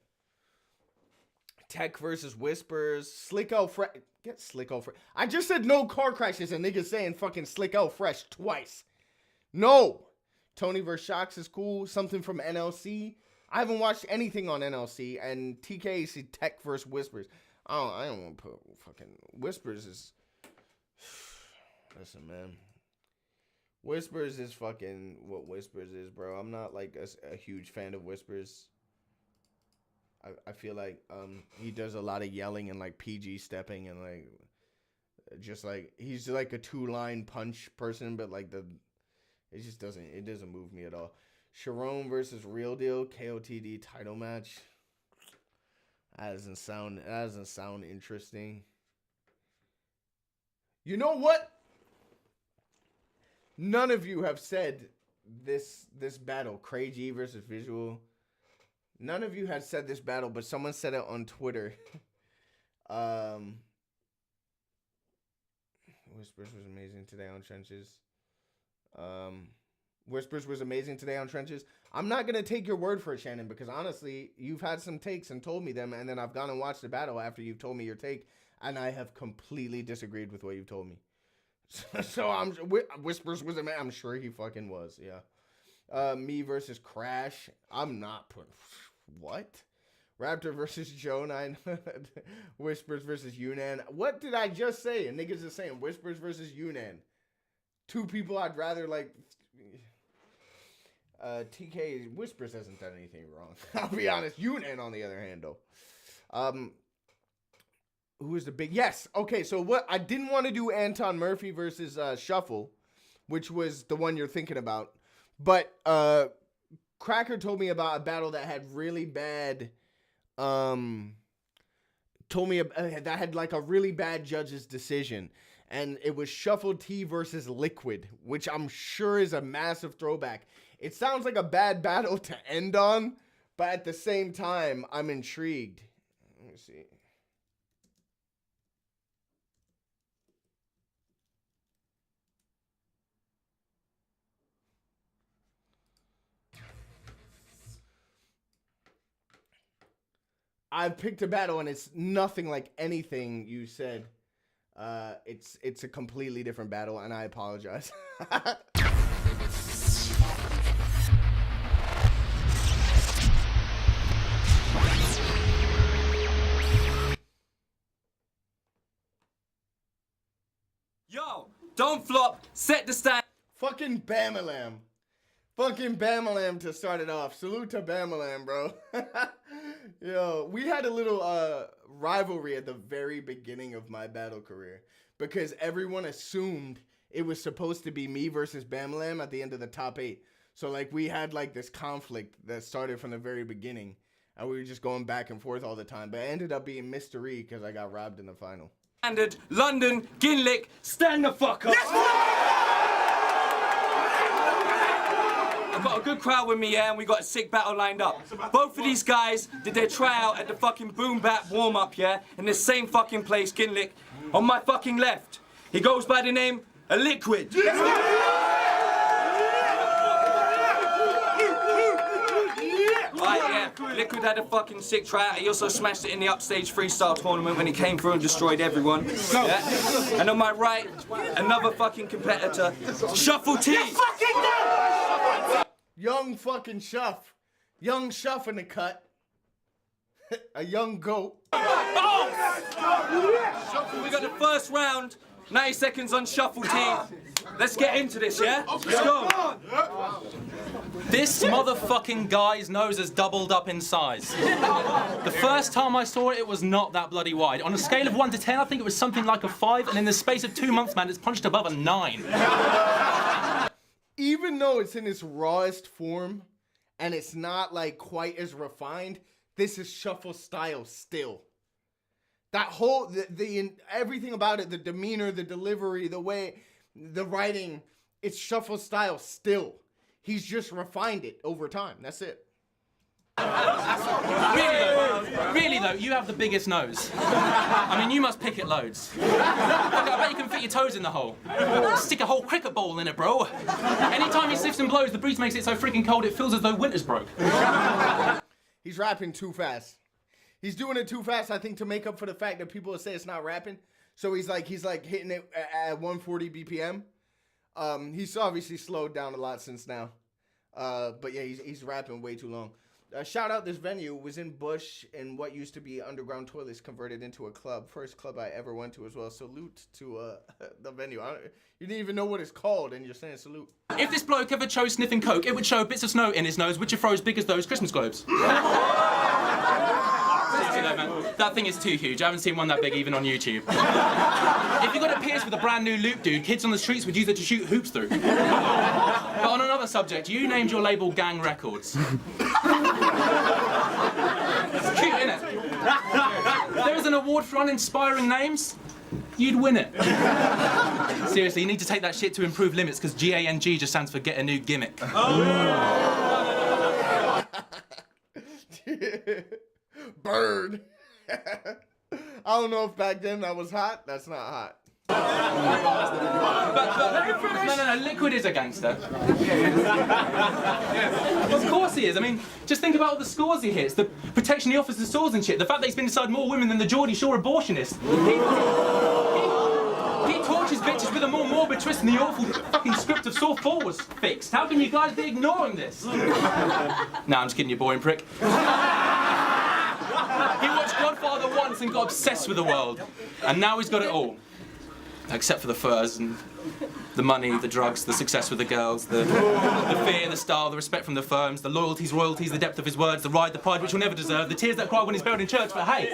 Tech versus Whispers. Slick L Fresh. Get Slick L Fresh. I just said no car crashes and niggas saying fucking Slick L Fresh twice. No. Tony vs. Shocks is cool. Something from NLC. I haven't watched anything on NLC. And TKAC Tech vs. Whispers. I don't want to put fucking... Whispers is... Listen, man. Whispers is fucking what Whispers is, bro. I'm not like a huge fan of Whispers. I feel like he does a lot of yelling and like PG stepping and like just like he's like a 2-line punch person, but like it just doesn't move me at all. Sharon versus Real Deal KOTD title match. That doesn't sound interesting. You know what? None of you have said this battle, Cray G versus Visual. None of you had said this battle, but someone said it on Twitter. Whispers was amazing today on Trenches. Whispers was amazing today on Trenches. I'm not going to take your word for it, Shannon, because honestly, you've had some takes and told me them, and then I've gone and watched the battle after you've told me your take, and I have completely disagreed with what you've told me. So Whispers was amazing. I'm sure he fucking was, yeah. Me versus Crash. I'm not putting... What? Raptor versus Joe 9. Whispers versus Yunan. What did I just say? And niggas are saying Whispers versus Yunan. Two people I'd rather like. TK Whispers hasn't done anything wrong. I'll be honest. Yunan on the other hand though. Who is the big? Yes. Okay. So what? I didn't want to do Anton Murphy versus Shuffle, which was the one you're thinking about, but Cracker told me about a battle that had really bad, that had like a really bad judge's decision. And it was Shuffle T versus Liquid, which I'm sure is a massive throwback. It sounds like a bad battle to end on, but at the same time, I'm intrigued. Let me see. I've picked a battle and it's nothing like anything you said. It's a completely different battle and I apologize.
Yo, don't flop, set the stand.
Fucking Bamalam. Fucking Bamalam to start it off. Salute to Bamalam, bro. Yo, we had a little rivalry at the very beginning of my battle career because everyone assumed it was supposed to be me versus Bamalam at the end of the top 8. So like we had like this conflict that started from the very beginning and we were just going back and forth all the time. But it ended up being mystery because I got robbed in the final.
Standard, London, Ginlick, stand the fuck up. I've got a good crowd with me, yeah, and we got a sick battle lined up. Both of these guys did their tryout at the fucking Boom Bap warm-up, yeah, in the same fucking place, Ginlick, on my fucking left. He goes by the name of Liquid. Right, yeah, Liquid had a fucking sick tryout. He also smashed it in the Upstage Freestyle tournament when he came through and destroyed everyone. Yeah? And on my right, another fucking competitor, Shuffle T.
Young fucking Shuff. Young Shuff in the cut. A young goat.
Oh! We got the first round.
90 seconds on shuffle, team. Let's get into this, yeah? Let's go. This motherfucking guy's nose has doubled up in size. The first time I saw it, it was not that bloody wide. On a scale of 1 to 10, I think it was something like a 5, and in the space of 2 months, man, it's punched above a 9.
Even though it's in its rawest form, and it's not like quite as refined, this is shuffle style still. That whole, the everything about it, the demeanor, the delivery, the way, the writing, it's shuffle style still. He's just refined it over time. That's it.
Really though, you have the biggest nose. I mean, you must pick it loads. I bet you can fit your toes in the hole. Stick a whole cricket ball in it, bro. Anytime he sniffs and blows, the breeze makes it so freaking cold it feels as though winter's broke.
He's rapping too fast. He's doing it too fast, I think, to make up for the fact that people say it's not rapping. So he's like hitting it at 140 BPM. He's obviously slowed down a lot since now. But yeah, he's rapping way too long. Shout out, this venue was in Bush in what used to be underground toilets converted into a club. First club I ever went to as well. Salute to the venue. You didn't even know what it's called and you're saying salute.
If this bloke ever chose sniffing coke, it would show bits of snow in his nose, which are froze big as those Christmas globes. Seriously though, man, that thing is too huge. I haven't seen one that big even on YouTube. If you got it pierced with a brand new loop, dude, kids on the streets would use it to shoot hoops through. But on another subject, you named your label Gang Records. It's cute, innit? If there was an award for uninspiring names, you'd win it. Seriously, you need to take that shit to improve limits, because GANG just stands for get a new gimmick.
Bird. I don't know if back then that was hot. That's not hot.
No, Liquid is a gangster. Of course he is. I mean, just think about all the scores he hits, the protection he offers to stores and shit, the fact that he's been inside more women than the Geordie Shore abortionist. He tortures bitches with a more morbid twist than the awful fucking script of Saw 4 was fixed. How can you guys be ignoring this? Nah, I'm just kidding, you boring prick. He watched Godfather once and got obsessed with the world. And now he's got it all. Except for the furs and the money, the drugs, the success with the girls, the fear, the style, the respect from the firms, the loyalties, royalties, the depth of his words, the ride, the pride which he'll never deserve, the tears that cry when he's buried in church, but hey,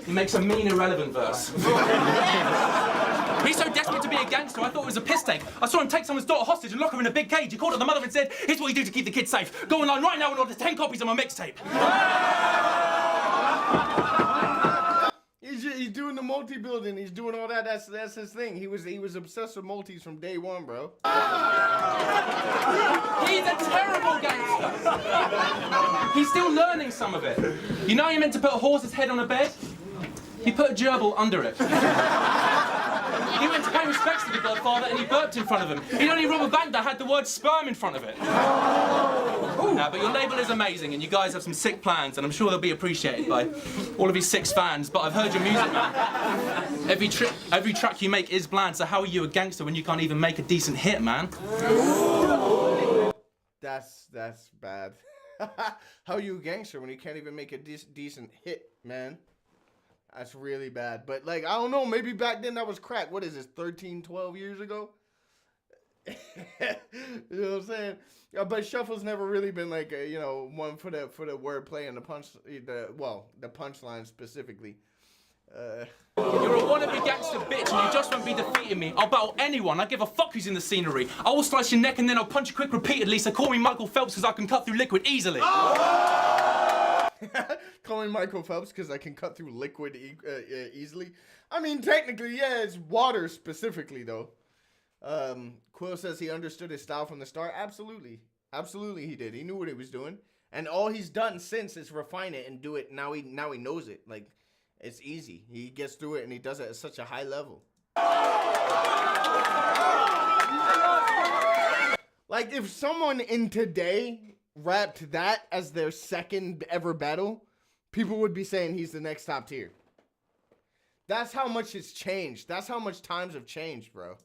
he makes a mean, irrelevant verse. He's so desperate to be a gangster, I thought it was a piss take. I saw him take someone's daughter hostage and lock her in a big cage. He called up the mother and said, here's what you do to keep the kids safe. Go online right now and order 10 copies of my mixtape.
He's doing the multi-building. He's doing all that. That's his thing. He was obsessed with multis from day one, bro.
He's a terrible gangster. He's still learning some of it. You know you're meant to put a horse's head on a bed? He put a gerbil under it. He went to pay respects to the Godfather and he burped in front of him. He'd only rob a bank that had the word sperm in front of it. Nah, but your label is amazing and you guys have some sick plans and I'm sure they'll be appreciated by all of his 6 fans, but I've heard your music, man. Every track you make is bland, so how are you a gangster when you can't even make a decent hit, man?
That's bad. How are you a gangster when you can't even make a decent hit, man? That's really bad. But, like, I don't know. Maybe back then that was crack. What is this, 13, 12 years ago? You know what I'm saying? But Shuffle's never really been, like, one for the wordplay and the punchline specifically.
You're a wannabe gangster bitch and you just won't be defeating me. I'll battle anyone. I give a fuck who's in the scenery. I will slice your neck and then I'll punch you quick repeatedly, so call me Michael Phelps because I can cut through liquid easily.
Call me Michael Phelps because I can cut through liquid easily. I mean, technically, yeah, it's water specifically, though. Quill says he understood his style from the start. Absolutely. Absolutely he did. He knew what he was doing. And all he's done since is refine it and do it. Now he knows it. Like, it's easy. He gets through it and he does it at such a high level. Like, if someone in today rapped that as their second ever battle, people would be saying he's the next top tier. That's how much it's changed. That's how much times have changed, bro.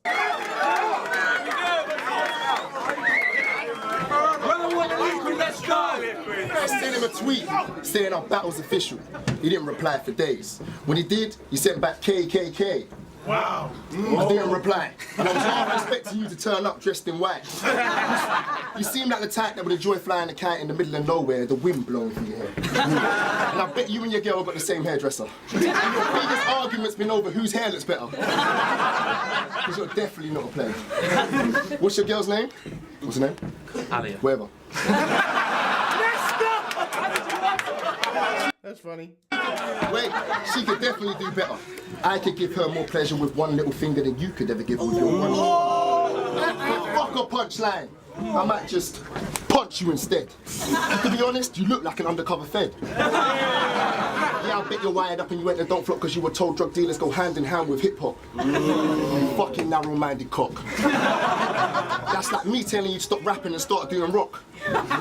I sent him a tweet saying our battle's official. He didn't reply for days. When he did, he sent back KKK. Wow. I didn't reply. And I was half expecting you to turn up dressed in white. You seem like the type that would enjoy flying a kite in the middle of nowhere, the wind blowing through your hair. And I bet you and your girl got the same hairdresser. And your biggest argument's been over whose hair looks better. Because you're definitely not a player. What's your girl's name? What's her name?
Alia.
Whatever.
That's funny.
Wait, she could definitely do better. I could give her more pleasure with one little finger than you could ever give with your one. Fuck a punchline. I might just punch you instead. To be honest, you look like an undercover fed. Yeah, I bet you're wired up and you went to Don't Flop because you were told drug dealers go hand in hand with hip hop. You fucking narrow-minded cock. That's like me telling you to stop rapping and start doing rock.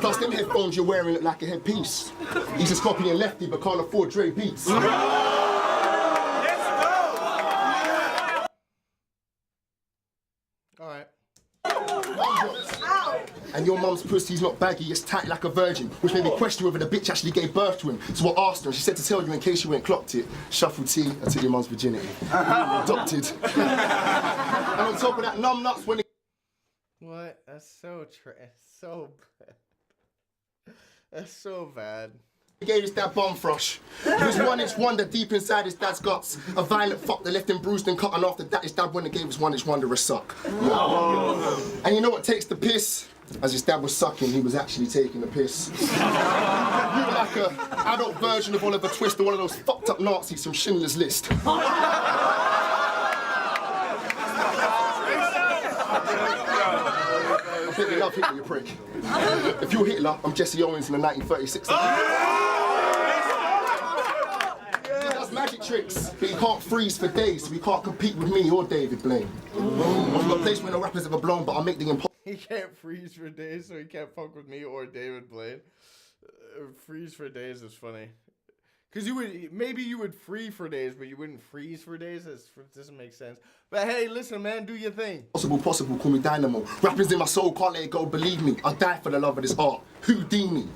Plus, them headphones you're wearing look like a headpiece. He's just copying Lefty but can't afford Dre beats.
Alright.
And your mum's pussy's not baggy, it's tight like a virgin, which made me question whether the bitch actually gave birth to him. So I asked her, and she said to tell you in case you ain't clocked it, shuffle tea, I took your mum's virginity. Adopted. And on top of that, numb nuts when it...
What? That's so so bad. That's so bad.
He gave his dad bum frosh. He was 1-inch wonder deep inside his dad's guts. A violent fuck that left him bruised and cut, and after that his dad went and gave his 1-inch wonder a suck. And you know what takes the piss? As his dad was sucking, he was actually taking the piss. You were like an adult version of Oliver Twist or one of those fucked up Nazis from Schindler's List. I think you love Hitler, you prick. If you're Hitler, I'm Jesse Owens in the 1936. He does magic tricks, but he can't freeze for days, so he can't compete with me or David Blaine. I've got a place where no rappers ever blown, but I'll make the impossible.
He can't freeze for days, so he can't fuck with me or David Blaine. Freeze for days is funny. Cause maybe you would free for days, but you wouldn't freeze for days. That doesn't make sense. But hey, listen, man, do your thing.
Possible, call me Dynamo. Rappers in my soul, can't let it go, believe me. I die for the love of this art. Houdini.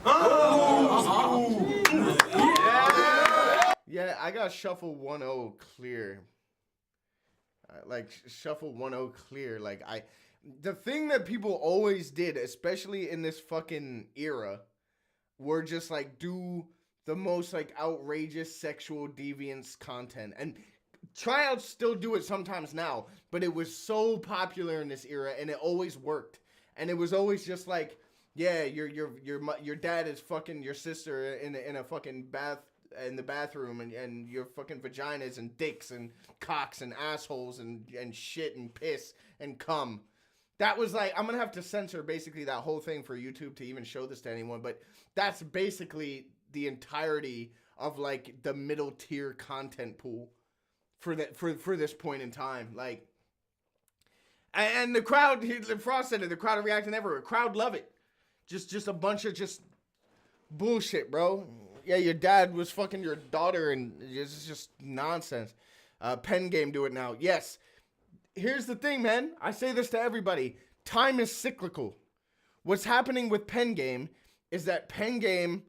Yeah, I got shuffle 1-0 clear. Like shuffle 1-0 clear. Like the thing that people always did, especially in this fucking era, were just like do the most like outrageous sexual deviance content. And tryouts still do it sometimes now, but it was so popular in this era and it always worked. And it was always just like, yeah, your dad is fucking your sister in a fucking in the bathroom, and your fucking vaginas and dicks and cocks and assholes and shit and piss and cum. That was like, I'm gonna have to censor basically that whole thing for YouTube to even show this to anyone, but that's basically the entirety of like the middle tier content pool for this point in time. Like, and the crowd, Frost said it, the crowd are reacting everywhere. Crowd love it. Just a bunch of just bullshit, bro. Yeah, your dad was fucking your daughter, and it's just nonsense. Pen Game do it now. Yes. Here's the thing, man. I say this to everybody. Time is cyclical. What's happening with Pen Game is that Pen Game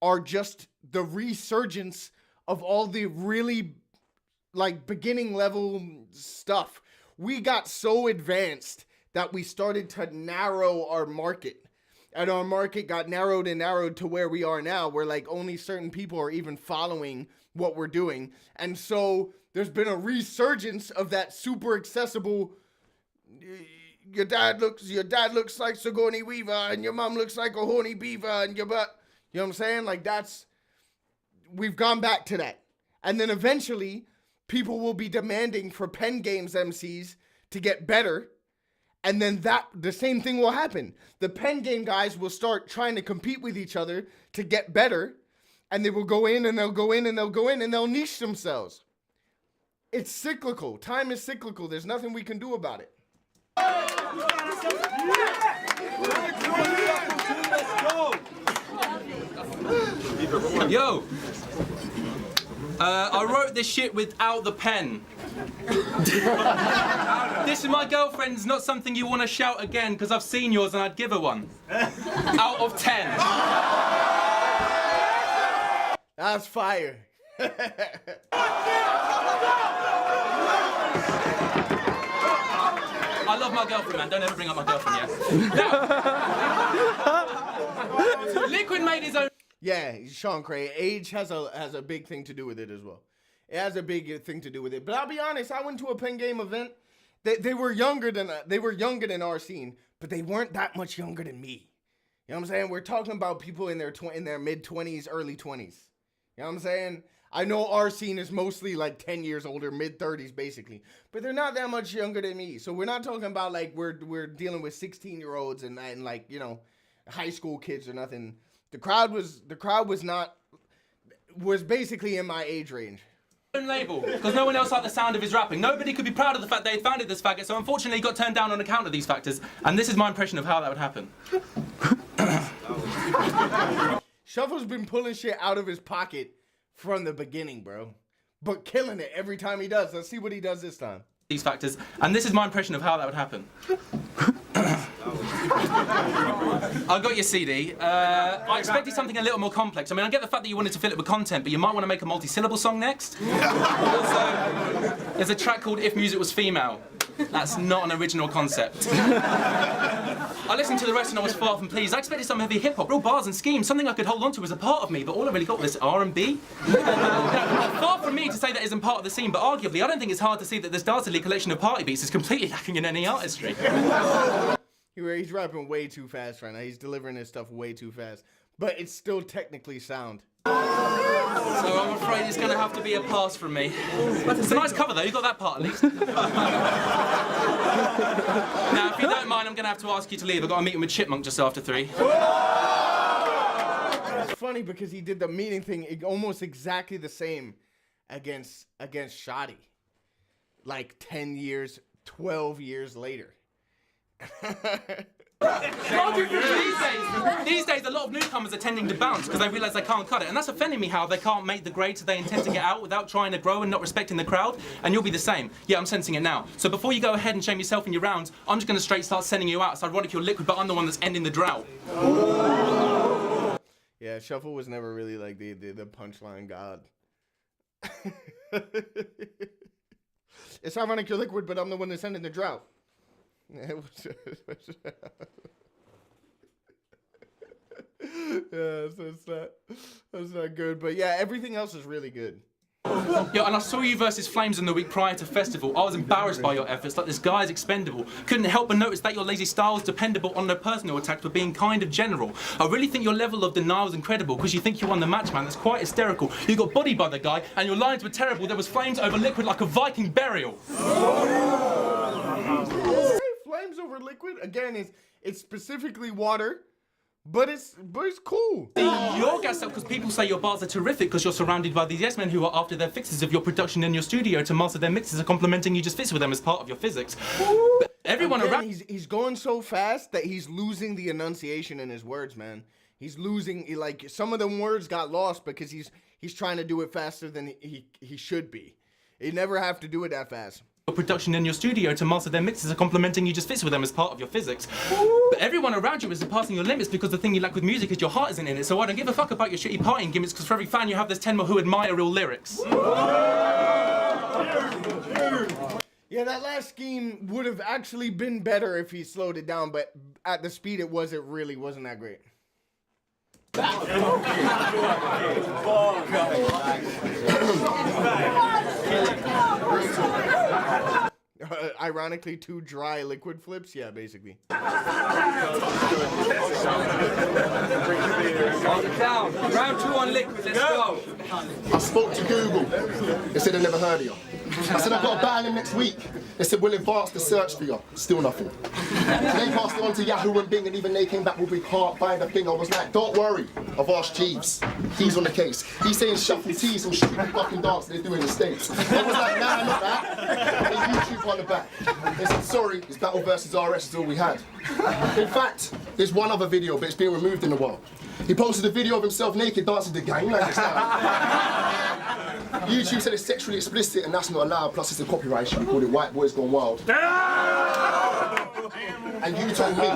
are just the resurgence of all the really, like, beginning level stuff. We got so advanced that we started to narrow our market. And our market got narrowed and narrowed to where we are now, where like only certain people are even following what we're doing. And so there's been a resurgence of that super accessible, your dad looks like Sigourney Weaver, and your mom looks like a horny beaver, and your butt, you know what I'm saying? Like we've gone back to that. And then eventually people will be demanding for Pen Games MCs to get better. And then the same thing will happen. The Pen Game guys will start trying to compete with each other to get better. And they will go in and they'll go in and they'll go in and they'll niche themselves. It's cyclical. Time is cyclical. There's nothing we can do about it.
Yo! I wrote this shit without the pen. This is my girlfriend's not something you want to shout again because I've seen yours and I'd give her one. Out of 10.
That's fire.
I love my girlfriend, man. Don't ever bring up my girlfriend, yeah? Now, Liquid made his own...
Yeah, Sean Cray. Age has a big thing to do with it as well. It has a big thing to do with it. But I'll be honest, I went to a Pen Game event. They were younger than our scene, but they weren't that much younger than me. You know what I'm saying? We're talking about people in their mid-20s, early 20s. You know what I'm saying? I know our scene is mostly like 10 years older, mid-30s basically, but they're not that much younger than me. So we're not talking about like we're dealing with 16-year-olds and like, you know, high school kids or nothing. The crowd was basically in my age range.
Label, because no one else liked the sound of his rapping. Nobody could be proud of the fact they had founded this faggot, so unfortunately he got turned down on account of these factors, and this is my impression of how that would happen.
Shuffle's been pulling shit out of his pocket from the beginning, bro. But killing it every time he does. Let's see what he does this time.
These factors, and this is my impression of how that would happen. I got your CD. I expected something a little more complex. I mean, I get the fact that you wanted to fill it with content, but you might want to make a multi-syllable song next. Also, there's a track called If Music Was Female. That's not an original concept. I listened to the rest and I was far from pleased. I expected some heavy hip-hop, real bars and schemes, something I could hold on to as a part of me, but all I really got was R&B. Far from me to say that isn't part of the scene, but arguably, I don't think it's hard to see that this dastardly collection of party beats is completely lacking in any artistry.
He's rapping way too fast right now. He's delivering his stuff way too fast. But it's still technically sound.
So I'm afraid it's going to have to be a pass from me. It's a nice cover though, you got that part at least. Now, if you don't mind, I'm going to have to ask you to leave. I've got a meeting with Chipmunk just after 3.
It's funny because he did the meeting thing almost exactly the same against Shoddy. Like 10 years, 12 years later.
These days, a lot of newcomers are tending to bounce because they realise they can't cut it, and that's offending me how they can't make the grades they intend to get out without trying to grow and not respecting the crowd, and you'll be the same. Yeah, I'm sensing it now. So before you go ahead and shame yourself in your rounds, I'm just going to straight start sending you out. It's ironic you're Liquid, but I'm the one that's ending the drought.
Yeah, Shuffle was never really like the punchline god. It's ironic you're Liquid, but I'm the one that's ending the drought. Yeah, so that's not good, but yeah, everything else is really good.
Yeah, and I saw you versus Flames in the week prior to Festival. I was embarrassed by your efforts, like this guy is expendable. Couldn't help but notice that your lazy style is dependable on no personal attacks, but being kind of general. I really think your level of denial is incredible, because you think you won the match, man. That's quite hysterical. You got bodied by the guy, and your lines were terrible. There was Flames over Liquid like a Viking burial.
Flames over Liquid? Again, it's specifically water. But it's cool.
You're gassed up because people say your bars are terrific because you're surrounded by these yes men who are after their fixes of your production in your studio to master their mixes and complimenting you just fits with them as part of your physics. But everyone around...
He's going so fast that he's losing the enunciation in his words, man. He's losing, like, some of the words got lost because he's trying to do it faster than he should be. He never have to do it that fast.
Production in your studio to master their mixes and complimenting you just fits with them as part of your physics. But everyone around you is surpassing your limits because the thing you lack with music is your heart isn't in it. So I don't give a fuck about your shitty partying gimmicks because for every fan you have there's 10 more who admire real lyrics.
Yeah, that last scheme would have actually been better if he slowed it down, but at the speed it was, it really wasn't that great. Ironically, 2 dry Liquid flips? Yeah, basically.
Down. Round 2 on Liquid, let's go.
I spoke to Google. They said they never heard of you. I said I've got a battle next week. They said we'll advance the search for you. Still nothing. They passed it on to Yahoo and Bing, and even they came back with we can't find a thing. I was like, don't worry. I've asked Jeeves. He's on the case. He's saying shuffle T, some stupid fucking dance they do in the States. I was like, nah, not that. And YouTube on the back. They said, sorry, it's Battle versus RS is all we had. In fact, there's one other video, but it's been removed in a while. He posted a video of himself naked dancing the gang like this. YouTube said it's sexually explicit and that's not allowed, plus it's a copyright issue. We called it White Boys Gone Wild. And you told me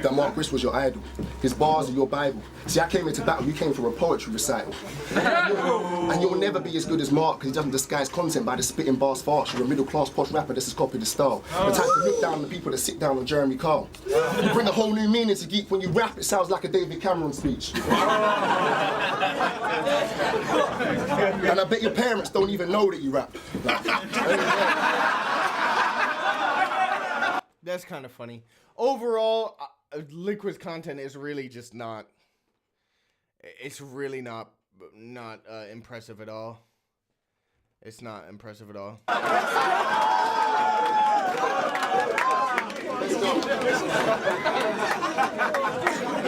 that Marquis was your idol. His bars are your Bible. See, I came into battle, you came for a poetry recital. And you'll never be as good as Mark, because he doesn't disguise content by the spitting bars farce. You're a middle-class posh rapper that's just copied the style. The type to look down the people that sit down on Jeremy Kyle. You bring a whole new meaning to geek. When you rap, it sounds like a David Cameron speech. And I bet your parents don't even know that you rap.
That's kind of funny. Overall, Liquid's content is really just not. It's really not impressive at all. It's not impressive at all.
Now,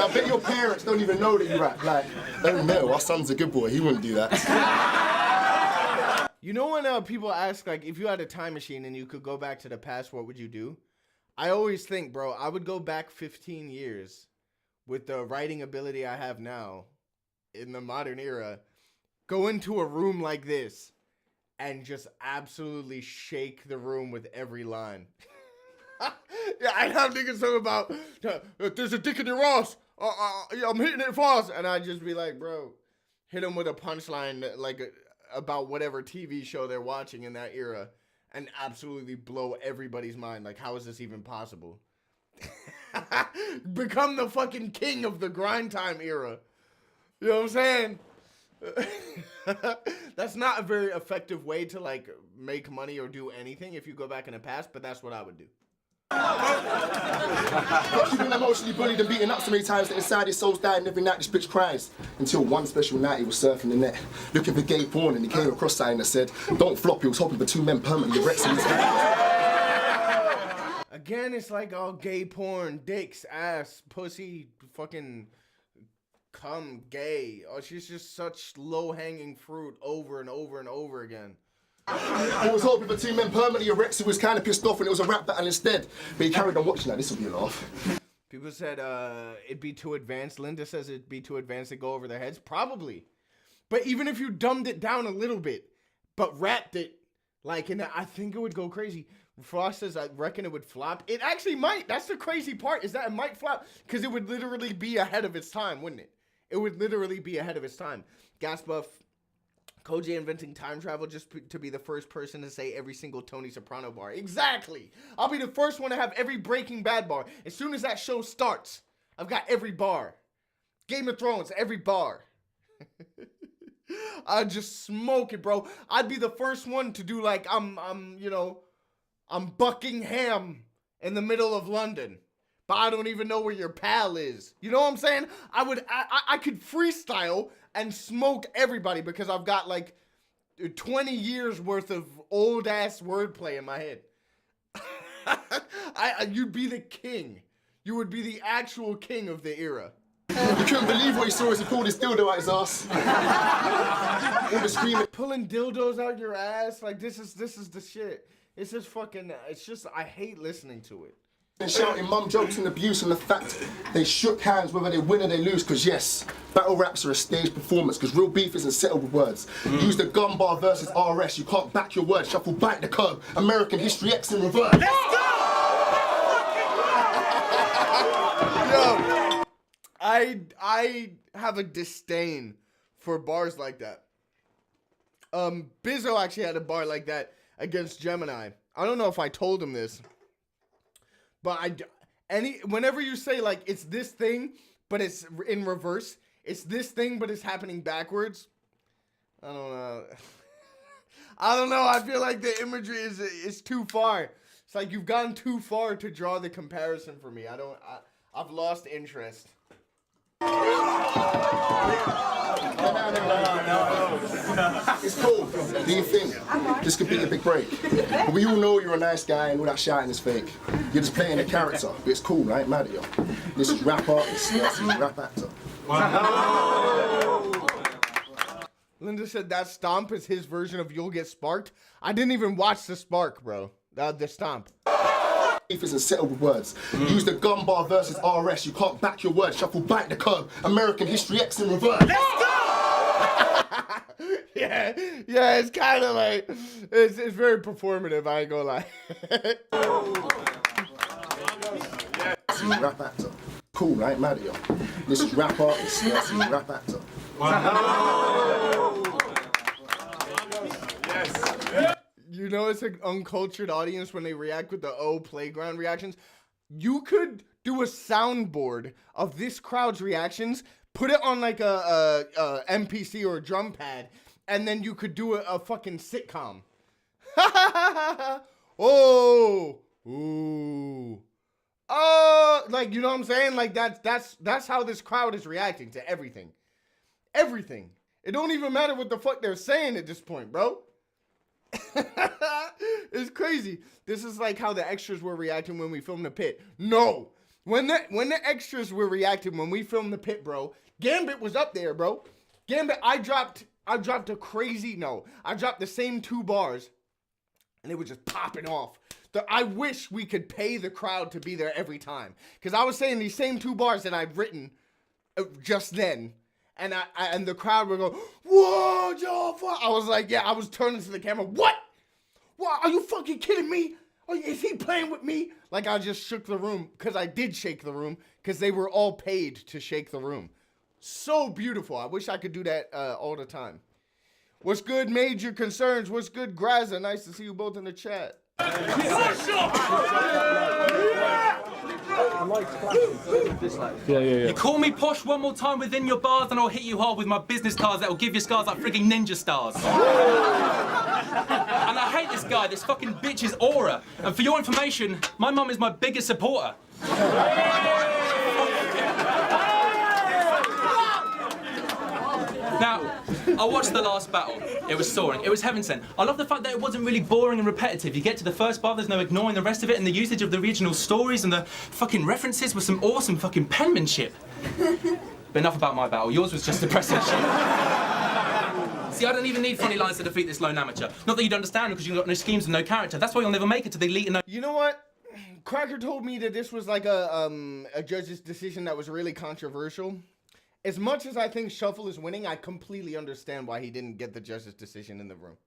I bet your parents don't even know that you rap. Like, oh no, our son's a good boy. He wouldn't do that.
You know when people ask, like, if you had a time machine and you could go back to the past, what would you do? I always think, bro, I would go back 15 years with the writing ability I have now in the modern era, go into a room like this and just absolutely shake the room with every line. Yeah, I'd have niggas talking about, there's a dick in your ass, I'm hitting it fast, and I'd just be like, bro, hit them with a punchline like about whatever TV show they're watching in that era. And absolutely blow everybody's mind. Like, how is this even possible? Become the fucking king of the grind time era. You know what I'm saying? That's not a very effective way to, like, make money or do anything if you go back in the past, but that's what I would do.
You've been emotionally bullied and beaten up so many times that inside his soul's dying. Every night this bitch cries. Until one special night he was surfing the net, looking for gay porn, and he came across something that said, "Don't flop." He was hoping for two men permanently erecting his
Again, it's like all gay porn, dicks, ass, pussy, fucking cum, gay. Oh, she's just such low-hanging fruit over and over and over again.
He was hoping for two men permanently erect, so he was kind of pissed off when it was a rap battle instead. But he carried on watching that. This will be a laugh.
People said it'd be too advanced. Linda says it'd be too advanced to go over their heads. Probably. But even if you dumbed it down a little bit, but rapped it, like, I think it would go crazy. Frost says, I reckon it would flop. It actually might. That's the crazy part, is that it might flop, because it would literally be ahead of its time, wouldn't it? It would literally be ahead of its time. Gas Buff, CoJay inventing time travel just to be the first person to say every single Tony Soprano bar. Exactly. I'll be the first one to have every Breaking Bad bar. As soon as that show starts, I've got every bar. Game of Thrones, every bar. I'd just smoke it, bro. I'd be the first one to do like I'm Buckingham in the middle of London, but I don't even know where your pal is. You know what I'm saying? I could freestyle and smoke everybody because I've got like 20 years worth of old ass wordplay in my head. You'd be the king. You would be the actual king of the era.
You couldn't believe what he saw as he pulled his dildo out his ass. All the screaming.
Pulling dildos out your ass, like this is the shit. It's just fucking. It's just I hate listening to it.
And shouting mum jokes and abuse and the fact they shook hands whether they win or they lose, because yes, battle raps are a stage performance, because real beef isn't settled with words. Use the gun bar versus RS, you can't back your words, shuffle back the curb, American History X in reverse. Let's go!
Yo, I have a disdain for bars like that. Bizzo actually had a bar like that against Gemini. I don't know if I told him this. But whenever you say like it's this thing, but it's in reverse, it's this thing, but it's happening backwards. I don't know. I don't know. I feel like the imagery is too far. It's like you've gone too far to draw the comparison for me. I've lost interest.
No. It's cool. Do you think this could be a big break? But we all know you're a nice guy and all that shouting is fake. You're just playing a character. But it's cool, right? Mad at you. This is rap artist. This is rap actor.
Linda said that stomp is his version of You'll Get Sparked. I didn't even watch the spark, bro. The stomp.
Beef isn't settled with words. Use the gun bar versus RS, you can't back your words, shuffle back the curb, American History X in reverse. Let's go!
Yeah, it's kind of like, it's very performative, I ain't gonna lie.
Rap actor. Cool, right? Mad at you. This is rap artist, this is rap actor.
You know it's an uncultured audience when they react with the playground reactions. You could do a soundboard of this crowd's reactions, put it on like a MPC or a drum pad, and then you could do a fucking sitcom. Oh, ooh. Like, you know what I'm saying? Like, that's how this crowd is reacting to everything. Everything. It don't even matter what the fuck they're saying at this point, bro. It's crazy. This is like how the extras were reacting when we filmed The Pit. No. When the extras were reacting when we filmed The Pit, bro, Gambit was up there, bro. Gambit, I dropped I dropped the same 2 bars, and it was just popping off. I wish we could pay the crowd to be there every time. Because I was saying these same 2 bars that I'd written just then. And the crowd would go, whoa, Joe, fuck. I was like, yeah, I was turning to the camera. What? What? Are you fucking kidding me? Is he playing with me? Like, I just shook the room. Because I did shake the room. Because they were all paid to shake the room. So beautiful. I wish I could do that all the time. What's good, Major Concerns? What's good, Graza? Nice to see you both in the chat.
You call me posh one more time within your bars and I'll hit you hard with my business cards that will give you scars like frigging ninja stars. And I hate this guy, this fucking bitch's aura. And for your information, my mum is my biggest supporter. Now, I watched the last battle. It was soaring. It was heaven sent. I love the fact that it wasn't really boring and repetitive. You get to the first bar, there's no ignoring the rest of it, and the usage of the regional stories and the fucking references was some awesome fucking penmanship. But enough about my battle. Yours was just depressing shit. See, I don't even need funny lines to defeat this lone amateur. Not that you'd understand because you've got no schemes and no character. That's why you'll never make it to the elite and no...
You know what? Cracker told me that this was like a judge's decision that was really controversial. As much as I think Shuffle is winning, I completely understand why he didn't get the judge's decision in the room.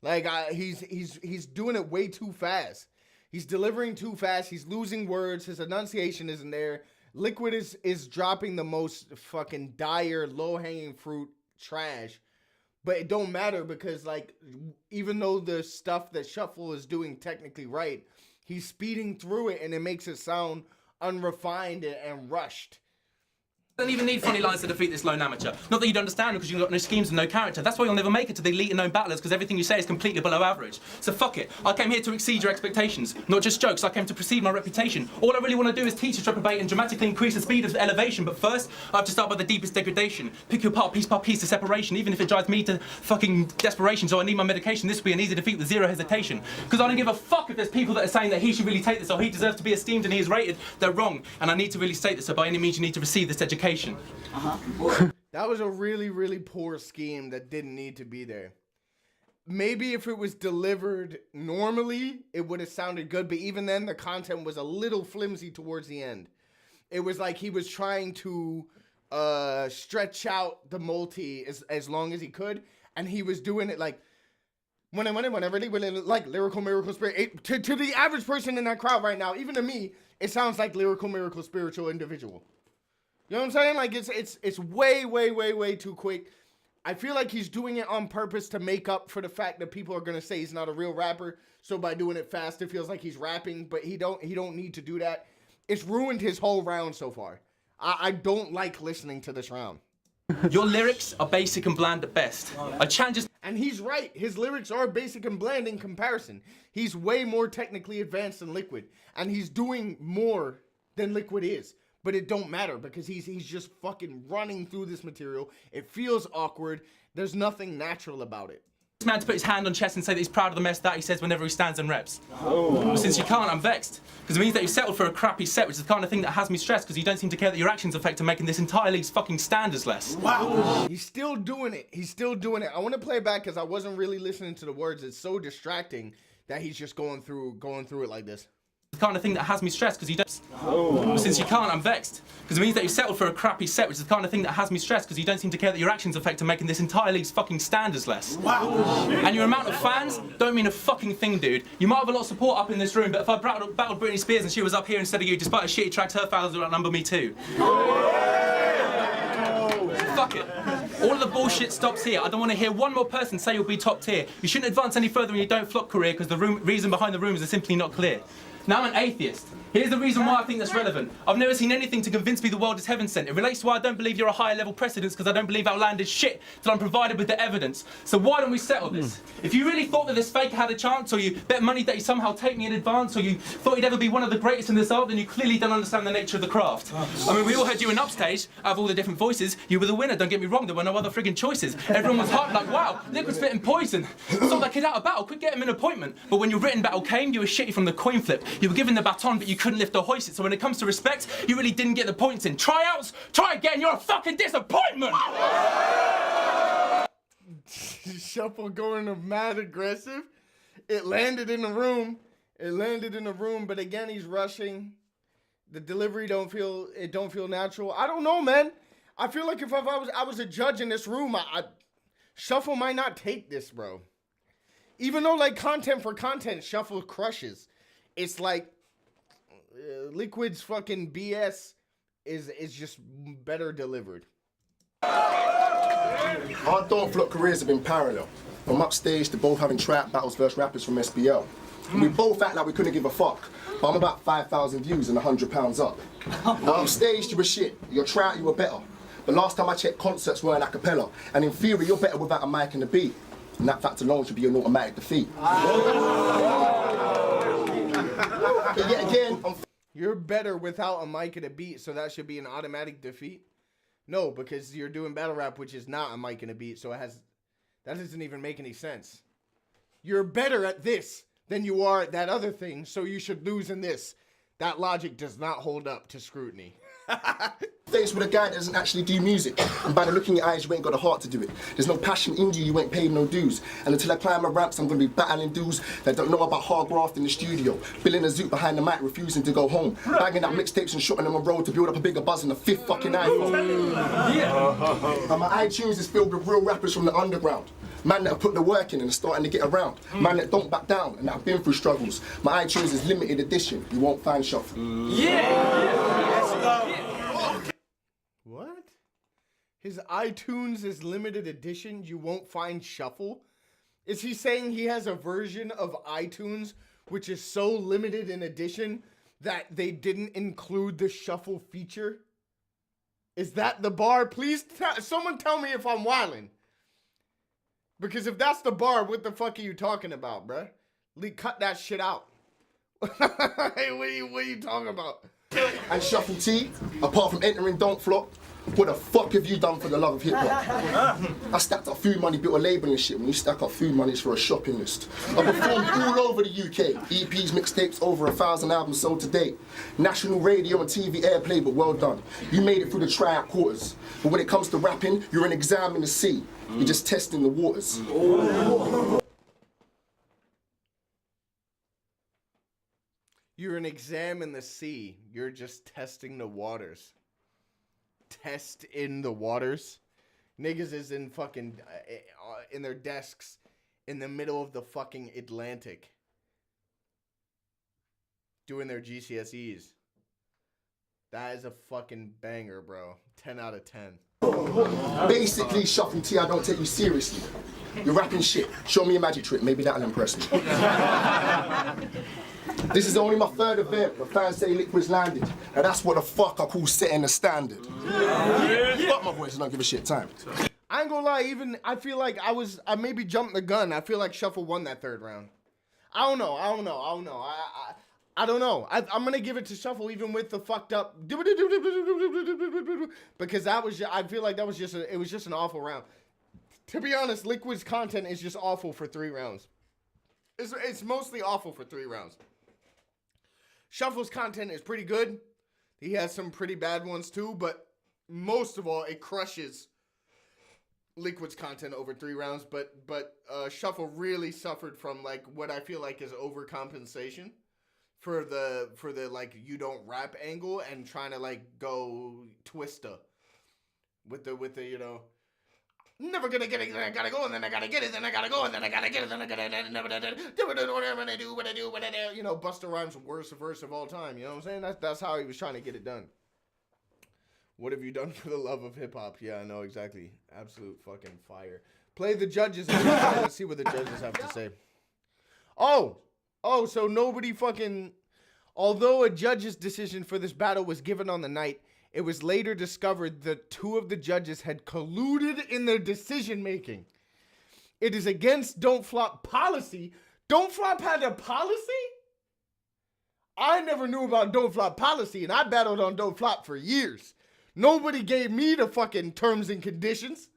Like, he's doing it way too fast. He's delivering too fast. He's losing words. His enunciation isn't there. Liquid is dropping the most fucking dire, low-hanging fruit trash. But it don't matter because, like, even though the stuff that Shuffle is doing technically right, he's speeding through it and it makes it sound unrefined and rushed.
I don't even need funny lines to defeat this lone amateur. Not that you'd understand because you've got no schemes and no character. That's why you'll never make it to the elite and known battlers because everything you say is completely below average. So fuck it. I came here to exceed your expectations. Not just jokes, I came to precede my reputation. All I really want to do is teach us reprobate and dramatically increase the speed of elevation. But first, I have to start by the deepest degradation. Pick you apart piece by piece to separation, even if it drives me to fucking desperation. So I need my medication. This will be an easy defeat with zero hesitation. Because I don't give a fuck if there's people that are saying that he should really take this or he deserves to be esteemed and he is rated. They're wrong. And I need to really state this, so by any means you need to receive this education.
That was a really, really poor scheme that didn't need to be there. Maybe if it was delivered normally, it would have sounded good, but even then, the content was a little flimsy towards the end. It was like he was trying to stretch out the multi as long as he could, and he was doing it like, whenever like lyrical miracle spirit. To the average person in that crowd right now, even to me, it sounds like lyrical miracle spiritual individual. You know what I'm saying? Like, it's way too quick. I feel like he's doing it on purpose to make up for the fact that people are gonna say he's not a real rapper. So by doing it fast, it feels like he's rapping, but he don't need to do that. It's ruined his whole round so far. I don't like listening to this round.
Your lyrics are basic and bland at best. I challenge us.
And he's right. His lyrics are basic and bland in comparison. He's way more technically advanced than Liquid, and he's doing more than Liquid is. But it don't matter because he's just fucking running through this material. It feels awkward. There's nothing natural about it.
This man to put his hand on chest and say that he's proud of the mess that he says whenever he stands and reps. Well, since you can't, I'm vexed. Because it means that you settled for a crappy set, which is the kind of thing that has me stressed because you don't seem to care that your actions affect and making this entire league's fucking standards less.
Wow. He's still doing it. He's still doing it. I want to play it back because I wasn't really listening to the words. It's so distracting that he's just going through it like this.
the kind of thing that has me stressed because you don't. Oh. Since you can't, I'm vexed. Because it means that you settled for a crappy set, which is the kind of thing that has me stressed because you don't seem to care that your actions affect and making this entire league's fucking standards less. Wow. And your amount of fans don't mean a fucking thing, dude. You might have a lot of support up in this room, but if I battled Britney Spears and she was up here instead of you, despite her shitty tracks, her fans would outnumber me too. Fuck it. All of the bullshit stops here. I don't want to hear one more person say you'll be top tier. You shouldn't advance any further when you don't flop career because the reason behind the rumours is simply not clear. Now I'm an atheist. Here's the reason why I think that's relevant. I've never seen anything to convince me the world is heaven sent. It relates to why I don't believe you're a higher level precedence because I don't believe outlandish shit till I'm provided with the evidence. So why don't we settle this? If you really thought that this faker had a chance, or you bet money that he'd somehow take me in advance, or you thought he'd ever be one of the greatest in this art, then you clearly don't understand the nature of the craft. I mean, we all heard you in Upstage. Out of all the different voices, you were the winner, don't get me wrong, there were no other friggin' choices. Everyone was hyped like, wow, Liquid's spitting poison. Stop that kid out of battle, quick get him an appointment. But when your written battle came, you were shitty from the coin flip. You were given the baton, but you couldn't lift or hoist it. So when it comes to respect, you really didn't get the points in. Tryouts, try again, you're a fucking disappointment!
Shuffle going mad aggressive. It landed in the room. But again, he's rushing. The delivery don't feel natural. I don't know, man. I feel like if I was a judge in this room, Shuffle might not take this, bro. Even though, like, content for content, Shuffle crushes. It's like Liquid's fucking BS is just better delivered.
Our Don't Flop careers have been parallel. From Upstage to both having trap battles versus rappers from SBL. We both act like we couldn't give a fuck. But I'm about 5,000 views and £100 up. Upstage, you were shit. Your trout, you were better. But last time I checked, concerts were an a cappella. And in theory, you're better without a mic and a beat. And that fact alone should be an automatic defeat. But yet again,
you're better without a mic and a beat, so that should be an automatic defeat? No, because you're doing battle rap, which is not a mic and a beat, so that doesn't even make any sense. You're better at this than you are at that other thing, so you should lose in this. That logic does not hold up to scrutiny.
Faced with a guy that doesn't actually do music, and by the look in your eyes, you ain't got a heart to do it. There's no passion in you, you ain't paid no dues. And until I climb my ramps, I'm gonna be battling dudes that don't know about hard graft in the studio, billing a zoot behind the mic, refusing to go home, bagging up mixtapes and shotting them on road to build up a bigger buzz in the 5th fucking iPhone. Yeah. And my iTunes is filled with real rappers from the underground. Man that have put the work in and are starting to get around. Man that don't back down and that have been through struggles. My iTunes is limited edition. You won't find Shuffle.
What? His iTunes is limited edition. You won't find Shuffle? Is he saying he has a version of iTunes which is so limited in edition that they didn't include the Shuffle feature? Is that the bar? Please, someone tell me if I'm wildin'. Because if that's the bar, what the fuck are you talking about, bruh? Lee, cut that shit out. Hey, what are you talking about?
And Shuffle T, apart from entering Don't Flop, what the fuck have you done for the love of hip-hop? I stacked up food money, built a label and shit. When you stack up food money, it's for a shopping list. I performed all over the UK. EPs, mixtapes, over 1,000 albums sold to date. National radio and TV airplay, but well done. You made it through the tryout quarters. But when it comes to rapping, you're an exam in the sea. You're just testing the waters.
You're an exam in the sea. You're just testing the waters. Test in the waters. Niggas is in fucking in their desks in the middle of the fucking Atlantic doing their GCSEs. That is a fucking banger, bro. 10 out of 10.
Basically, Shuffle T, I don't take you seriously. You're rapping shit. Show me a magic trick. Maybe that'll impress me. This is only my 3rd event, but fans say Liquid's landed. Now that's what the fuck I call setting the standard. Fuck my voice and don't give a shit time.
I ain't gonna lie, I feel like I maybe jumped the gun. I feel like Shuffle won that 3rd round. I don't know. I don't know. I'm gonna give it to Shuffle even with the fucked up because I feel like it was just an awful round. To be honest, Liquid's content is just awful for 3 rounds. It's mostly awful for 3 rounds. Shuffle's content is pretty good. He has some pretty bad ones too, but most of all, it crushes Liquid's content over 3 rounds. But Shuffle really suffered from like what I feel like is overcompensation. for the like you don't rap angle and trying to like go Twista with the you know. Never gonna get it, then I gotta go, and then I gotta get it, then I gotta go, and then I gotta get it, then I gotta do what I do. You know, Busta Rhymes' worst verse of all time. You know what I'm saying? That's how he was trying to get it done. What have you done for the love of hip hop? Yeah, I know exactly. Absolute fucking fire. Play the judges. Let's see what the judges have to say. Oh, so nobody fucking. Although a judge's decision for this battle was given on the night, it was later discovered that 2 of the judges had colluded in their decision making. It is against Don't Flop policy. Don't Flop had a policy? I never knew about Don't Flop policy, and I battled on Don't Flop for years. Nobody gave me the fucking terms and conditions.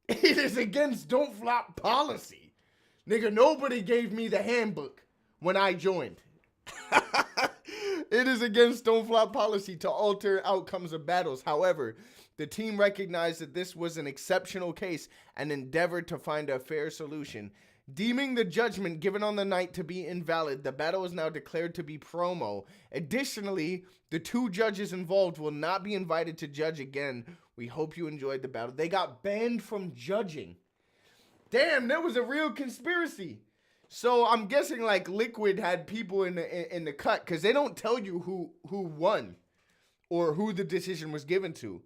It is against Don't Flop policy. Nigga, nobody gave me the handbook when I joined. It is against Don't Flop policy to alter outcomes of battles. However, the team recognized that this was an exceptional case and endeavored to find a fair solution. Deeming the judgment given on the night to be invalid, the battle is now declared to be promo. Additionally, the 2 judges involved will not be invited to judge again. We hope you enjoyed the battle. They got banned from judging. Damn, there was a real conspiracy. So I'm guessing like Liquid had people in the cut because they don't tell you who won or who the decision was given to.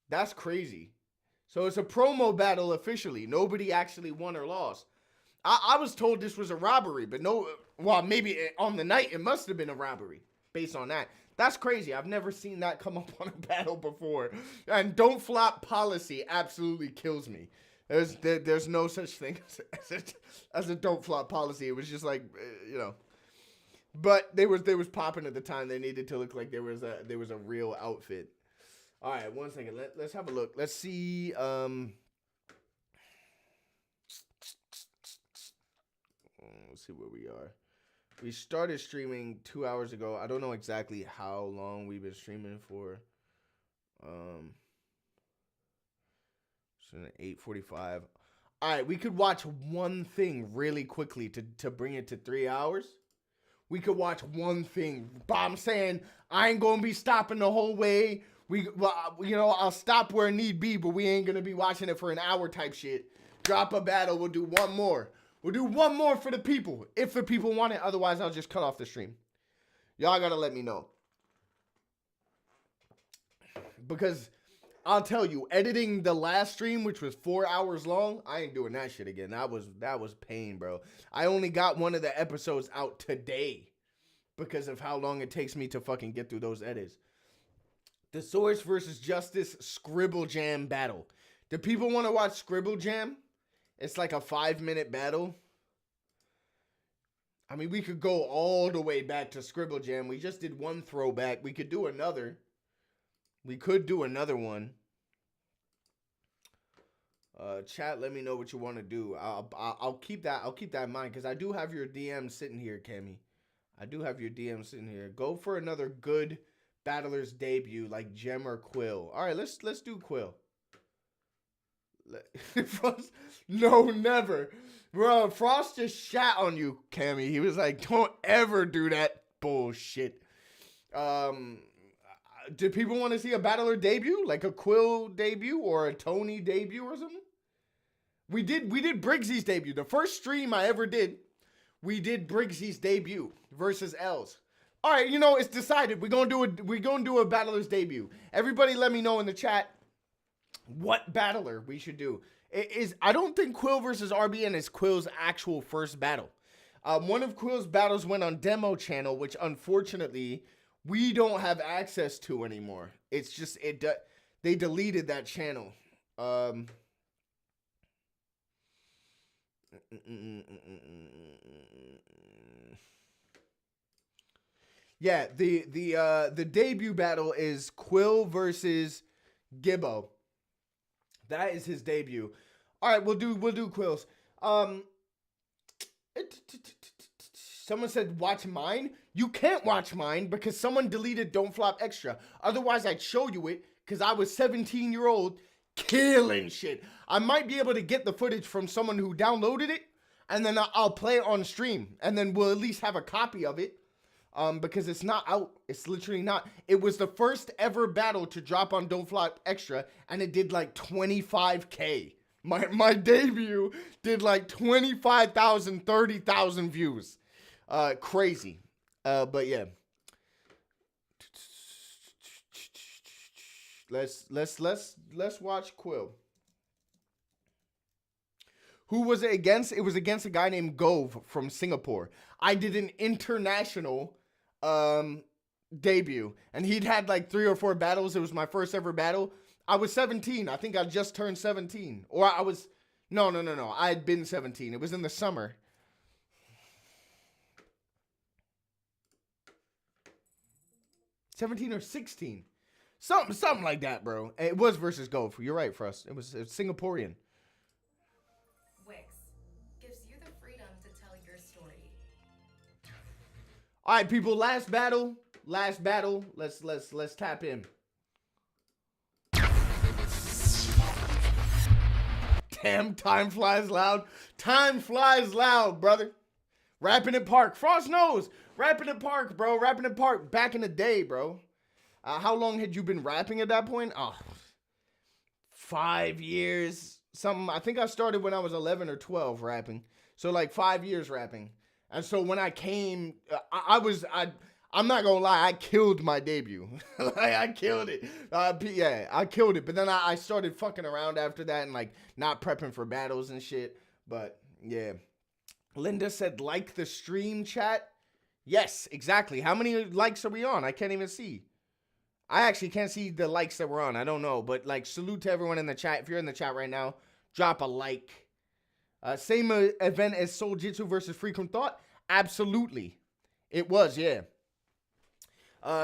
That's crazy. So it's a promo battle officially. Nobody actually won or lost. I was told this was a robbery, but no. Well, maybe on the night it must have been a robbery based on that. That's crazy. I've never seen that come up on a battle before. And Don't Flop policy absolutely kills me. There's no such thing as a Don't Flop policy. It was just like, you know. But they was popping at the time. They needed to look like there was a real outfit. All right, 1 second. Let's have a look. Let's see. Let's see where we are. We started streaming 2 hours ago. I don't know exactly how long we've been streaming for. So 8:45. All right, we could watch one thing really quickly to bring it to 3 hours. We could watch one thing, but I'm saying I ain't gonna be stopping the whole way. I'll stop where need be, but we ain't gonna be watching it for an hour type shit. Drop a battle. We'll do one more. We'll do one more for the people, if the people want it. Otherwise, I'll just cut off the stream. Y'all gotta let me know. Because I'll tell you, editing the last stream, which was 4 hours long, I ain't doing that shit again. That was pain, bro. I only got one of the episodes out today because of how long it takes me to fucking get through those edits. The Source versus Justice Scribble Jam battle. Do people want to watch Scribble Jam? It's like a 5-minute battle. I mean, we could go all the way back to Scribble Jam. We just did one throwback. We could do another. We could do another one. Chat, let me know what you want to do. I'll keep that in mind because I do have your DM sitting here, Cammy. I do have your DM sitting here. Go for another good battler's debut like Gem or Quill. All right, let's do Quill. No, never. Bro, Frost just shat on you, Cammy. He was like, don't ever do that bullshit. Do people want to see a battler debut? Like a Quill debut or a Tony debut or something? We did Briggsy's debut. The first stream I ever did, we did Briggsy's debut versus Els. All right, it's decided. We're gonna do a battler's debut. Everybody let me know in the chat what battler we should do. I don't think Quill versus RBN is Quill's actual first battle. One of Quill's battles went on demo channel, which unfortunately we don't have access to anymore. It's just they deleted that channel. Yeah, the debut battle is Quill versus Gibbo. That is his debut. All right, we'll do Quill's. Someone said watch mine. You can't watch mine because someone deleted Don't Flop Extra. Otherwise, I'd show you it because I was 17-year-old killing shit. I might be able to get the footage from someone who downloaded it. and then I'll play it on stream, and then we'll at least have a copy of it. Because it's not out. It's literally not. It was the first ever battle to drop on Don't Flop Extra, and it did like 25K. My debut did like 25,000, 30,000 views. Crazy. But yeah. Let's watch Quill. Who was it against? It was against a guy named Gove from Singapore. I did an international debut, and he'd had like 3 or 4 battles. It was my first ever battle. I was 17. I think I just turned 17. Or I was, no. I had been 17. It was in the summer. $17 or $16. Something like that, bro. It was versus Gove. You're right, for us. It was Singaporean.
Wix gives you the freedom to tell your story.
All right, people. Last battle. Let's tap in. Damn, time flies loud. Time flies loud, brother. Rapping in Park. Frost knows. Rapping in Park, bro. Rapping in Park. Back in the day, bro. How long had you been rapping at that point? Oh, 5 years. Something. I think I started when I was 11 or 12 rapping. So like 5 years rapping. And so when I came, I'm not gonna lie, I killed my debut. Like, I killed it. Yeah, I killed it. But then I started fucking around after that and like not prepping for battles and shit. But yeah. Linda said, like the stream, chat. Yes, exactly. How many likes are we on? I can't even see. I actually can't see the likes that we're on. I don't know. But like, salute to everyone in the chat. If you're in the chat right now, drop a like. Same event as Soul Jitsu versus Frequent Thought? Absolutely. It was, yeah.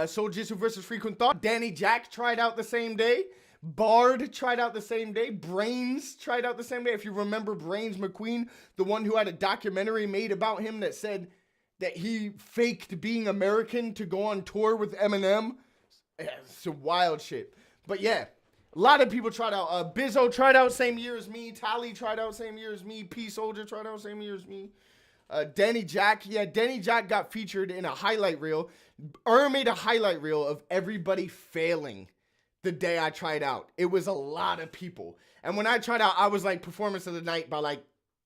Soul Jitsu versus Frequent Thought. Danny Jack tried out the same day. Bard tried out the same day. Brains tried out the same day. If you remember Brains McQueen, the one who had a documentary made about him that said that he faked being American to go on tour with Eminem. Yeah, it's some wild shit. But yeah, a lot of people tried out. Bizzo tried out same year as me. Tally tried out same year as me. P Soldier tried out same year as me. Danny Jack. Yeah, Danny Jack got featured in a highlight reel. Made a highlight reel of everybody failing the day I tried out. It was a lot of people. And when I tried out, I was like performance of the night by like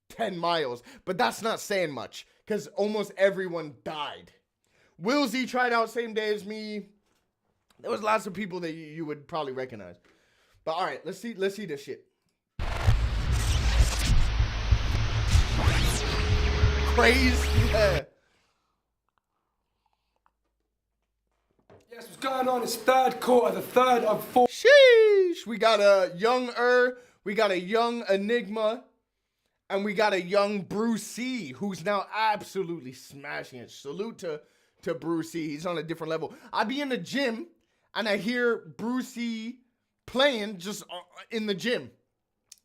10 miles. But that's not saying much because almost everyone died. Willzy tried out same day as me. There was lots of people that you would probably recognize. But all right, let's see this shit. Crazy. Yeah.
Yes, what's going on? It's third quarter, the third of 4.
Sheesh. We got a young we got a young Enigma, and we got a young Bruce C, who's now absolutely smashing it. Salute to Bruce C. He's on a different level. I be in the gym, and I hear Bruce C playing just in the gym.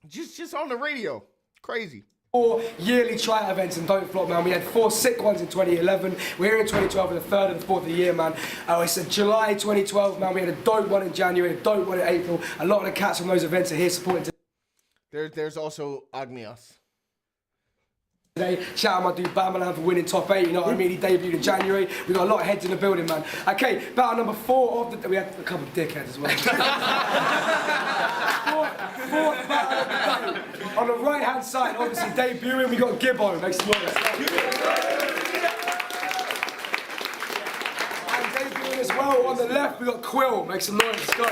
Just on the radio. Crazy.
4 yearly try events and Don't Flop, man. We had 4 sick ones in 2011. We're here in 2012 for the 3rd and 4th of the year, man. It's July 2012, man. We had a dope one in January, a dope one in April. A lot of the cats from those events are here supporting
There's also Agnias.
today. Shout out my dude Bamalan for winning top 8, you know what I mean? He debuted in January. We got a lot of heads in the building, man. Okay, battle number 4 of the... We had a couple of dickheads as well. Fourth battle of the day. On the right-hand side, obviously, debuting, we got Gibbo. Make some noise. And debuting as well, on the left, we got Quill. Make some noise. Let's go.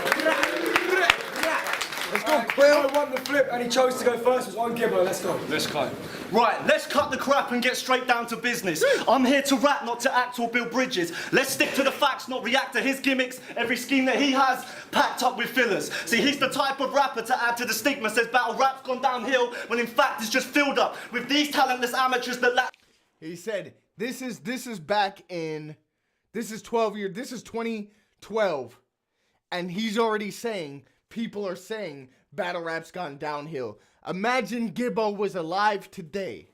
Let's go. Quill won the flip, and he chose to go first. It was on Gibbo. Let's go.
Let's go. Right, let's cut the crap and get straight down to business. I'm here to rap, not to act or build bridges. Let's stick to the facts, not react to his gimmicks. Every scheme that he has, packed up with fillers. See, he's the type of rapper to add to the stigma. Says battle rap's gone downhill, when in fact it's just filled up with these talentless amateurs that lack...
He said, this is back in, this is 2012. And he's already saying, people are saying battle rap's gone downhill. Imagine Gibbo was alive today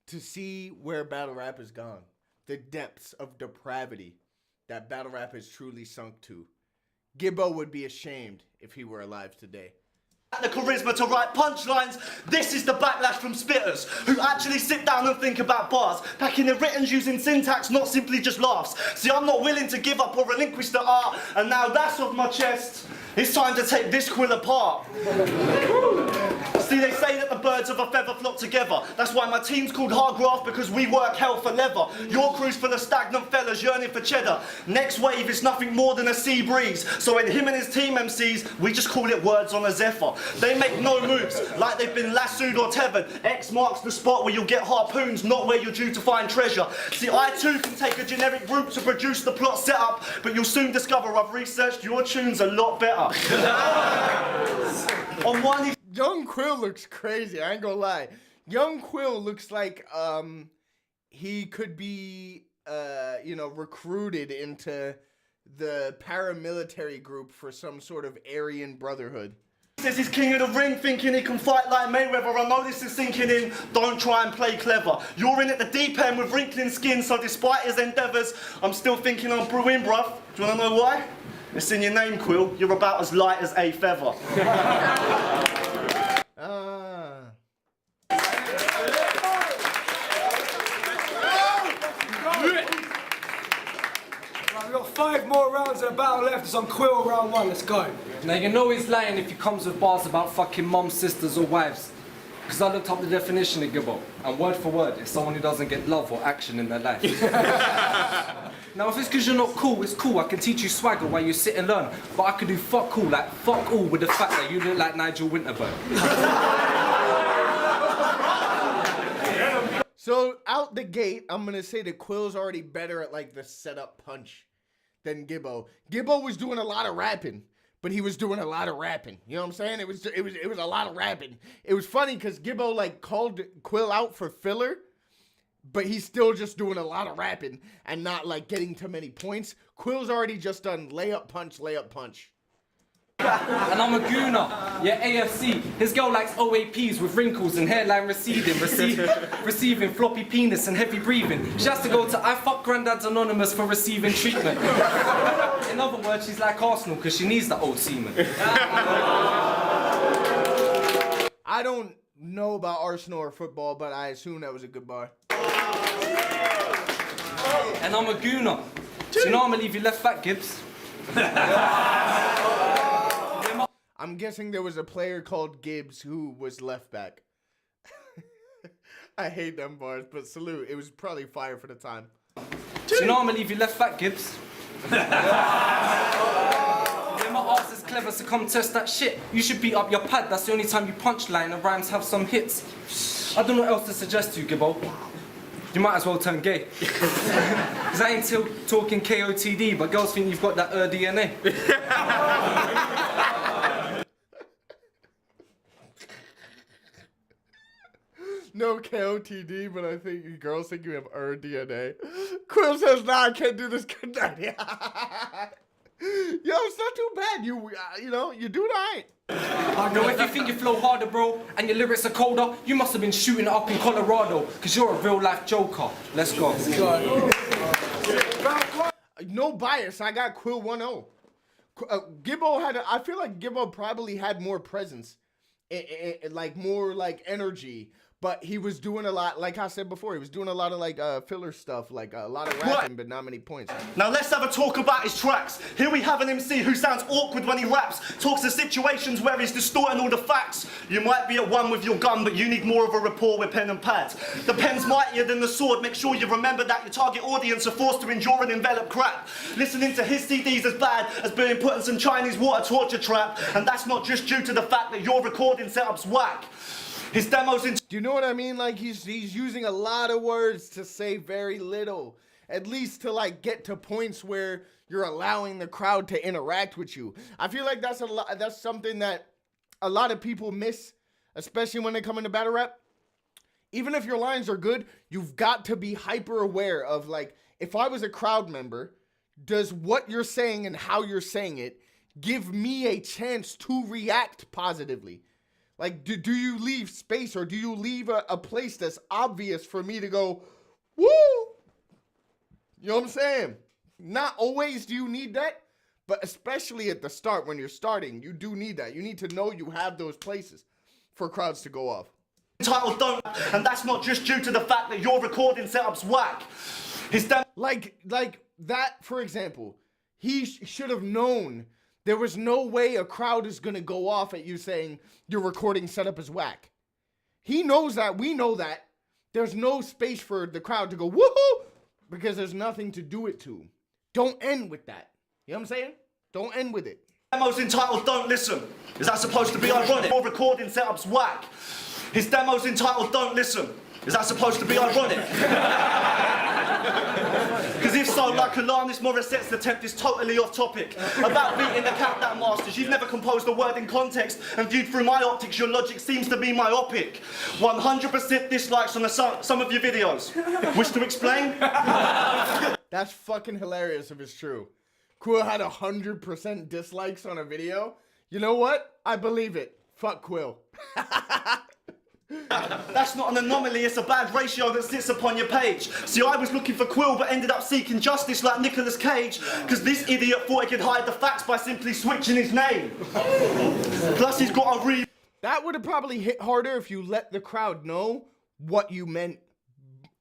to see where battle rap has gone. The depths of depravity that battle rap has truly sunk to. Gibbo would be ashamed if he were alive today.
the charisma to write punchlines. This is the backlash from spitters who actually sit down and think about bars, packing their writtens using syntax, not simply just laughs. See, I'm not willing to give up or relinquish the art, and now that's off my chest. It's time to take this quill apart. See, they say that the birds of a feather flock together. That's why my team's called Hard Graft, because we work hell for leather. Your crew's full of stagnant fellas yearning for cheddar. Next wave is nothing more than a sea breeze. So when him and his team MCs, we just call it words on a zephyr. They make no moves, like they've been lassoed or tethered. X marks the spot where you'll get harpoons, not where you're due to find treasure. See, I too can take a generic route to produce the plot setup, but you'll soon discover I've researched your tunes a lot better. On one,
Young Quill looks crazy, I ain't gonna lie. Young Quill looks like he could be you know, recruited into the paramilitary group for some sort of Aryan Brotherhood.
Says he's king of the ring, thinking he can fight like Mayweather. I know this is sinking in, don't try and play clever. You're in at the deep end with wrinkling skin, so despite his endeavours, I'm still thinking I'm brewing, bruv. Do you wanna know why? It's in your name, Quill. You're about as light as a feather.
Right, we've got 5 more rounds of the battle left. It's on Quill round 1. Let's go.
Now you know he's lying if he comes with bars about fucking mums, sisters or wives. Because I looked up the definition of Gibbo, and word for word, it's someone who doesn't get love or action in their life. Now if it's because you're not cool, it's cool. I can teach you swagger while you sit and learn. But I could do fuck all, like fuck all with the fact that you look like Nigel Winterburn.
So out the gate, I'm gonna say that Quill's already better at like the setup punch than Gibbo. Gibbo was doing a lot of rapping, but he was doing a lot of rapping. You know what I'm saying? It was a lot of rapping. It was funny because Gibbo like called Quill out for filler, but he's still just doing a lot of rapping and not like getting too many points. Quill's already just done layup punch, layup punch.
And I'm a gooner, yeah, AFC. His girl likes OAPs with wrinkles and hairline receding, receiving floppy penis and heavy breathing. She has to go to I Fuck Grandad's Anonymous for receiving treatment. In other words, she's like Arsenal because she needs that old semen.
I don't know about Arsenal or football, but I assume that was a good bar.
And I'm a gooner. So you know I'm gonna leave you left back, Gibbs.
I'm guessing there was a player called Gibbs who was left back. I hate them bars, but salute. It was probably fire for the time.
So you know I'm gonna leave you left back, Gibbs. Yeah, my arse is clever, so come test that shit. You should beat up your pad, that's the only time you punchline and rhymes have some hits. I don't know what else to suggest to you, Gibbo. You might as well turn gay. Cause I ain't still talking KOTD, but girls think you've got that DNA.
No KOTD, but I think girls think you have DNA. Quill says, nah, I can't do this good night. Yo, it's not too bad. You know, you do right.
No, if you think you flow harder, bro, and your lyrics are colder, you must have been shooting it up in Colorado, because you're a real-life joker. Let's go.
No bias, I got Quill 1-0. Gibbo had, I feel like Gibbo probably had more presence, like more like energy. But he was doing a lot, like I said before, he was doing a lot of like filler stuff, like a lot of rapping, but not many points.
Now let's have a talk about his tracks. Here we have an MC who sounds awkward when he raps, talks of situations where he's distorting all the facts. You might be at one with your gun, but you need more of a rapport with pen and pad. The pen's mightier than the sword. Make sure you remember that your target audience are forced to endure and envelop crap. Listening to his CDs as bad as being put in some Chinese water torture trap, and that's not just due to the fact that your recording setup's whack. His demos in...
Do you know what I mean? Like he's using a lot of words to say very little. At least to like get to points where you're allowing the crowd to interact with you. I feel like that's something that a lot of people miss, especially when they come into battle rap. Even if your lines are good, you've got to be hyper aware of like, if I was a crowd member, does what you're saying and how you're saying it give me a chance to react positively? Like, do you leave space or do you leave a place that's obvious for me to go, woo? You know what I'm saying? Not always do you need that, But especially at the start, when you're starting, you do need that. You need to know you have those places for crowds to go off.
Entitled don't, and that's not just due to the fact that your recording setup's whack. His
like that, for example, he should have known there was no way a crowd is gonna go off at you saying your recording setup is whack. He knows that, we know that. There's no space for the crowd to go woohoo because there's nothing to do it to. Don't end with that. You know what I'm saying? Don't end with it.
Demo's entitled Don't Listen. Is that supposed to be ironic? Your recording setup's whack. His demo's entitled Don't Listen. Is that supposed to be ironic? Because if so, like Alanis Morissette's attempt is totally off topic. About beating the countdown masters, you've never composed a word in context, and viewed through my optics, your logic seems to be myopic. 100% dislikes on some of your videos. Wish to explain?
That's fucking hilarious if it's true. Quill had 100% dislikes on a video. You know what? I believe it. Fuck Quill.
That's not an anomaly, it's a bad ratio that sits upon your page. See, I was looking for Quill but ended up seeking justice like Nicolas Cage, because this idiot thought he could hide the facts by simply switching his name. Plus he's got a read.
That would have probably hit harder if you let the crowd know what you meant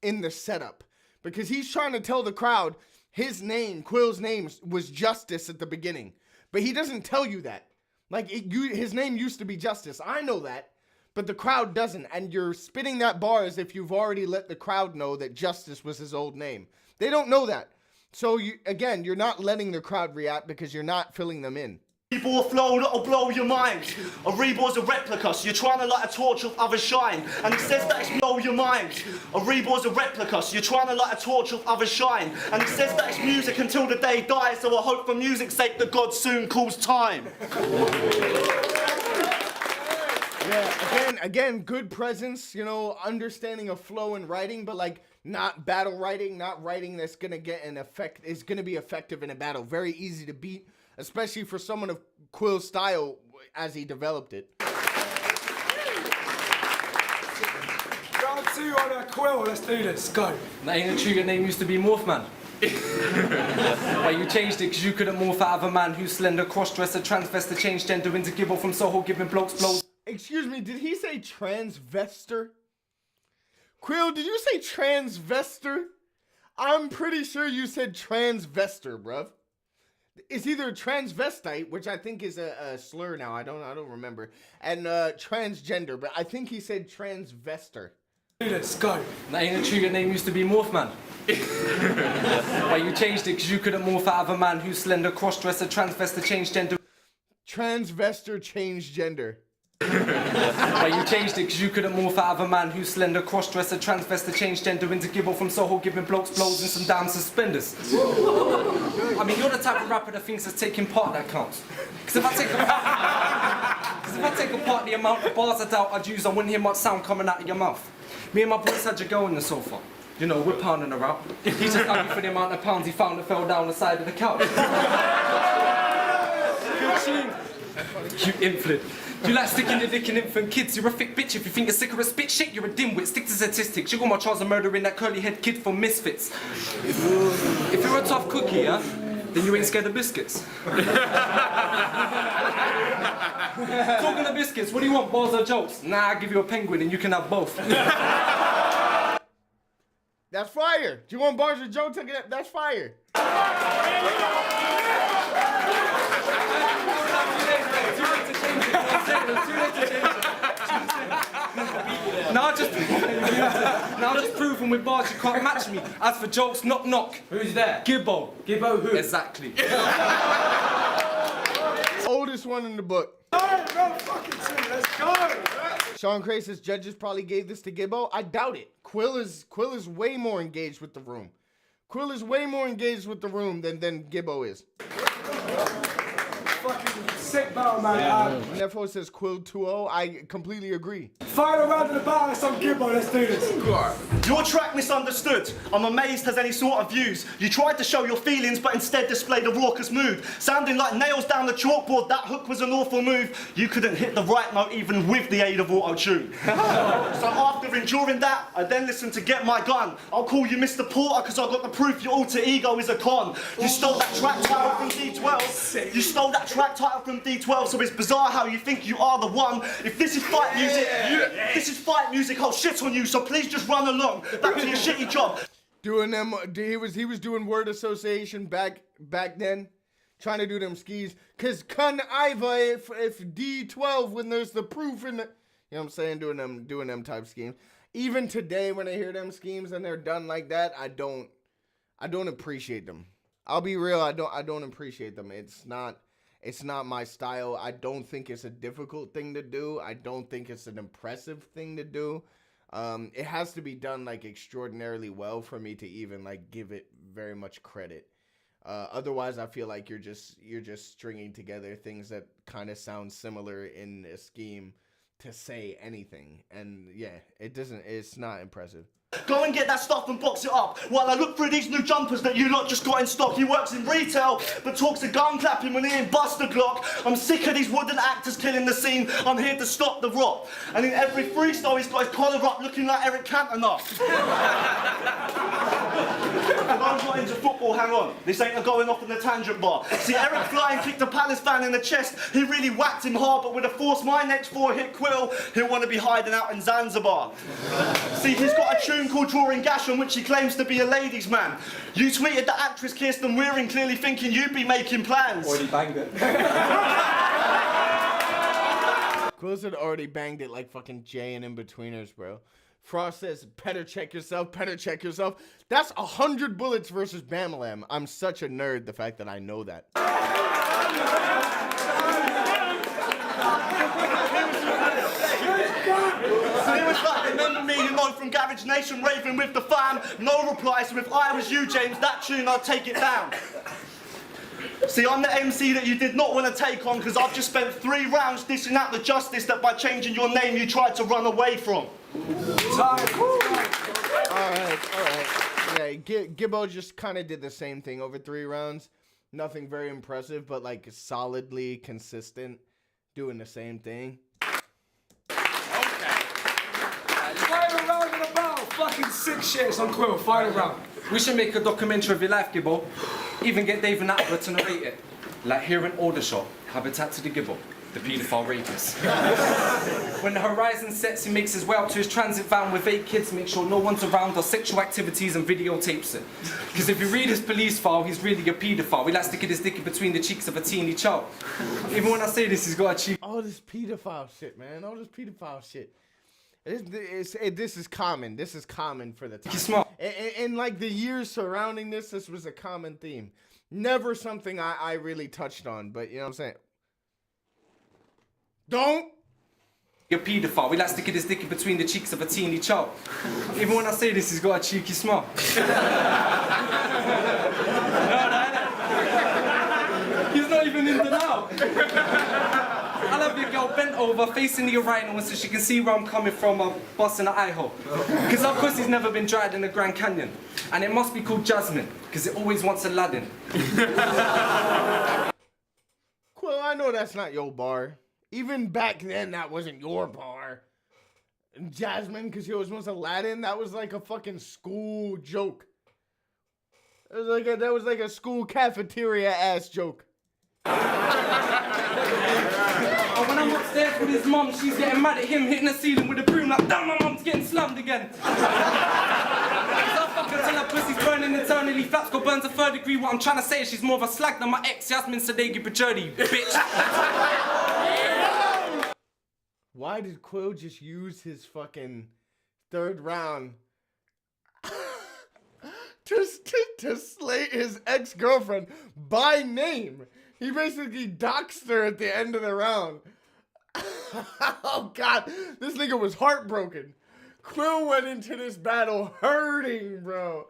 in the setup. Because he's trying to tell the crowd his name, Quill's name, was Justice at the beginning. But he doesn't tell you that. Like, his name used to be Justice. I know that. But the crowd doesn't. And you're spitting that bar as if you've already let the crowd know that Justice was his old name. They don't know that. So, again, you're not letting the crowd react because you're not filling them in.
Reborn flow that'll blow your mind. A reborn's a replica, so you're trying to light a torch of others' shine. And it says that it's blow your mind. A reborn's a replica, so you're trying to light a torch of others' shine. And it says that it's music until the day dies, so I hope for music's sake that God soon calls time.
Yeah, again, good presence, you know, understanding of flow and writing, but like not battle writing, not writing that's gonna get an effect, is gonna be effective in a battle. Very easy to beat, especially for someone of Quill's style as he developed it.
Round 2 on a Quill, let's do this, go. That ain't true, your name used to be Morphman. Well, you changed it because you couldn't morph out of a man who's slender, cross-dresser, transvestor, changed gender into Gibble from Soho, giving blokes blows.
Excuse me, did he say transvestor? Quill, did you say transvestor? I'm pretty sure you said transvestor, bruv. It's either transvestite, which I think is a slur now. I don't remember, and transgender, but I think he said transvestor.
Let's go. That ain't true, your name used to be Morphman. Well, you changed it because you couldn't morph out of a man who's slender, cross-dresser, transvestor, changed gender.
Transvestor changed gender.
Well, you changed it because you couldn't morph out of a man who's slender, cross-dresser, transvestor, changed gender into Gibble from Soho, giving blokes blows and some damn suspenders. I mean, you're the type of rapper that thinks that taking part that counts. Because if I take apart the amount of bars I doubt I'd use, I wouldn't hear much sound coming out of your mouth. Me and my boys had your girl on the sofa. You know, we're pounding her out. He just ugly for the amount of pounds he found that fell down the side of the couch. Good tune. You infant. You like sticking your dick in infant kids. You're a thick bitch if you think you're sick of a spit shit. You're a dimwit. Stick to statistics. You got my chance of murdering that curly head kid from Misfits. If you're a tough cookie, yeah, then you ain't scared of biscuits. Talking of biscuits, what do you want, bars or jokes? Nah, I'll give you a penguin and you can have both.
That's fire. Do you want bars or jokes? That's fire.
Now just proving with bars you can't match me. As for jokes, knock knock. Who's there? Gibbo. Gibbo who? Exactly.
Oldest one in the book.
Alright, bro, fucking two, let's go.
Sean Cray says judges probably gave this to Gibbo. I doubt it. Quill is way more engaged with the room. Quill is way more engaged with the room than Gibbo is.
Fucking
sick battle, man.
Nefo says Quill 2-0. I completely agree.
Final round of the battle, it's on Gibbo, let's do this.
Your track misunderstood. I'm amazed has any sort of views. You tried to show your feelings, but instead displayed a raucous mood. Sounding like nails down the chalkboard, that hook was an awful move. You couldn't hit the right note even with the aid of auto-tune. So after enduring that, I then listened to Get My Gun. I'll call you Mr. Porter, because I got the proof your alter ego is a con. You stole that track title from D12. You stole that track title from D12, so it's bizarre how you think you are the one. If this is fight music, this is fight music, I'll shit on you, so please just run along. Back to your shitty job.
Doing them, he was doing word association back then, trying to do them skis. Cause conniva if D12 when there's the proof in the, you know what I'm saying, doing them type schemes. Even today when I hear them schemes and they're done like that, I don't appreciate them. I'll be real, I don't appreciate them. It's not my style. I don't think it's a difficult thing to do. I don't think it's an impressive thing to do. It has to be done like extraordinarily well for me to even like give it very much credit. Otherwise, I feel like you're just stringing together things that kind of sound similar in a scheme to say anything. And yeah, it's not impressive.
Go and get that stuff and box it up while I look through these new jumpers that you lot just got in stock. He works in retail but talks of gun clapping when he ain't bust a Glock. I'm sick of these wooden actors killing the scene. I'm here to stop the rot. And in every freestyle he's got his collar up looking like Eric Cantona. If I'm not into football, hang on. This ain't a going off on the tangent bar. See, Eric Flying kicked a Palace fan in the chest. He really whacked him hard, but with a force my next 4-hit quill, he'll want to be hiding out in Zanzibar. See, he's got a tune called Drawing Gash on which he claims to be a ladies' man. You tweeted the actress Kirsten Wearing clearly thinking you'd be making plans.
Already banged it.
Quills had already banged it like fucking Jay and In-Betweeners, bro. Frost says, better check yourself, better check yourself. That's 100 bullets versus Bamalam. I'm such a nerd, the fact that I know that.
It was like, remember me, you know, from Garage Nation, raving with the fam. No reply, so if I was you, James, that tune, I'd take it down. See, I'm the MC that you did not want to take on because I've just spent 3 rounds dishing out the justice that by changing your name you tried to run away from.
Alright. Yeah, Gibbo just kind of did the same thing over 3 rounds. Nothing very impressive, but like solidly consistent, doing the same thing.
Final round of the battle, fucking sick shit, it's on Quill, final round.
We should make a documentary of your life, Gibbo. Even get David Attenborough to narrate it. Like here in Aldershot, Habitat to the Gibbo, the paedophile rapist. When the horizon sets, he makes his way up to his transit van with 8 kids, make sure no one's around, does sexual activities and videotapes it. Because if you read his police file, he's really a paedophile. He likes sticking his dick in between the cheeks of a teeny child. Even when I say this, he's got a cheek.
All this pedophile shit, man. All this pedophile shit. This is common. This is common for the time.
He's smart.
In like the years surrounding this was a common theme. Never something I really touched on, but you know what I'm saying? Don't!
You're a paedophile. We like sticking his dick in between the cheeks of a teeny child. Even when I say this, he's got a cheeky smile. He's not even in the now. I love your girl bent over, facing the urinal so she can see where I'm coming from. I'm busting an eye hole. Because of course he's never been dried in the Grand Canyon. And it must be called Jasmine, because it always wants Aladdin.
Quill, I know that's not your bar. Even back then, that wasn't your bar. And Jasmine, because she always wants Aladdin, that was like a fucking school joke. That was like a school cafeteria ass joke.
And when I'm upstairs with his mum, she's getting mad at him, hitting the ceiling with a broom like, damn, my mum's getting slummed again. So I fuck her till her pussy's burning internally. Flaps got burns a 3rd degree. What I'm trying to say is she's more of a slag than my ex, Yasmin Sadeghi Bajurdi, bitch.
Why did Quill just use his fucking 3rd round to slay his ex-girlfriend by name? He basically doxed her at the end of the round. Oh God, this nigga was heartbroken. Quill went into this battle hurting, bro.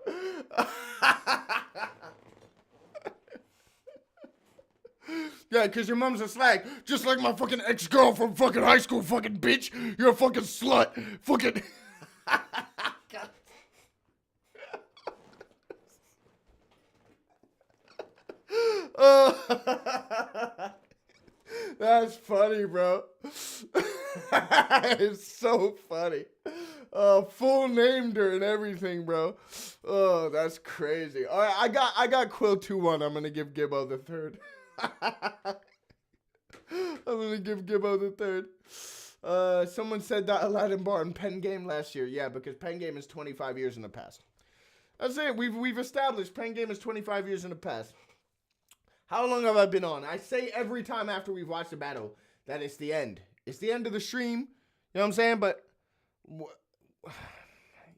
Yeah, because your mom's a slag. Just like my fucking ex-girl from fucking high school, fucking bitch. You're a fucking slut. Fucking... Oh, that's funny, bro. It's so funny. Full named her and everything, bro. Oh, that's crazy. All right, I got Quill 2-1. I'm gonna give Gibbo the third. I'm gonna give Gibbo the third. Someone said that Aladdin bar in Pen Game last year. Yeah, because Pen Game is 25 years in the past. That's it. We've established Pen Game is 25 years in the past. How long have I been on? I say every time after we've watched the battle that it's the end. It's the end of the stream. You know what I'm saying? But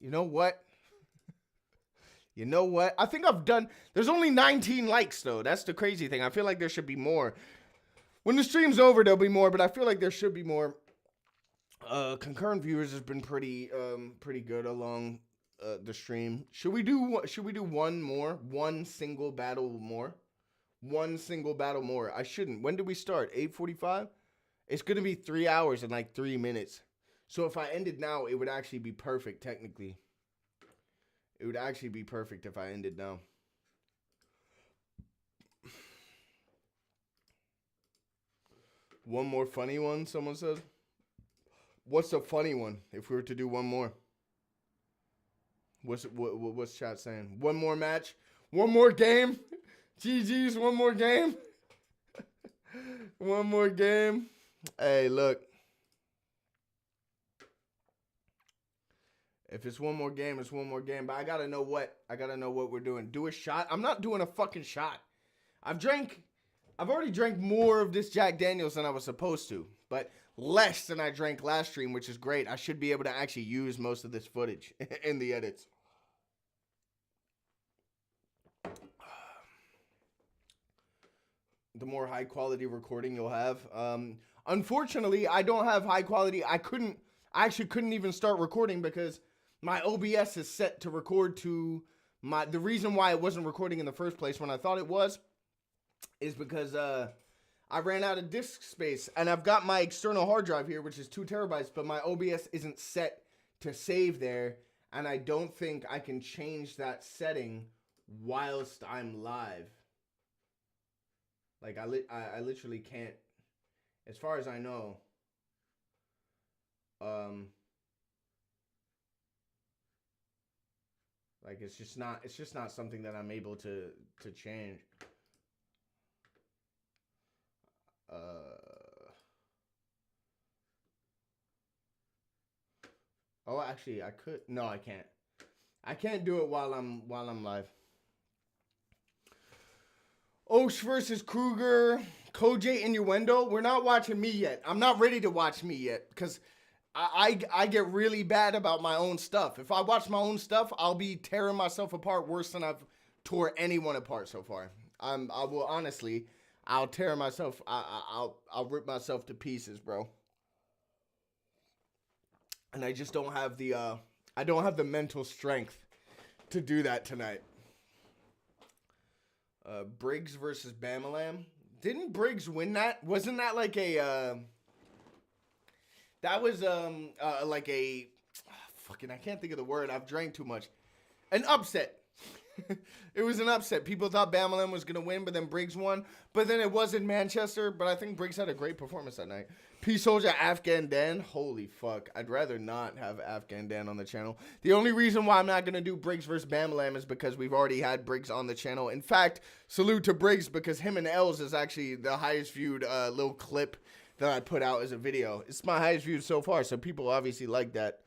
you know what? You know what? I think I've done... There's only 19 likes, though. That's the crazy thing. I feel like there should be more. When the stream's over, there'll be more, but I feel like there should be more. Concurrent viewers has been pretty good along the stream. Should we do one more? One single battle more? One single battle more. I shouldn't. When did we start? 8:45? It's going to be 3 hours and like 3 minutes. So if I ended now, it would actually be perfect, technically. It would actually be perfect if I ended now. One more funny one, someone says. What's a funny one if we were to do one more? What's chat saying? One more match? One more game? GG's, one more game? One more game? Hey, look. If it's one more game, it's one more game. But I gotta know what. I gotta know what we're doing. Do a shot? I'm not doing a fucking shot. I've already drank more of this Jack Daniels than I was supposed to. But less than I drank last stream, which is great. I should be able to actually use most of this footage in the edits. The more high quality recording you'll have. Unfortunately, I don't have high quality. I actually couldn't even start recording because my OBS is set to record to the reason why it wasn't recording in the first place when I thought it was is because I ran out of disk space and I've got my external hard drive here, which is 2 terabytes, but my OBS isn't set to save there. And I don't think I can change that setting whilst I'm live. Like, I literally can't, as far as I know, like, it's just not something that I'm able to change. Oh, actually, I could. No, I can't. I can't do it while I'm live. Osh versus Kruger, CoJay Innuendo. We're not watching me yet. I'm not ready to watch me yet because I get really bad about my own stuff. If I watch my own stuff, I'll be tearing myself apart worse than I've tore anyone apart so far. I will honestly, I'll tear myself. I'll rip myself to pieces, bro. And I just don't have the I don't have the mental strength to do that tonight. Briggs versus Bamalam. Didn't Briggs win that? Wasn't that like a that was like a fucking, I can't think of the word. I've drank too much. An upset. It was an upset. People thought Bamalam was going to win, but then Briggs won. But then it was in Manchester, but I think Briggs had a great performance that night. P-Soldier, Afghan Dan. Holy fuck. I'd rather not have Afghan Dan on the channel. The only reason why I'm not going to do Briggs versus Bamalam is because we've already had Briggs on the channel. In fact, salute to Briggs because him and Els is actually the highest viewed little clip that I put out as a video. It's my highest viewed so far, so people obviously like that.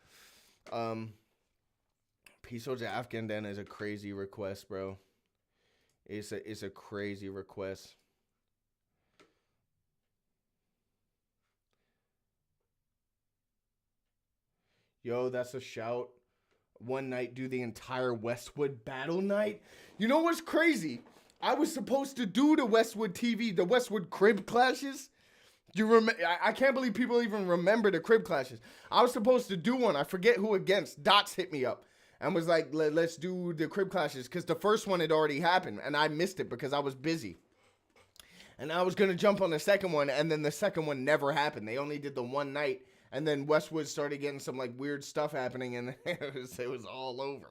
P-Soldier Afghan Dan is a crazy request, bro. It's a crazy request. Yo, that's a shout. One night, do the entire Westwood battle night. You know what's crazy? I was supposed to do the Westwood TV, the Westwood crib clashes. I can't believe people even remember the crib clashes. I was supposed to do one. I forget who against. Dots hit me up and was like, let's do the crib clashes because the first one had already happened and I missed it because I was busy. And I was going to jump on the second one, and then the second one never happened. They only did the one night, and then Westwood started getting some, like, weird stuff happening, and it was all over.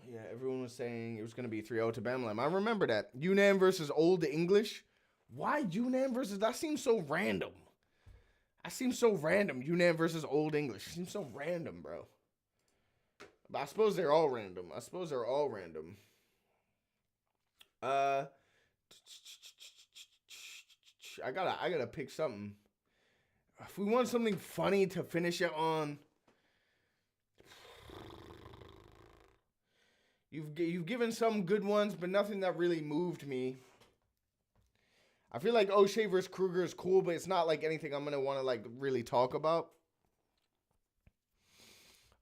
Yeah, everyone was saying it was going to be 3-0 to Bamlam. I remember that. Yunnan versus Old English. Why Yunnan versus... That seems so random. Yunnan versus Old English. Seems so random, bro. But I suppose they're all random. I gotta pick something. If we want something funny to finish it on... You've given some good ones, but nothing that really moved me. I feel like O'Shea vs. Kruger is cool, but it's not like anything I'm gonna want to like really talk about.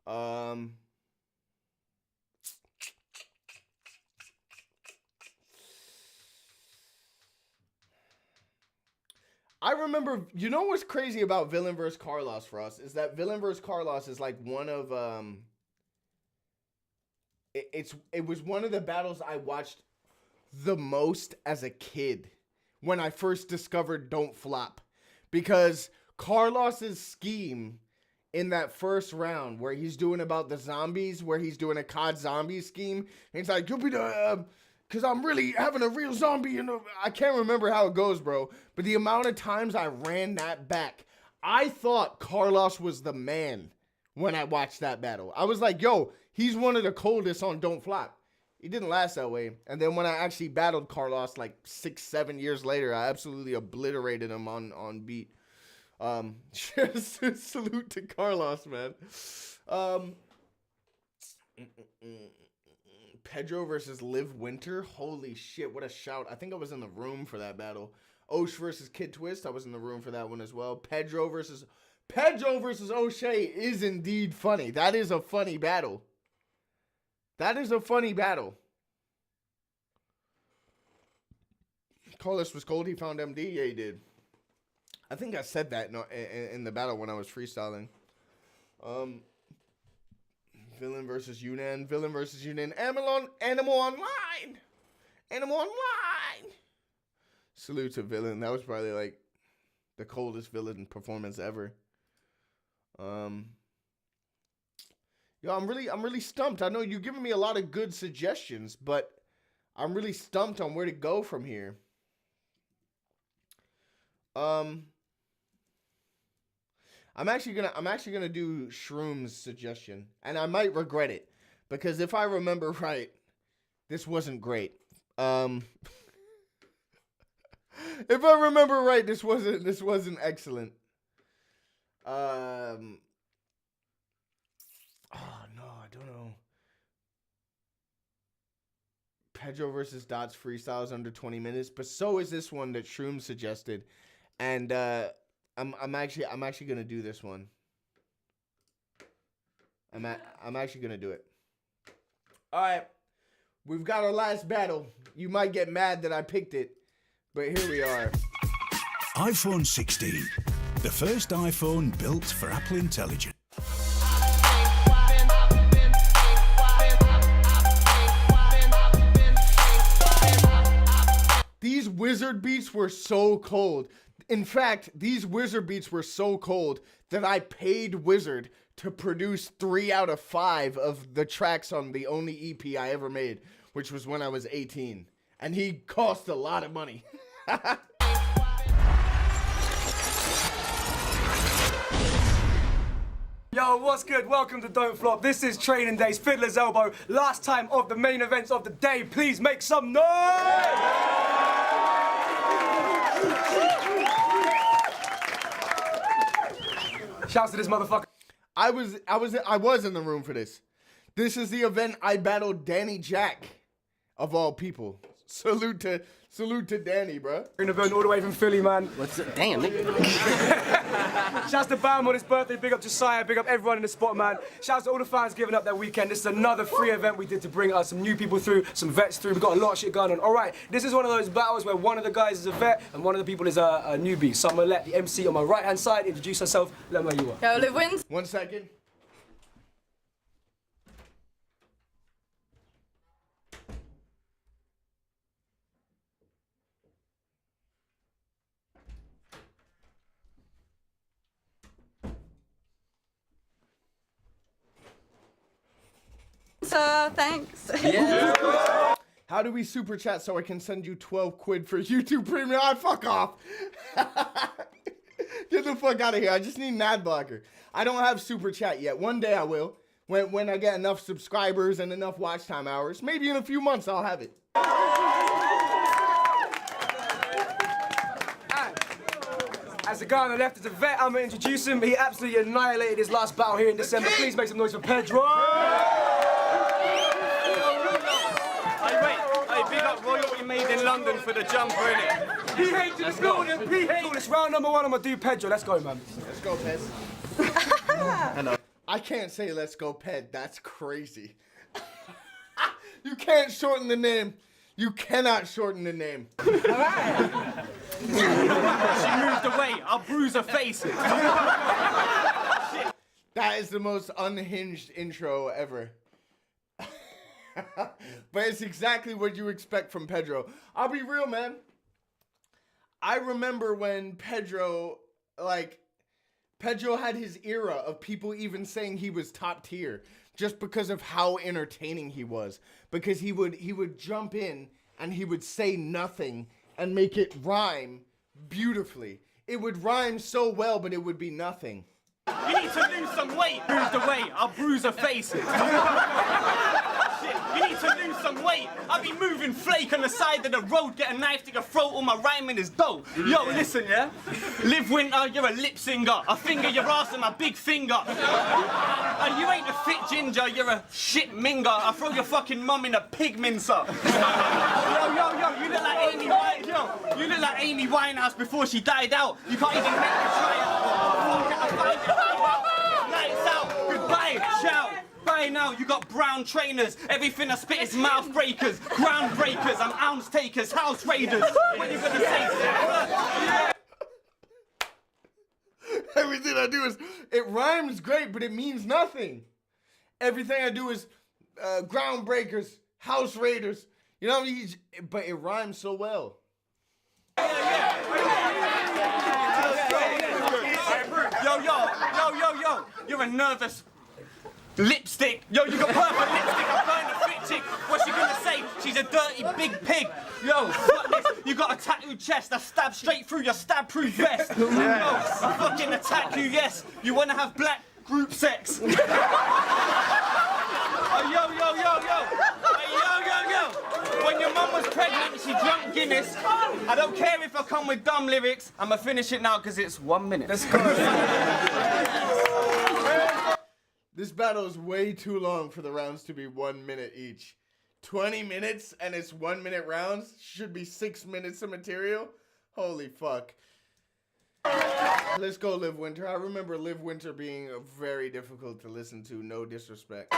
I remember, you know what's crazy about Villain vs. Carlos for us is that Villain vs. Carlos is like one of it was one of the battles I watched the most as a kid when I first discovered Don't Flop, because Carlos's scheme in that first round where he's doing about the zombies, where he's doing a COD zombie scheme, and he's like, you'll be the because I'm really having a real zombie, I can't remember how it goes, bro, but the amount of times I ran that back, I thought Carlos was the man when I watched that battle. I was like, yo, he's one of the coldest on Don't Flop. He didn't last that way. And then when I actually battled Carlos like 6-7 years later, I absolutely obliterated him on beat. Salute to Carlos, man. Pedro versus Liv Winter. Holy shit, what a shout. I think I was in the room for that battle. Osh versus Kid Twist. I was in the room for that one as well. Pedro versus O'Shea is indeed funny. That is a funny battle. Carlos was cold. He found MD. Yeah, he did. I think I said that in the battle when I was freestyling. Villain versus Yunnan. Animal Online. Salute to Villain. That was probably like the coldest Villain performance ever. Yo, I'm really stumped. I know you're giving me a lot of good suggestions, but I'm really stumped on where to go from here. I'm actually gonna do Shroom's suggestion, and I might regret it because if I remember right, this wasn't great. If I remember right, this wasn't excellent. Oh no, I don't know. Pedro versus Dots freestyles under 20 minutes, but so is this one that Shroom suggested, and I'm actually gonna do this one. I'm actually gonna do it. All right, we've got our last battle. You might get mad that I picked it, but here we are.
iPhone 16, the first iPhone built for Apple Intelligence.
These wizard beats were so cold. In fact, these wizard beats were so cold that I paid Wizard to produce 3 out of 5 of the tracks on the only EP I ever made, which was when I was 18. And he cost a lot of money.
Yo, what's good? Welcome to Don't Flop. This is Training Days, Fiddler's Elbow. Last time of the main events of the day. Please make some noise! Shouts to this motherfucker.
I was in the room for this. This is the event I battled Danny Jack, of all people. Salute to Danny, bro.
In the building all the way from Philly, man.
What's up? Damn, nigga.
Shouts to Bam on his birthday. Big up Josiah. Big up everyone in the spot, man. Shouts to all the fans giving up that weekend. This is another free event we did to bring some new people through, some vets through. We've got a lot of shit going on. All right, this is one of those battles where one of the guys is a vet and one of the people is a newbie. So I'm gonna let the MC on my right-hand side introduce herself. Let me know who you are.
Yo, Liv wins.
1 second.
sir. Thanks.
How do we super chat so I can send you 12 quid for YouTube Premium? Fuck off. Get the fuck out of here. I just need an ad blocker. I don't have super chat yet. One day I will. When I get enough subscribers and enough watch time hours. Maybe in a few months I'll have it.
As the guy on the left is a vet, I'm going to introduce him. He absolutely annihilated his last battle here in December. Please make some noise for Pedro.
Hey, big up Royalty Made in London for the jumper, innit?
He hates in the building, he hates. Cool, it's round number 1, I'm going to do Pedro. Let's go, man.
Let's go, Pez. Hello. I can't say let's go, Ped. That's crazy. You can't shorten the name. You cannot shorten the name.
She moved away. I'll bruise her face.
That is the most unhinged intro ever. But it's exactly what you expect from Pedro. I'll be real, man. I remember when Pedro had his era of people even saying he was top tier just because of how entertaining he was. Because he would jump in and he would say nothing and make it rhyme beautifully. It would rhyme so well, but it would be nothing.
You need to lose some weight. Bruised away. I'll bruise her face. You need to lose some weight. I'll be moving flake on the side of the road, get a knife to your throat, all my rhyming is dope. Yo, listen, yeah? Live Winter, you're a lip singer. I finger your ass with my big finger. You ain't a fit ginger, you're a shit minger. I throw your fucking mum in a pig mincer. Yo, you look like Amy Winehouse. Yo, you look like Amy Winehouse before she died out. You can't even make me try it. Lights out, goodbye, ciao. Bye now, you got brown trainers. Everything I spit is mouth breakers, ground breakers, I'm ounce takers, house raiders. What you gonna say?
Everything I do is, it rhymes great, but it means nothing. Everything I do is ground breakers, house raiders. You know what I mean? But it rhymes so well.
Yo, you're a nervous lipstick. Yo, you got perfect lipstick. I'm going to fit chick. What's she gonna say? She's a dirty big pig. Yo, fuck this. You got a tattooed chest. I stab straight through your stab-proof vest. Yo, I fucking attack you, yes. You wanna have black group sex. Yo. When your mum was pregnant, she drank Guinness. I don't care if I come with dumb lyrics. I'ma finish it now because it's 1 minute. Let's go.
This battle is way too long for the rounds to be 1 minute each. 20 minutes and it's 1 minute rounds? Should be 6 minutes of material? Holy fuck. Let's go, Liv Winter. I remember Liv Winter being very difficult to listen to, no disrespect.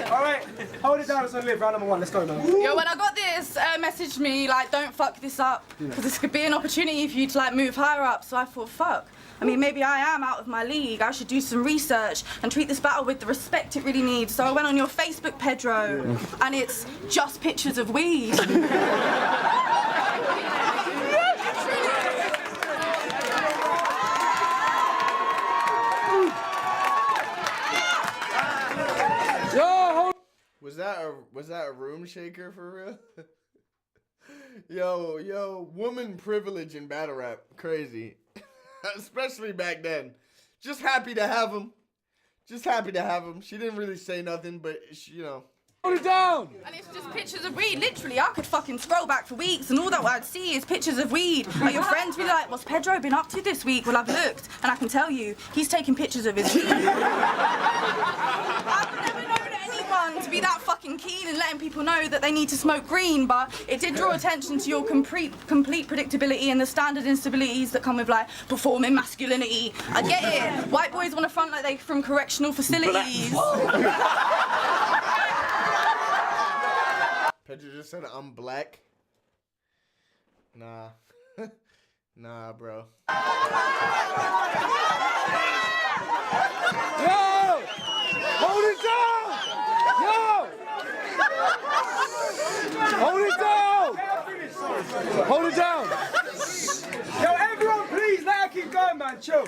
Alright, hold it down, so Liv, round number 1, let's go, man.
Yo, when I got this, messaged me, like, don't fuck this up, because this could be an opportunity for you to, like, move higher up, so I thought, fuck. I mean, maybe I am out of my league. I should do some research and treat this battle with the respect it really needs. So I went on your Facebook, Pedro, and it's just pictures of weed.
Was that a room shaker for real? Yo, woman privilege in battle rap, crazy. Especially back then. Just happy to have him. She didn't really say nothing, but she, you know.
Hold it down!
And it's just pictures of weed. Literally, I could fucking scroll back for weeks and all that I'd see is pictures of weed. Like, your friends be like, what's Pedro been up to this week? Well, I've looked, and I can tell you, he's taking pictures of his weed. I've never known anyone to be that fucking keen and letting people know that they need to smoke green, but it did draw attention to your complete predictability and the standard instabilities that come with, like, performing masculinity. I get it. White boys want to front like they're from correctional facilities.
Pedro just said I'm black. Nah. Nah, bro.
Yo! Hold it down! Yo! Hold it down! Hold it down! Yo, everyone, please, let her keep going, man. Chill.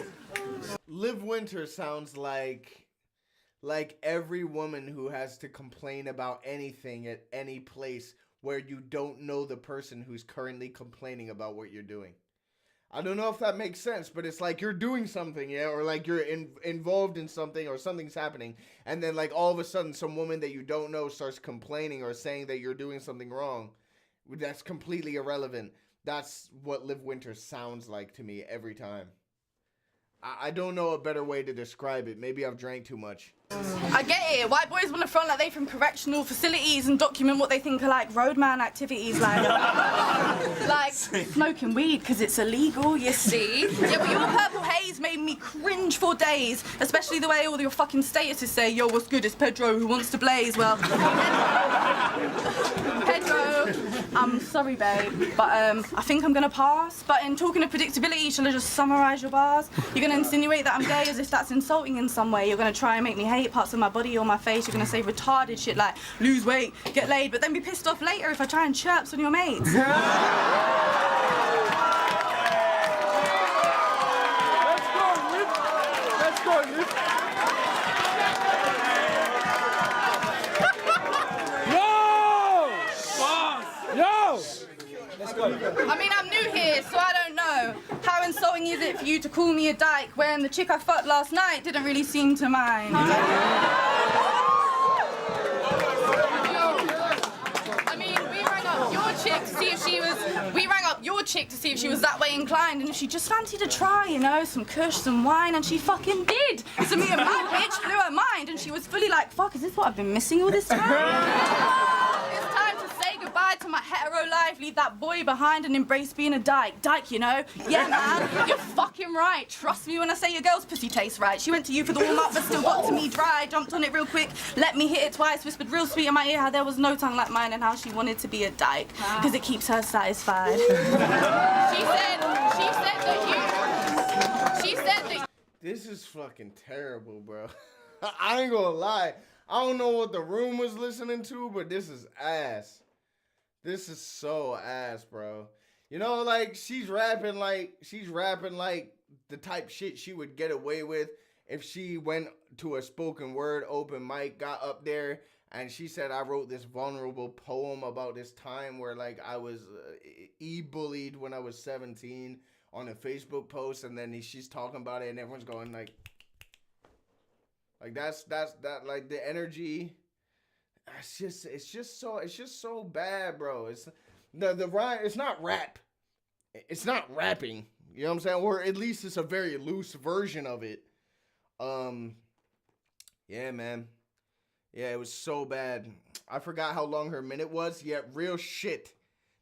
Liv Winter sounds like like every woman who has to complain about anything at any place where you don't know the person who's currently complaining about what you're doing. I don't know if that makes sense, but it's like you're doing something, yeah, or like you're involved in something, or something's happening, and then like all of a sudden some woman that you don't know starts complaining or saying that you're doing something wrong. That's completely irrelevant. That's what Liv Winter sounds like to me every time. I don't know a better way to describe it. Maybe I've drank too much.
I get it. White boys want to front like they from correctional facilities and document what they think are like roadman activities, like smoking weed because it's illegal, you see. Yeah, but your purple haze made me cringe for days, especially the way all your fucking statuses say, yo, what's good, it's Pedro who wants to blaze. Well, Pedro, I'm sorry, babe, but I think I'm gonna pass. But in talking of predictability, shall I just summarize your bars? You're gonna insinuate that I'm gay as if that's insulting in some way. You're gonna try and make me hate parts of my body or my face. You're gonna say retarded shit like lose weight, get laid, but then be pissed off later if I try and chirps on your mates.
Let's go, Liv.
I mean, I'm new here, so I don't know. How insulting is it for you to call me a dyke when the chick I fucked last night didn't really seem to mind? I mean, we rang up your chick to see if she was that way inclined, and if she just fancied a try, you know, some kush, some wine, and she fucking did. So me and my bitch blew her mind, and she was fully like, fuck, is this what I've been missing all this time? Goodbye to my hetero life, leave that boy behind and embrace being a dyke. Dyke, you know? Yeah, man, you're fucking right. Trust me when I say your girl's pussy tastes right. She went to you for the warm-up but still got to me dry. Jumped on it real quick, let me hit it twice, whispered real sweet in my ear how there was no tongue like mine and how she wanted to be a dyke because it keeps her satisfied. She said that
This is fucking terrible, bro. I ain't gonna lie. I don't know what the room was listening to, but this is ass. This is so ass, bro. You know, like, she's rapping like the type shit she would get away with if she went to a spoken word open mic, got up there, and she said, I wrote this vulnerable poem about this time where, like, I was e-bullied when I was 17 on a Facebook post, and then she's talking about it, and everyone's going, like that's like, the energy... It's just so bad, bro. It's the rhyme. It's not rap. It's not rapping. You know what I'm saying? Or at least it's a very loose version of it. Yeah, man. Yeah, it was so bad. I forgot how long her minute was. Yeah, real shit.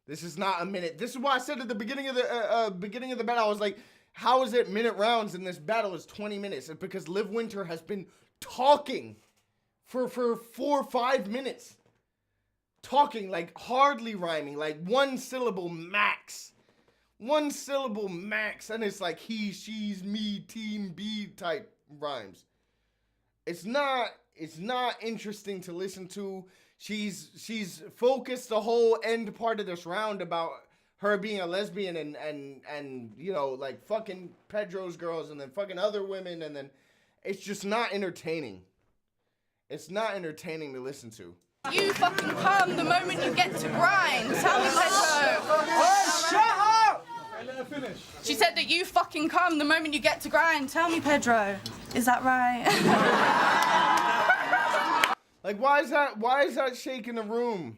This is not a minute. This is why I said at the beginning of the battle, I was like, how is it minute rounds and this battle is 20 minutes? It's because Liv Winter has been talking for 4 or 5 minutes. Talking, like, hardly rhyming, like one syllable max. One syllable max, and it's like he, she's, me, team, B type rhymes. It's not interesting to listen to. She's focused the whole end part of this round about her being a lesbian and you know, like, fucking Pedro's girls and then fucking other women, and then it's just not entertaining. It's not entertaining to listen to.
you fucking come the moment you get to grind. Tell me, Pedro.
Oh, shut up!
Let her finish.
She said that you fucking come the moment you get to grind. Tell me, Pedro. Is that right?
Like, why is that shaking the room?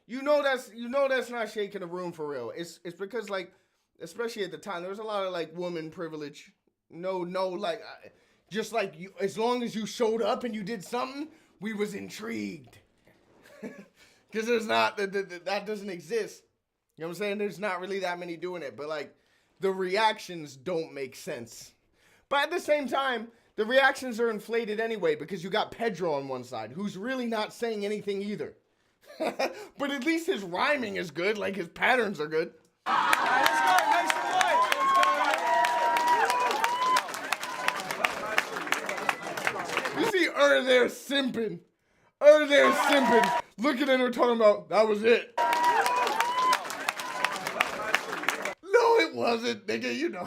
You know that's not shaking the room for real. It's because, like, especially at the time, there was a lot of, like, woman privilege. No, like, just like you, as long as you showed up and you did something, we was intrigued. Because there's not, that doesn't exist. You know what I'm saying? There's not really that many doing it, but, like, the reactions don't make sense. But at the same time, the reactions are inflated anyway because you got Pedro on one side, who's really not saying anything either. But at least his rhyming is good, like his patterns are good.
Let's go, make some noise.
You see there simping. There simping. Looking at her talking about, that was it. No, it wasn't, nigga, you know.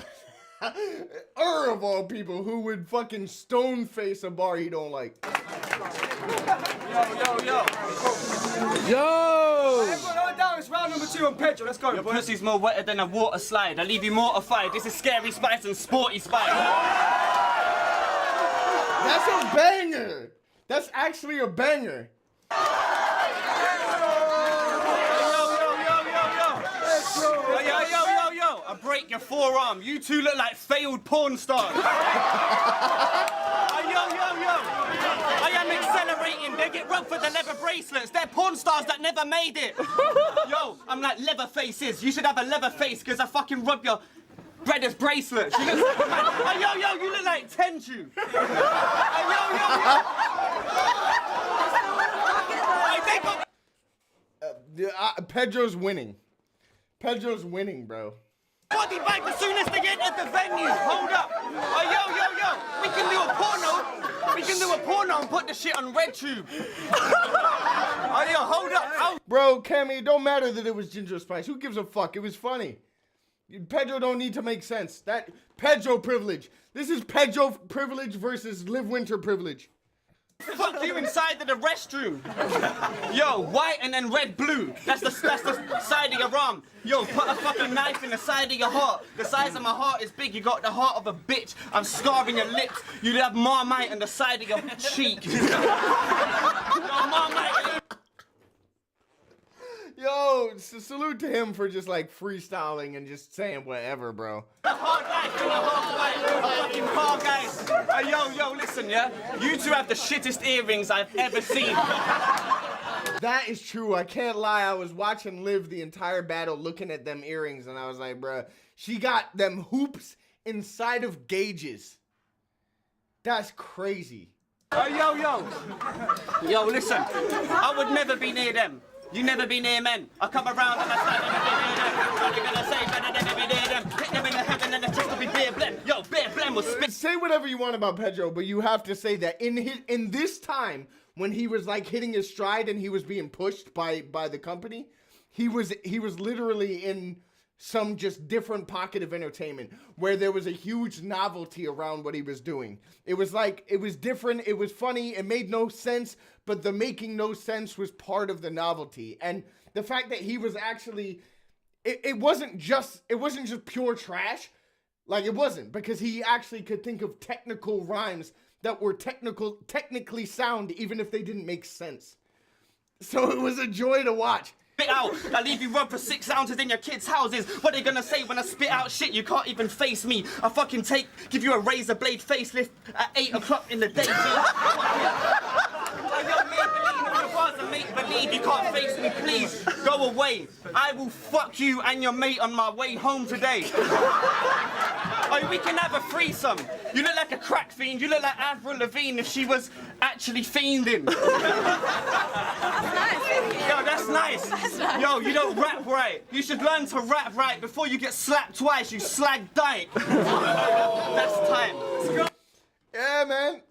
Of all people, who would fucking stone face a bar he don't like.
Yo! Everyone, hold down. It's round number 2 on Pedro. Let's go.
Your pussy's more wetter than a water slide. I leave you mortified. This is Scary Spice and Sporty Spice.
That's a banger. That's actually a banger.
Yo, I break your forearm. You two look like failed porn stars. Yo. I am accelerating. They get rubbed for the leather bracelets. They're porn stars that never made it. Yo, I'm like leather faces. You should have a leather face because I fucking rub your brother's bracelets. You look like, man. Yo, you look like Tenchu.
Pedro's winning. Pedro's winning, bro.
Body bag as soon as they entered the venue. Hold up. Yo. We can do a porno. We can do a porno and put the shit on RedTube. Yo, hold up.
Bro, Cammy, it don't matter that it was Ginger Spice. Who gives a fuck? It was funny. Pedro don't need to make sense. That Pedro privilege. This is Pedro privilege versus Liv Winter privilege.
Fuck you inside of the restroom. Yo, white and then red blue. That's the side of your arm. Yo, put a fucking knife in the side of your heart. The size of my heart is big. You got the heart of a bitch. I'm scarring your lips. You have Marmite on the side of your cheek. Yo, Marmite.
Yo, salute to him for just like freestyling and just saying whatever, bro.
Hard life in a hard life. Fucking car guys. Yo, listen, yeah? You two have the shittest earrings I've ever seen.
That is true. I can't lie. I was watching Liv the entire battle looking at them earrings and I was like, bruh, she got them hoops inside of gauges. That's crazy.
Yo, listen. I would never be near them. You never be near men. I come around and I stand never be near them. What are you gonna say, better never be near them? Hit them in the head and then the chest will be Bear Blem. Yo, Bear Blem was spit.
Say whatever you want about Pedro, but you have to say that in this time when he was like hitting his stride and he was being pushed by the company, he was literally in some just different pocket of entertainment where there was a huge novelty around what he was doing. It was like, it was different, it was funny, it made no sense, but the making no sense was part of the novelty. And the fact that he was actually, it wasn't just pure trash. Like, it wasn't, because he actually could think of technical rhymes that were technically sound, even if they didn't make sense. So it was a joy to watch.
Spit out. I leave you rub for 6 ounces in your kids' houses. What are they gonna say when I spit out shit? You can't even face me. I fucking give you a razor blade facelift at 8 o'clock in the day. Make believe you can't face me, please go away. I will fuck you and your mate on my way home today. Oh, we can have a threesome. You look like a crack fiend. You look like Avril Lavigne if she was actually fiending. Yo, that's nice. Yo, you don't rap right. You should learn to rap right before you get slapped twice, you slag dyke. That's time.
Yeah, man.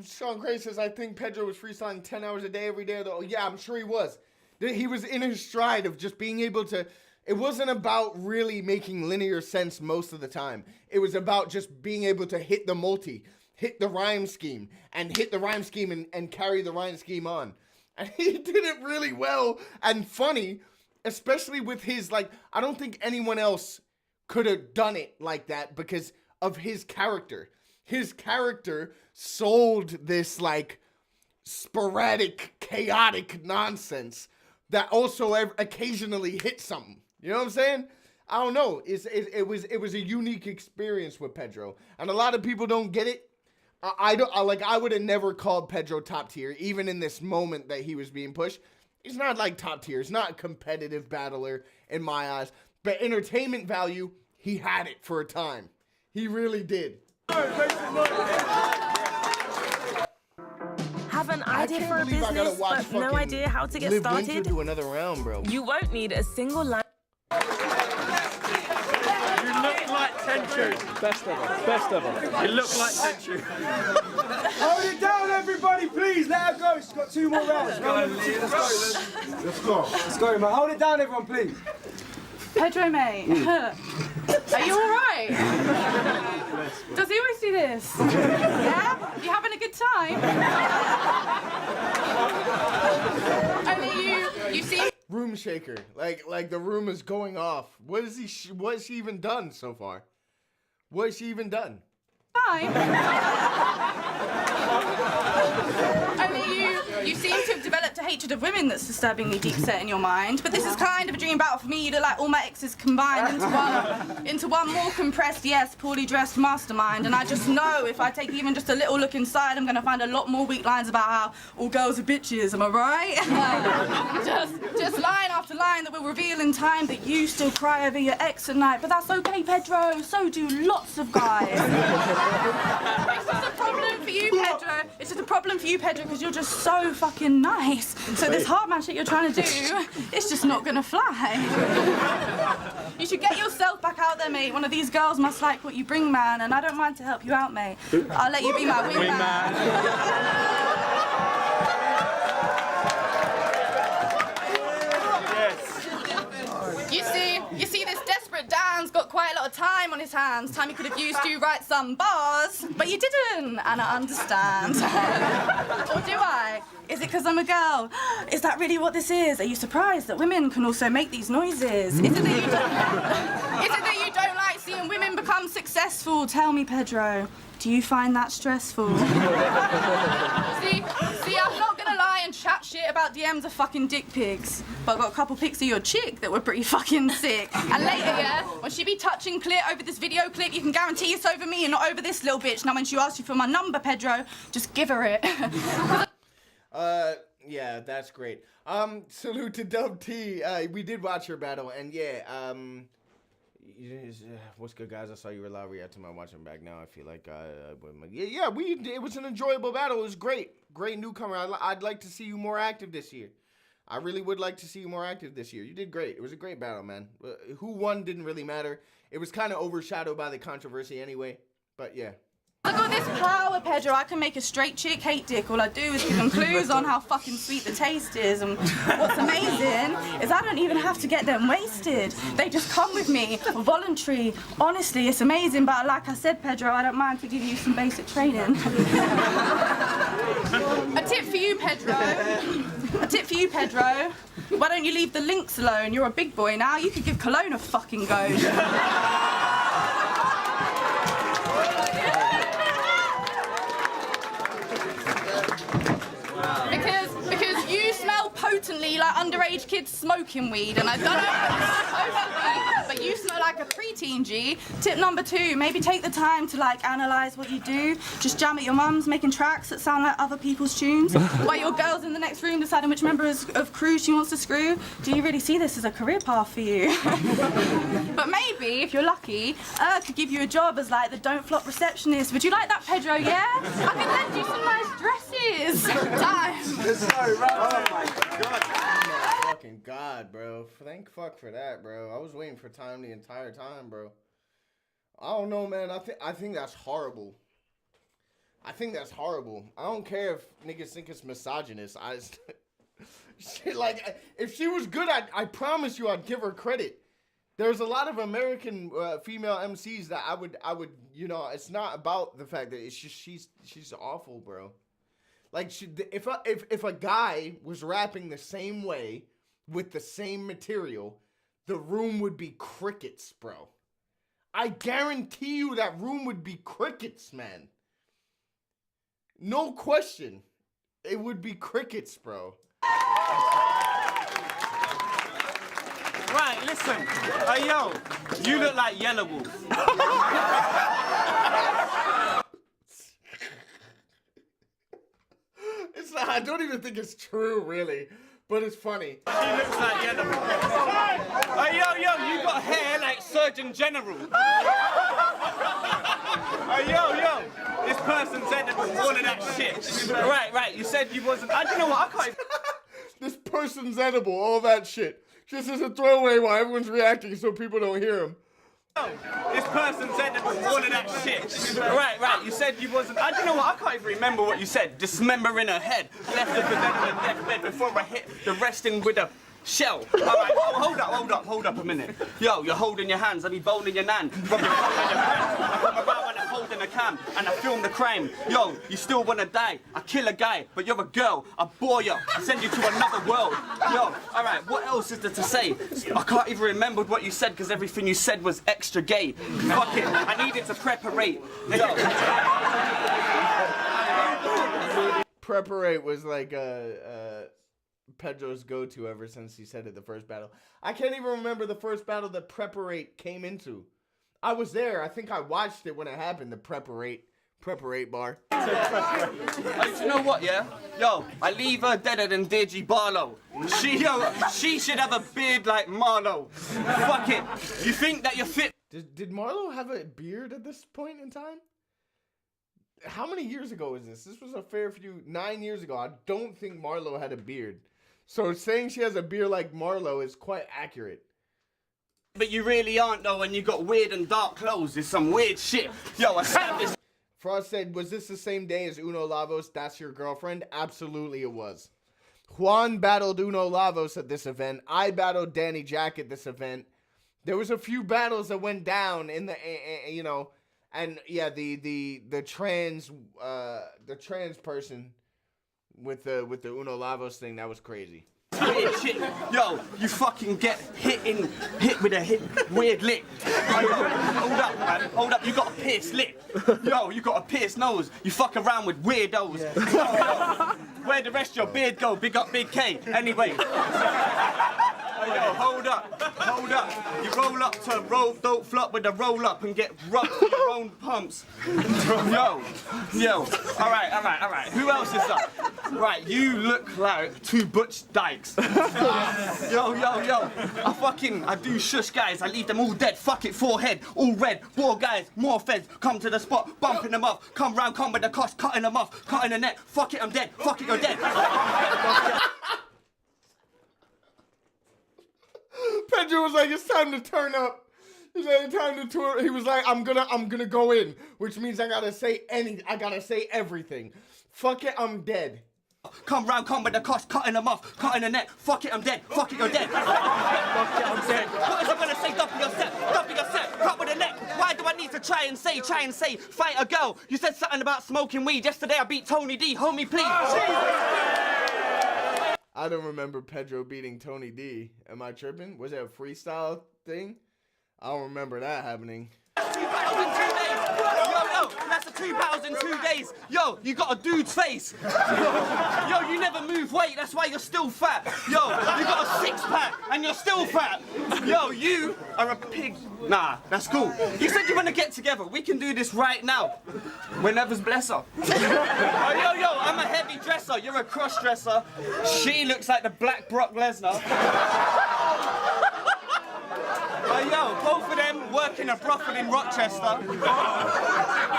Sean Gray says, I think Pedro was freestyling 10 hours a day every day. Oh, yeah, I'm sure he was. He was in his stride of just being able to... It wasn't about really making linear sense most of the time. It was about just being able to hit the multi, hit the rhyme scheme, and hit the rhyme scheme and carry the rhyme scheme on. And he did it really well and funny, especially with his, like, I don't think anyone else could have done it like that because of his character. His character sold this, like, sporadic, chaotic nonsense that also occasionally hit something. You know what I'm saying? I don't know. It was a unique experience with Pedro, and a lot of people don't get it. I would have never called Pedro top tier, even in this moment that he was being pushed. He's not like top tier. He's not a competitive battler in my eyes, but entertainment value, he had it for a time. He really did.
Have an idea for a business, but no idea how to get started?
Liv Winter do another round, bro.
You won't need a single line.
You look like Tenchu.
Best ever.
You look like Tenchu.
Hold it down, everybody, please. Let her go. She's got 2 more rounds.
Let's go.
Let's go, man. Hold it down, everyone, please.
Pedro, mate. Are you all right? Does he always do this? Yeah? You having a good time? Only you see.
Room shaker, like the room is going off. What has she even done so far? What has she even done?
Only you seem to have developed a hatred of women that's disturbingly deep set in your mind. But this is kind of a dream battle for me to like all my exes combined into one more compressed, yes, poorly dressed mastermind. And I just know if I take even just a little look inside, I'm gonna find a lot more weak lines about how all girls are bitches. Am I right? just line after line that will reveal in time that you still cry over your ex at night. But that's okay, Pedro. So do lots of guys. It's just a problem for you, Pedro. It's just a problem for you, Pedro, because you're just so fucking nice. So this hard man shit you're trying to do, it's just not gonna fly. You should get yourself back out there, mate. One of these girls must like what you bring, man, and I don't mind to help you out, mate. I'll let you be my wingman. You see, this desperate Dan's got quite a lot of time on his hands. Time he could have used to write some bars, but you didn't, and I understand. Or do I? Is it because I'm a girl? Is that really what this is? Are you surprised that women can also make these noises? Is it that you don't like seeing women become successful? Tell me, Pedro. Do you find that stressful? See, I'm not gonna lie and chat shit about DMs of fucking dick pics, but I got a couple pics of your chick that were pretty fucking sick. And later, yeah, when she be touching clit over this video clip, you can guarantee it's over me and not over this little bitch. Now when she asks you for my number, Pedro, just give her it.
Yeah, that's great. Salute to Dub T. We did watch your battle, and yeah, what's good, guys? I saw you were live reacting. I'm watching back now. I feel like it was an enjoyable battle. It was great newcomer. I'd like to see you more active this year. I really would like to see you more active this year. You did great. It was a great battle, man. Who won didn't really matter. It was kind of overshadowed by the controversy anyway. But yeah.
I got this power, Pedro. I can make a straight chick hate dick. All I do is give them clues on how fucking sweet the taste is. And what's amazing is I don't even have to get them wasted. They just come with me, voluntary. Honestly, it's amazing. But like I said, Pedro, I don't mind to give you some basic training. A tip for you, Pedro. A tip for you, Pedro. Why don't you leave the links alone? You're a big boy now. You could give Cologne a fucking go. Because you smell potently like underage kids smoking weed, and I don't know potently, but you smell like a preteen, G. Tip number 2, maybe take the time to like analyze what you do. Just jam at your mum's making tracks that sound like other people's tunes, while your girl's in the next room deciding which member of crew she wants to screw. Do you really see this as a career path for you? But maybe, if you're lucky, could give you a job as like the Don't Flop receptionist. Would you like that, Pedro, yeah? I can lend you some nice dresses. Time.
Oh my god. Oh my fucking god, bro. Thank fuck for that, bro. I was waiting for time the entire time, bro. I don't know, man. I think that's horrible. I think that's horrible. I don't care if niggas think it's misogynist. Like, if she was good, I promise you I'd give her credit. There's a lot of American female MCs that I would, you know, it's not about the fact that it's just she's awful, bro. Like, if a guy was rapping the same way with the same material, the room would be crickets, bro. I guarantee you that room would be crickets, man. No question. It would be crickets, bro.
Right, listen. Hey, yo, you look like Yellow Wolf.
It's not, I don't even think it's true, really, but it's funny.
She looks like Yellow Wolf. Hey, yo, you got hair like Surgeon General. Hey, yo, this person's edible, all of that shit. Right, you said you wasn't, I don't know what, I can't even...
This person's edible, all that shit. Just as a throwaway while everyone's reacting so people don't hear him.
This person's edible, all of that shit. Right, you said you wasn't, I don't know what, I can't even remember what you said. Dismembering her head, left her for dead on the deathbed before I hit the resting with a shell. All right, hold up a minute. Yo, you're holding your hands, I be boning your nan. Rub your thumb on your friend. I'm about when I hold cam and I film the crime. Yo, you still wanna die? I kill a guy, but you're a girl. I bore you, I send you to another world. Yo, alright, what else is there to say? I can't even remember what you said because everything you said was extra gay. Fuck it, I needed to preparate. Yo.
Preparate was like Pedro's go-to ever since he said it the first battle. I can't even remember the first battle that Preparate came into. I was there. I think I watched it when it happened, the Preparate bar.
Hey, do you know what, yeah? Yo, I leave her deader than Deirdre Barlow. She should have a beard like Marlowe. Fuck it. You think that you're fit?
Did Marlowe have a beard at this point in time? How many years ago is this? This was a fair few, 9 years ago. I don't think Marlowe had a beard. So saying she has a beard like Marlowe is quite accurate.
But you really aren't though when you got weird and dark clothes. It's some weird shit. Yo, I said this.
Frost said, was this the same day as Uno Lavos, That's Your Girlfriend? Absolutely it was. Juan battled Uno Lavos at this event. I battled Danny Jack at this event. There was a few battles that went down in the, you know, and yeah, the trans person with the Uno Lavos thing, that was crazy.
Weird shit. Yo, you fucking get hit with a weird lip. Hold up, man. Hold up, you got a pierced lip. Yo, you got a pierced nose. You fuck around with weirdos. Yeah. Where'd the rest of your beard go? Big up, Big K. Anyway. Yo, hold up. You roll up to roll, don't flop with a roll up and get rubbed for your own pumps. Yo. Alright. Who else is up? Right, you look like two Butch Dykes. Yo. I do shush guys, I leave them all dead. Fuck it, forehead, all red. More guys, more feds, come to the spot, bumping them off. Come round, come with the cost, cutting them off, cutting the neck. Fuck it, I'm dead. Fuck it, you're dead.
Pedro was like, it's time to turn up. He said, it's time to tour. He was like, I'm gonna go in, which means I gotta say everything. Fuck it, I'm dead.
Come round, come with the cost, cutting them off, cutting the neck. Fuck it, I'm dead. Fuck it, you're dead. Fuck it, I'm dead. What is I gonna say? Double your set, cut with the neck. Why do I need to try and say, fight a girl? You said something about smoking weed. Yesterday I beat Tony D. Homie, please.
I don't remember Pedro beating Tony D. Am I tripping? Was it a freestyle thing? I don't remember that happening.
2 battles in 2 days. Yo, that's the 2 battles in 2 days. Yo, you got a dude's face. Yo, you never move weight. That's why you're still fat. Yo, you got a 6-pack and you're still fat. Yo, you are a pig. Nah, that's cool. You said you want to get together. We can do this right now. Whenever's blesser. Oh, yo, I'm a heavy dresser. You're a cross dresser. She looks like the black Brock Lesnar. Yo, both of them work in a brothel in Rochester.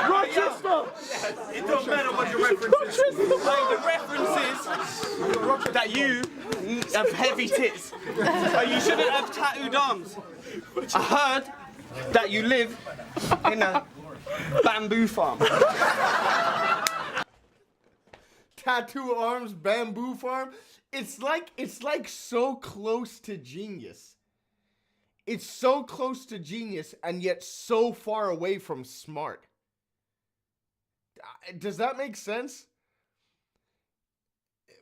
Rochester!
It don't matter what your reference is. The reference is that you have heavy tits. You shouldn't have tattooed arms. I heard that you live in a bamboo farm.
Tattoo arms, bamboo farm. It's like so close to genius. It's so close to genius and yet so far away from smart. Does that make sense?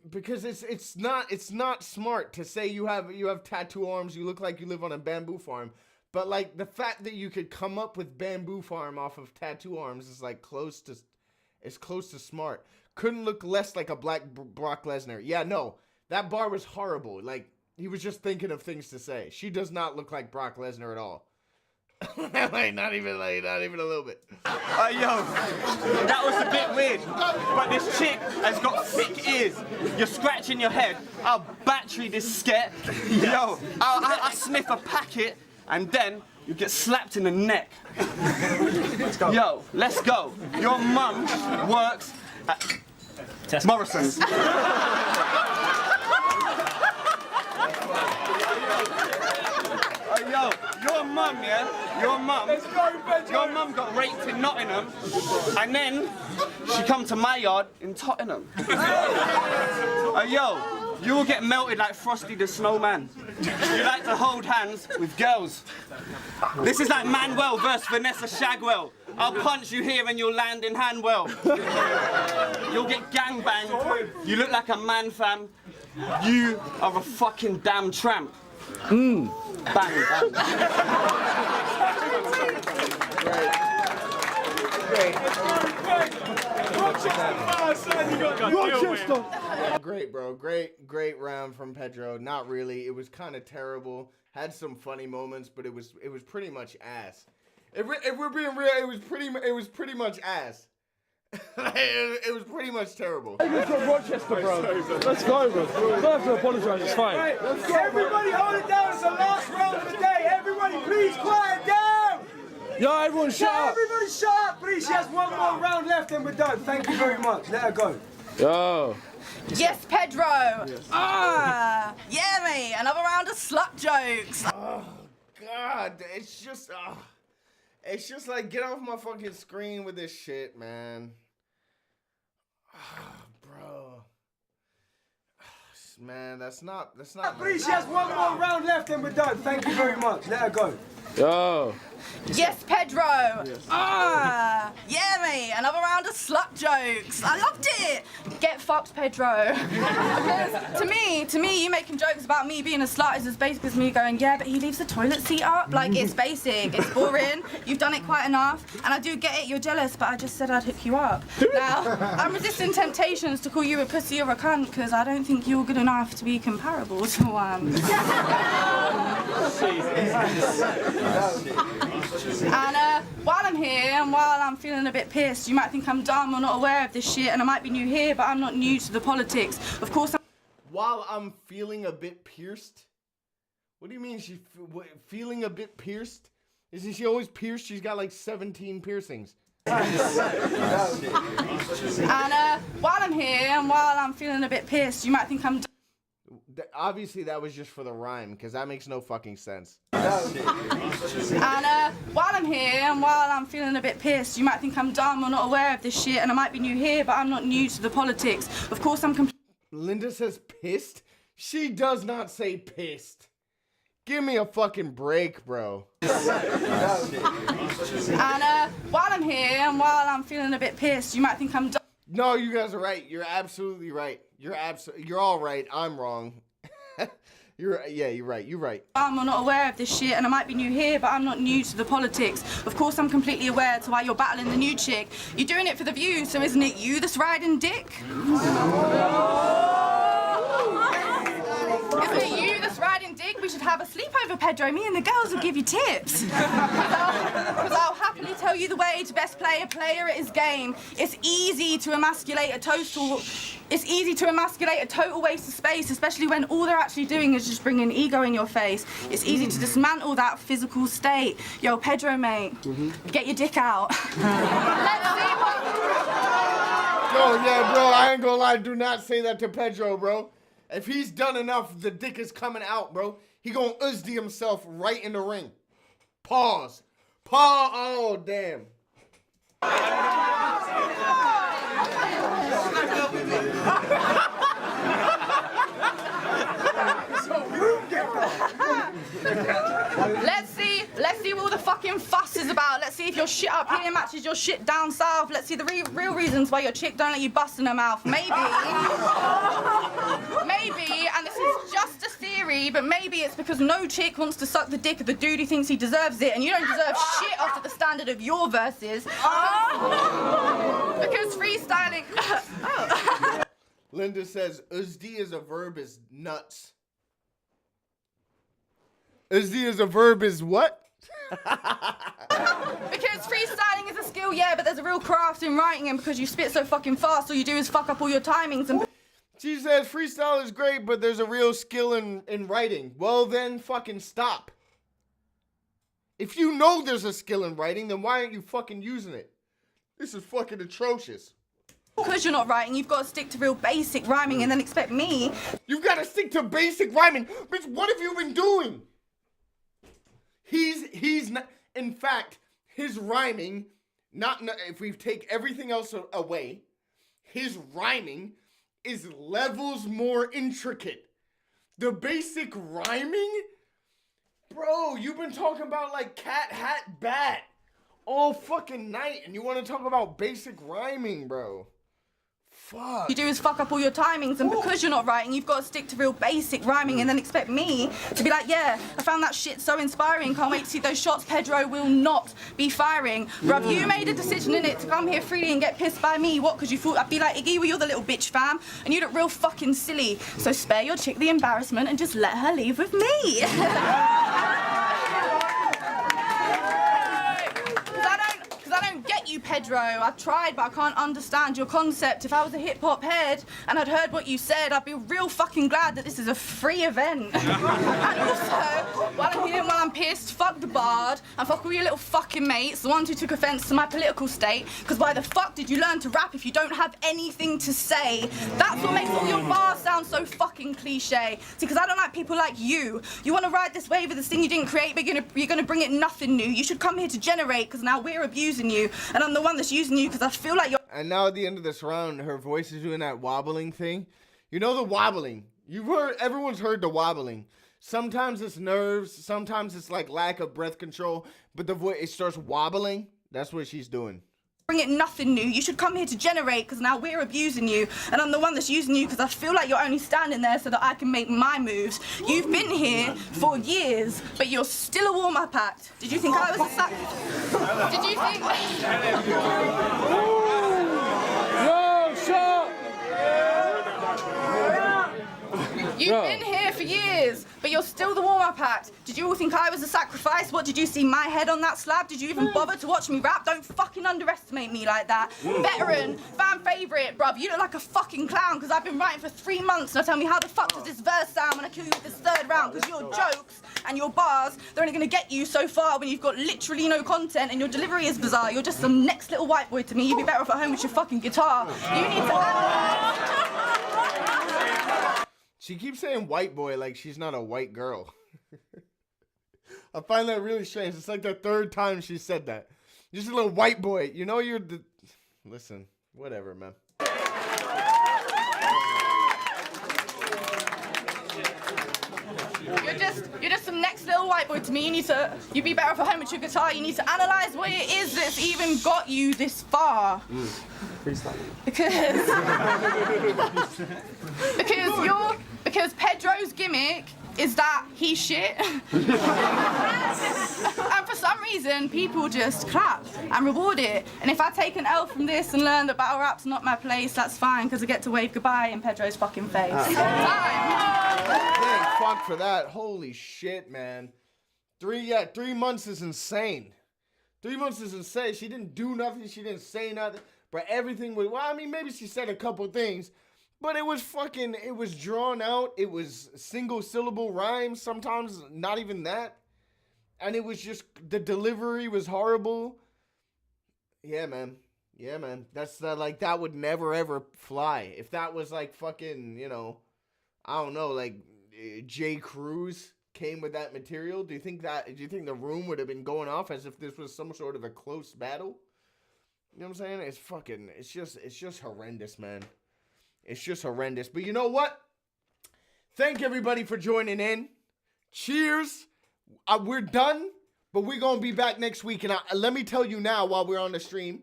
Because it's not smart to say you have tattoo arms, you look like you live on a bamboo farm, but like the fact that you could come up with bamboo farm off of tattoo arms is like close to smart. Couldn't look less like a black Brock Lesnar. Yeah, no, that bar was horrible. Like, he was just thinking of things to say. She does not look like Brock Lesnar at all. like, not even a little bit.
Yo, that was a bit weird. But this chick has got thick ears. You're scratching your head. I'll battery this sket. Yo, I'll sniff a packet and then you get slapped in the neck. Let's go. Yo, let's go. Your mum works at Morrison's. Yo, your mum, yeah? Your mum got raped in Nottingham, and then she come to my yard in Tottenham. Yo, You'll get melted like Frosty the Snowman. You like to hold hands with girls. This is like Manuel versus Vanessa Shagwell. I'll punch you here and you'll land in Hanwell. You'll get gangbanged. You look like a man, fam. You are a fucking damn tramp. Bang, bang.
Great, bro. Great round from Pedro. Not really. It was kind of terrible. Had some funny moments, but it was pretty much ass. If we're being real, it was pretty much ass. It was pretty much terrible.
Let's go, Rochester, bro. Let's go, bro. You don't have to apologise. It's fine.
Right, everybody hold it down. It's the last round of the day. Everybody, please quiet down.
Yo, everyone shut up.
Everybody shut up, please. She has one more round left and we're done. Thank you very much. Let her go.
Yo.
Yes, Pedro. Yes. Ah, yeah, mate. Another round of slut jokes.
Oh God, it's just like, get off my fucking screen with this shit, man. Bro. Man, that's not.
Please, she has one more round left and we're done. Thank you very much. Let her go.
Yo.
Yes, Pedro. Yes. Ah, yeah, mate. Another round of slut jokes. I loved it. Get fucked, Pedro. Because to me, you making jokes about me being a slut is as basic as me going, yeah, but he leaves the toilet seat up. Like, it's basic. It's boring. You've done it quite enough. And I do get it. You're jealous, but I just said I'd hook you up. Now, I'm resisting temptations to call you a pussy or a cunt because I don't think you're good enough to be comparable to one. And while I'm here and while I'm feeling a bit pissed, you might think I'm dumb or not aware of this shit, and I might be new here, but I'm not new to the politics. Of course
While I'm feeling a bit pierced? What do you mean she's feeling a bit pierced? Isn't she always pierced? She's got like 17 piercings.
And while I'm here and while I'm feeling a bit pissed, you might think I'm dumb.
Obviously, that was just for the rhyme, because that makes no fucking sense.
And while I'm here and while I'm feeling a bit pissed, you might think I'm dumb or not aware of this shit, and I might be new here, but I'm not new to the politics. Of course,
Linda says pissed? She does not say pissed. Give me a fucking break, bro.
And while I'm here and while I'm feeling a bit pissed, you might think I'm dumb.
No, you guys are right. You're absolutely right. You're all right. I'm wrong. You're right. You're right.
I'm not aware of this shit, and I might be new here, but I'm not new to the politics. Of course, I'm completely aware to why you're battling the new chick. You're doing it for the views, so isn't it you that's riding dick? Isn't it you that's riding dick? We should have a sleepover, Pedro. Me and the girls will give you tips. Because I'll happily tell you the way to best play a player at his game. It's easy to emasculate a total waste of space, especially when all they're actually doing is just bringing ego in your face. It's easy to dismantle that physical state. Yo, Pedro, mate, get your dick out. Let's see what...
Yo, yeah, bro, I ain't gonna lie. Do not say that to Pedro, bro. If he's done enough, the dick is coming out, bro. He gonna Uzdi himself right in the ring. Pause. Oh, damn.
Let's see what all the fucking fuss is about. Let's see if your shit up here matches your shit down south. Let's see the real reasons why your chick don't let you bust in her mouth. Maybe, and this is just a theory, but maybe it's because no chick wants to suck the dick of the dude who thinks he deserves it, and you don't deserve shit after the standard of your verses. Because freestyling...
Linda says, Uzdi as a verb is nuts. Uzdi as a verb is what?
Because freestyling is a skill, yeah, but there's a real craft in writing, and because you spit so fucking fast, all you do is fuck up all your timings and...
She says freestyle is great, but there's a real skill in writing. Well, then fucking stop. If you know there's a skill in writing, then why aren't you fucking using it? This is fucking atrocious.
Because you're not writing, you've got to stick to real basic rhyming and then expect me...
You've got to stick to basic rhyming? Bitch, what have you been doing? He's not... In fact, his rhyming, if we take everything else away, his rhyming is levels more intricate. The basic rhyming? Bro, you've been talking about like cat, hat, bat all fucking night, and you want to talk about basic rhyming, bro. Fuck.
You do is fuck up all your timings, and because you're not writing, you've got to stick to real basic rhyming and then expect me to be like, yeah, I found that shit so inspiring, can't wait to see those shots Pedro will not be firing. Bruv, you made a decision in it to come here freely and get pissed by me. What, because you thought I'd be like, Iggy, well, you're the little bitch fam, and you look real fucking silly. So spare your chick the embarrassment and just let her leave with me. You, Pedro. I've tried, but I can't understand your concept. If I was a hip-hop head and I'd heard what you said, I'd be real fucking glad that this is a free event. And also, while I'm here and while I'm pissed, fuck the bard and fuck all your little fucking mates, the ones who took offence to my political state, because why the fuck did you learn to rap if you don't have anything to say? That's what makes all your bars sound so fucking cliche. See, because I don't like people like you. You want to ride this wave of this thing you didn't create, but you're gonna bring it nothing new. You should come here to generate, because now we're abusing you. And I'm the one that's using you because I feel like you're...
And now at the end of this round, her voice is doing that wobbling thing. You know the wobbling. You've heard, everyone's heard the wobbling. Sometimes it's nerves, sometimes it's like lack of breath control, but the voice, it starts wobbling. That's what she's doing.
Bring it nothing new. You should come here to generate because now we're abusing you. And I'm the one that's using you because I feel like you're only standing there so that I can make my moves. You've been here for years, but you're still a warm-up act. Did you think I was a sack? Did you think...
Yo, shut!
You've been here for years, but you're still the warm-up act. Did you all think I was a sacrifice? What, did you see my head on that slab? Did you even bother to watch me rap? Don't fucking underestimate me like that. Veteran, fan favourite, bruv, you look like a fucking clown because I've been writing for 3 months. Now tell me, how the fuck does this verse sound when I kill you with this third round? Because your jokes and your bars, they're only going to get you so far when you've got literally no content and your delivery is bizarre. You're just some next little white boy to me. You'd be better off at home with your fucking guitar. You need to...
She keeps saying white boy like she's not a white girl. I find that really strange. It's like the third time she said that. You're just a little white boy. You know you're the... Listen, whatever, man.
You're just some next little white boy to me. You'd be better off at home with your guitar. You need to analyse what it is that's even got you this far. Because Pedro's gimmick is that he's shit. And for some reason, people just clap and reward it. And if I take an L from this and learn that battle rap's not my place, that's fine, because I get to wave goodbye in Pedro's fucking face.
Thank fuck for that. Holy shit, man. 3 months is insane. 3 months is insane. She didn't do nothing. She didn't say nothing. But everything was, well, I mean, maybe she said a couple things, but it was fucking, it was drawn out. It was single syllable rhymes, sometimes not even that. And it was just, the delivery was horrible. Yeah, man. Yeah, man. That's like, that would never ever fly. If that was like fucking, you know, I don't know, like J. Cruz came with that material, do you think the room would have been going off as if this was some sort of a close battle? You know what I'm saying? It's just horrendous, man. It's just horrendous. But you know what? Thank everybody for joining in. Cheers. We're done, but we're going to be back next week. And let me tell you now while we're on the stream,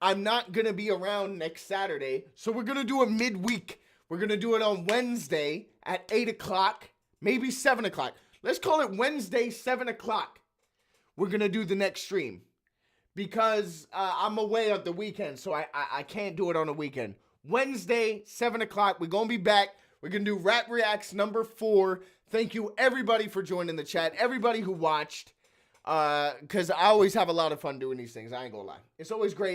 I'm not going to be around next Saturday. So we're going to do it midweek. We're going to do it on Wednesday at 8 o'clock, maybe 7 o'clock. Let's call it Wednesday, 7 o'clock. We're going to do the next stream. Because I'm away at the weekend, so I can't do it on the weekend. Wednesday, 7 o'clock, we're going to be back. We're going to do Rap Reacts number 4. Thank you, everybody, for joining the chat. Everybody who watched. Because I always have a lot of fun doing these things. I ain't going to lie. It's always great.